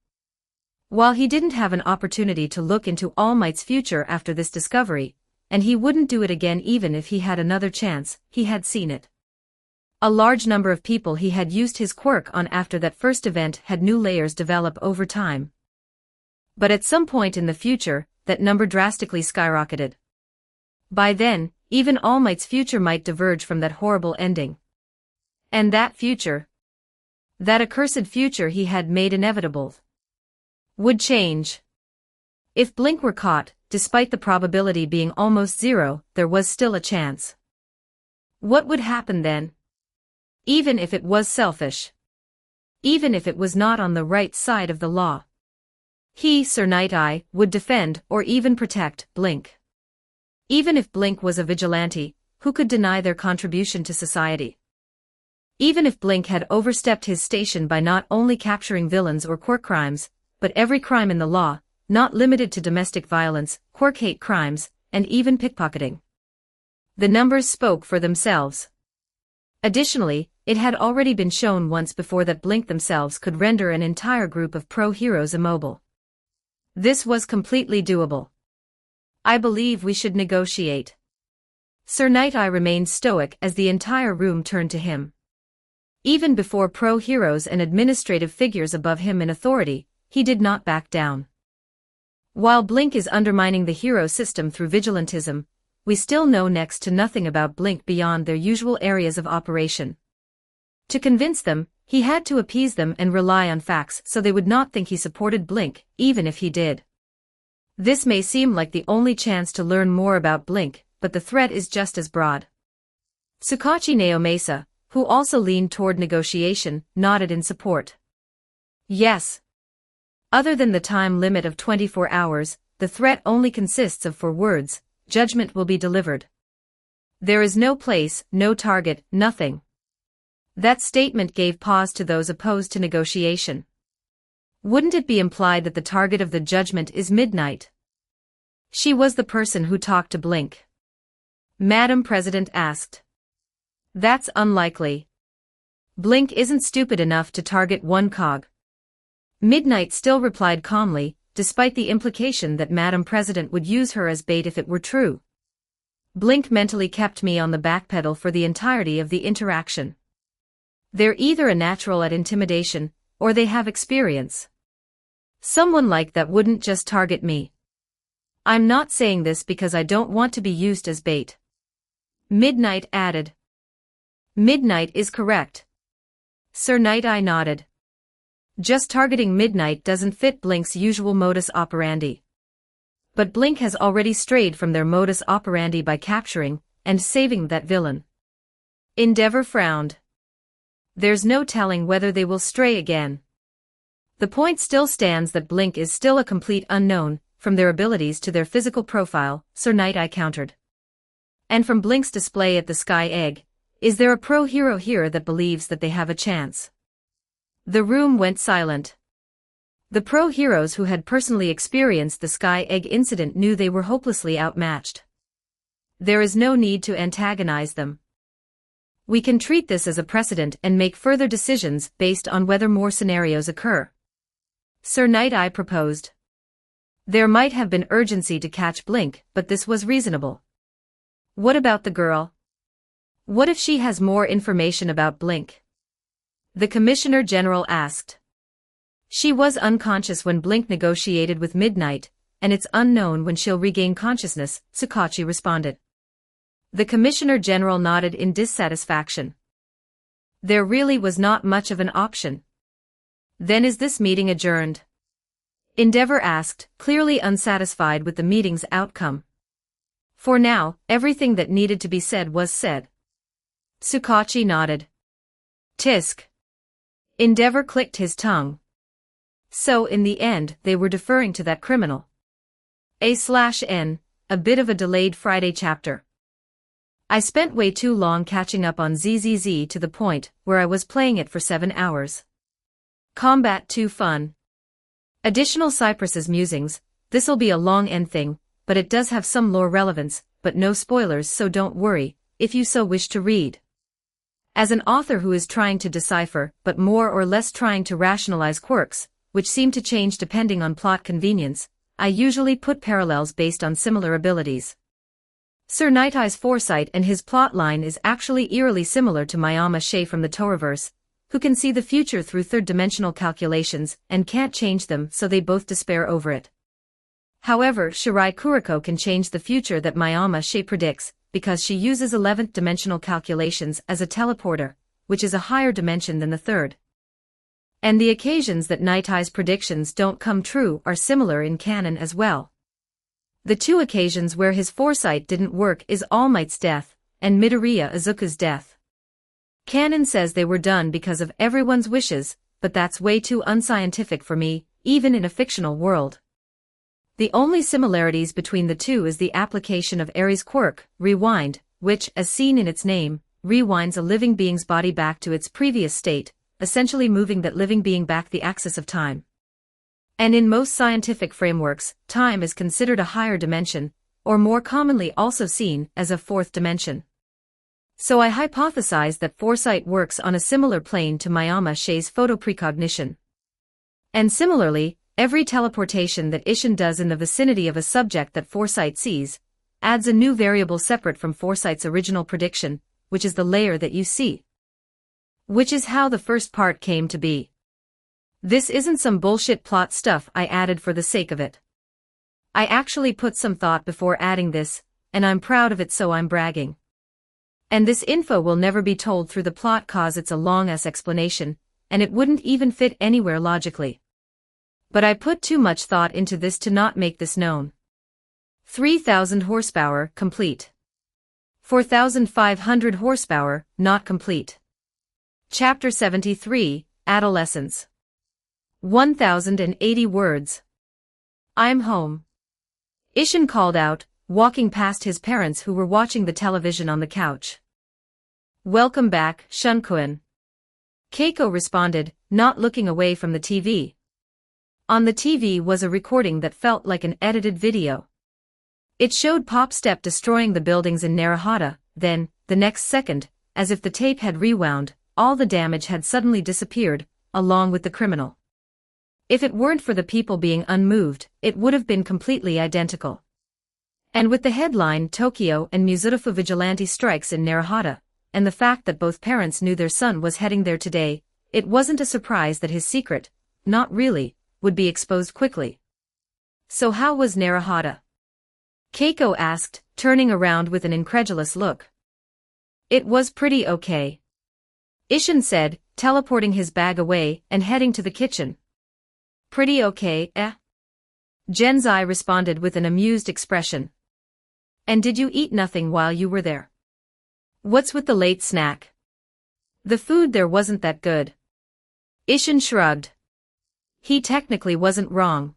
While he didn't have an opportunity to look into All Might's future after this discovery, and he wouldn't do it again even if he had another chance, he had seen it. A large number of people he had used his quirk on after that first event had new layers develop over time. But at some point in the future, that number drastically skyrocketed. By then, even All Might's future might diverge from that horrible ending. And that future, that accursed future he had made inevitable, would change. If Blink were caught, despite the probability being almost zero, there was still a chance. What would happen then? Even if it was selfish. Even if it was not on the right side of the law. He, Sir Night-Eye, would defend or even protect Blink. Even if Blink was a vigilante, who could deny their contribution to society? Even if Blink had overstepped his station by not only capturing villains or quirk crimes, but every crime in the law, not limited to domestic violence, quirk hate crimes, and even pickpocketing. The numbers spoke for themselves. Additionally, it had already been shown once before that Blink themselves could render an entire group of pro-heroes immobile. This was completely doable. I believe we should negotiate. Sir Night-Eye remained stoic as the entire room turned to him. Even before pro-heroes and administrative figures above him in authority, he did not back down. While Blink is undermining the hero system through vigilantism, we still know next to nothing about Blink beyond their usual areas of operation. To convince them, he had to appease them and rely on facts so they would not think he supported Blink, even if he did. This may seem like the only chance to learn more about Blink, but the threat is just as broad. Tsukachi Naomasa, who also leaned toward negotiation, nodded in support. Yes. Other than the time limit of 24 hours, the threat only consists of 4 words: judgment will be delivered. There is no place, no target, nothing. That statement gave pause to those opposed to negotiation. Wouldn't it be implied that the target of the judgment is midnight? She was the person who talked to Blink. Madam President asked. That's unlikely. Blink isn't stupid enough to target one cog. Midnight still replied calmly, despite the implication that Madam President would use her as bait if it were true. Blink mentally kept me on the backpedal for the entirety of the interaction. They're either a natural at intimidation, or they have experience. Someone like that wouldn't just target me. I'm not saying this because I don't want to be used as bait. Midnight added. Midnight is correct. Sir Night-Eye nodded. Just targeting Midnight doesn't fit Blink's usual modus operandi. But Blink has already strayed from their modus operandi by capturing and saving that villain. Endeavor frowned. There's no telling whether they will stray again. The point still stands that Blink is still a complete unknown, from their abilities to their physical profile, Sir Night-Eye countered. And from Blink's display at the Sky Egg, is there a pro-hero here that believes that they have a chance? The room went silent. The pro-heroes who had personally experienced the Sky Egg incident knew they were hopelessly outmatched. There is no need to antagonize them. We can treat this as a precedent and make further decisions based on whether more scenarios occur. Sir Night-Eye proposed. There might have been urgency to catch Blink, but this was reasonable. What about the girl? What if she has more information about Blink? The Commissioner General asked. She was unconscious when Blink negotiated with Midnight, and it's unknown when she'll regain consciousness, Sukachi responded. The Commissioner General nodded in dissatisfaction. There really was not much of an option. Then is this meeting adjourned? Endeavor asked, clearly unsatisfied with the meeting's outcome. For now, everything that needed to be said was said. Sukachi nodded. Tisk. Endeavor clicked his tongue. So in the end they were deferring to that criminal. A/N, a bit of a delayed Friday chapter. I spent way too long catching up on ZZZ to the point where I was playing it for 7 hours. Combat too fun. Additional Cypress's musings, this'll be a long end thing, but it does have some lore relevance, but no spoilers, so don't worry, if you so wish to read. As an author who is trying to decipher, but more or less trying to rationalize quirks, which seem to change depending on plot convenience, I usually put parallels based on similar abilities. Sir Night-Eye's foresight and his plotline is actually eerily similar to Mayama Shea from the Toraverse, who can see the future through third-dimensional calculations and can't change them, so they both despair over it. However, Shirai Kuriko can change the future that Mayama Shea predicts, because she uses 11th dimensional calculations as a teleporter, which is a higher dimension than the third. And the occasions that Night-Eye's predictions don't come true are similar in canon as well. The two occasions where his foresight didn't work is All Might's death, and Midoriya Izuku's death. Canon says they were done because of everyone's wishes, but that's way too unscientific for me, even in a fictional world. The only similarities between the two is the application of Ares' quirk, Rewind, which, as seen in its name, rewinds a living being's body back to its previous state, essentially moving that living being back the axis of time. And in most scientific frameworks, time is considered a higher dimension, or more commonly also seen as a fourth dimension. So I hypothesize that foresight works on a similar plane to Mayama Shea's photoprecognition. And similarly, every teleportation that Ishin does in the vicinity of a subject that foresight sees, adds a new variable separate from foresight's original prediction, which is the layer that you see. Which is how the first part came to be. This isn't some bullshit plot stuff I added for the sake of it. I actually put some thought before adding this, and I'm proud of it, so I'm bragging. And this info will never be told through the plot cause it's a long-ass explanation, and it wouldn't even fit anywhere logically. But I put too much thought into this to not make this known. 3,000 horsepower, complete. 4,500 horsepower, not complete. Chapter 73, Adolescence. 1,080 words. I'm home. Ishin called out, walking past his parents who were watching the television on the couch. Welcome back, Shunkuen. Keiko responded, not looking away from the TV. On the TV was a recording that felt like an edited video. It showed Pop Step destroying the buildings in Narahata, then, the next second, as if the tape had rewound, all the damage had suddenly disappeared, along with the criminal. If it weren't for the people being unmoved, it would have been completely identical. And with the headline Tokyo and Muzutafu vigilante strikes in Narahata, and the fact that both parents knew their son was heading there today, it wasn't a surprise that his secret, not really, would be exposed quickly. So how was Narahata? Keiko asked, turning around with an incredulous look. It was pretty okay. Ishin said, teleporting his bag away and heading to the kitchen. Pretty okay, eh? Genzai responded with an amused expression. And did you eat nothing while you were there? What's with the late snack? The food there wasn't that good. Ishin shrugged. He technically wasn't wrong.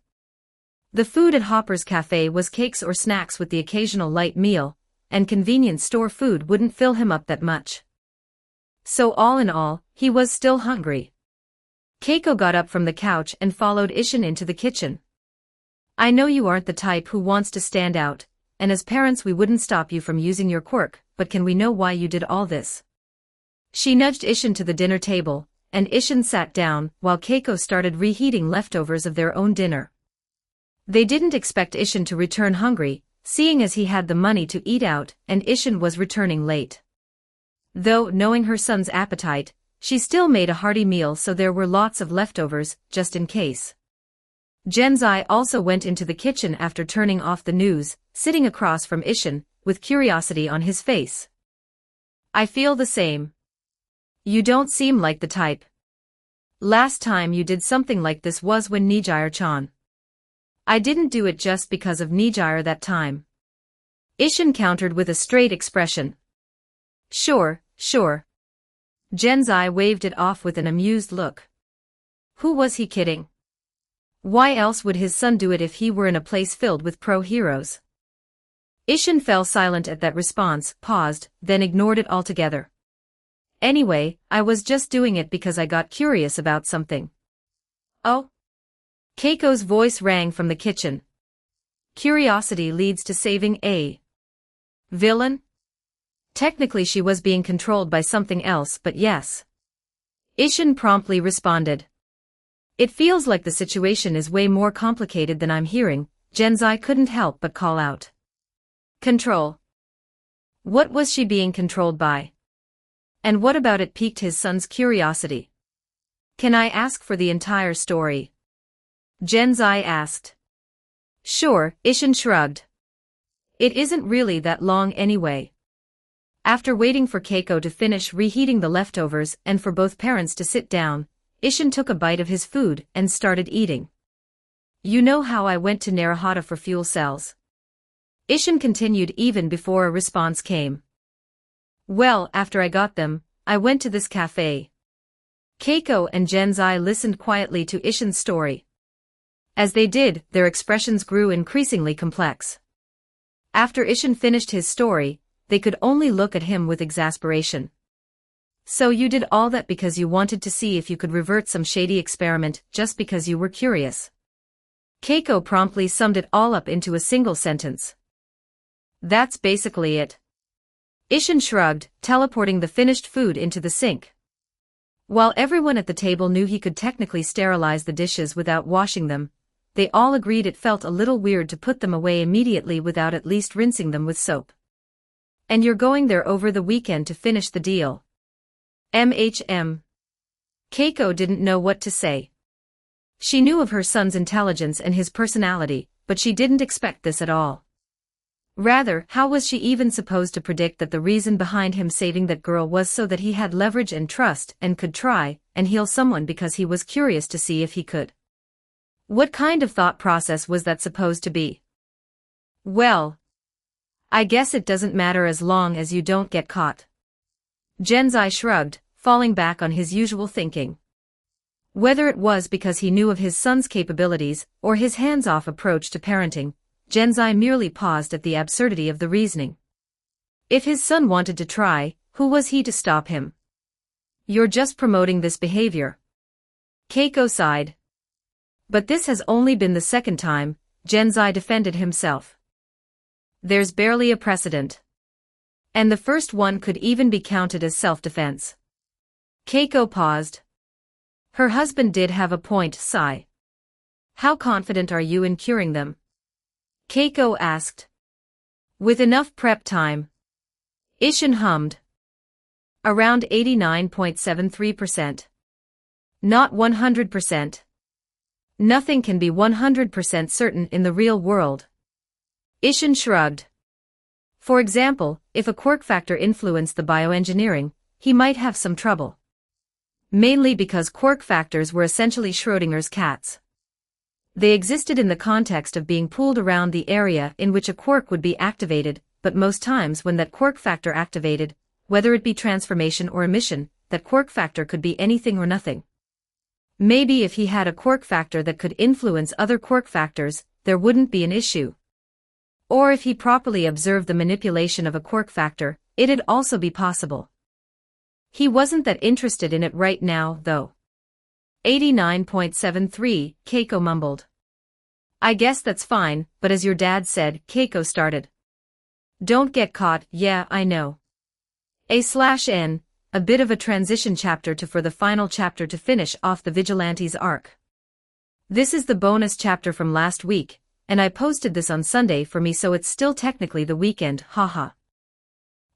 The food at Hopper's Cafe was cakes or snacks with the occasional light meal, and convenience store food wouldn't fill him up that much. So all in all, he was still hungry. Keiko got up from the couch and followed Ishin into the kitchen. I know you aren't the type who wants to stand out, and as parents we wouldn't stop you from using your quirk, but can we know why you did all this? She nudged Ishin to the dinner table, and Ishin sat down while Keiko started reheating leftovers of their own dinner. They didn't expect Ishin to return hungry, seeing as he had the money to eat out and Ishin was returning late. Though, knowing her son's appetite, she still made a hearty meal so there were lots of leftovers, just in case. Genzai also went into the kitchen after turning off the news, sitting across from Ishin, with curiosity on his face. I feel the same. You don't seem like the type. Last time you did something like this was when Nijire-chan. I didn't do it just because of Nijire that time. Ishin countered with a straight expression. Sure. Genzai waved it off with an amused look. Who was he kidding? Why else would his son do it if he were in a place filled with pro-heroes? Ishin fell silent at that response, paused, then ignored it altogether. Anyway, I was just doing it because I got curious about something. Oh? Keiko's voice rang from the kitchen. Curiosity leads to saving a villain? Technically she was being controlled by something else, but yes. Ishin promptly responded. It feels like the situation is way more complicated than I'm hearing, Genzai couldn't help but call out. Control. What was she being controlled by? And what about it piqued his son's curiosity? Can I ask for the entire story? Genzai asked. Sure, Ishin shrugged. It isn't really that long anyway. After waiting for Keiko to finish reheating the leftovers and for both parents to sit down, Ishin took a bite of his food and started eating. You know how I went to Narahata for fuel cells? Ishin continued even before a response came. Well, after I got them, I went to this cafe. Keiko and Genzai listened quietly to Ishin's story. As they did, their expressions grew increasingly complex. After Ishin finished his story, they could only look at him with exasperation. So you did all that because you wanted to see if you could revert some shady experiment just because you were curious. Keiko promptly summed it all up into a single sentence. That's basically it. Ishin shrugged, teleporting the finished food into the sink. While everyone at the table knew he could technically sterilize the dishes without washing them, they all agreed it felt a little weird to put them away immediately without at least rinsing them with soap. And you're going there over the weekend to finish the deal. MHM. Keiko didn't know what to say. She knew of her son's intelligence and his personality, but she didn't expect this at all. Rather, how was she even supposed to predict that the reason behind him saving that girl was so that he had leverage and trust and could try and heal someone because he was curious to see if he could? What kind of thought process was that supposed to be? Well, I guess it doesn't matter as long as you don't get caught. Genzai shrugged, falling back on his usual thinking. Whether it was because he knew of his son's capabilities or his hands-off approach to parenting, Genzai merely paused at the absurdity of the reasoning. If his son wanted to try, who was he to stop him? You're just promoting this behavior. Keiko sighed. But this has only been the second time, Genzai defended himself. There's barely a precedent. And the first one could even be counted as self-defense. Keiko paused. Her husband did have a point, sigh. How confident are you in curing them? Keiko asked. With enough prep time. Ishin hummed. Around 89.73%. Not 100%. Nothing can be 100% certain in the real world. Ishin shrugged. For example, if a quirk factor influenced the bioengineering, he might have some trouble. Mainly because quark factors were essentially Schrödinger's cats. They existed in the context of being pulled around the area in which a quark would be activated, but most times when that quark factor activated, whether it be transformation or emission, that quark factor could be anything or nothing. Maybe if he had a quark factor that could influence other quark factors, there wouldn't be an issue. Or if he properly observed the manipulation of a quark factor, it'd also be possible. He wasn't that interested in it right now, though. 89.73, Keiko mumbled. I guess that's fine, but as your dad said, Keiko started. Don't get caught, yeah, I know. A/N, a bit of a transition chapter for the final chapter to finish off the Vigilantes arc. This is the bonus chapter from last week, and I posted this on Sunday for me, so it's still technically the weekend, haha.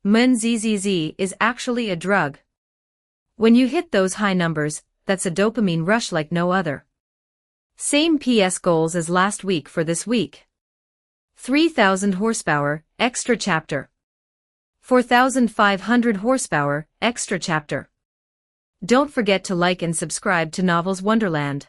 MNZZZ is actually a drug. When you hit those high numbers, that's a dopamine rush like no other. Same PS goals as last week for this week. 3,000 horsepower, extra chapter. 4,500 horsepower, extra chapter. Don't forget to like and subscribe to Novels Wonderland.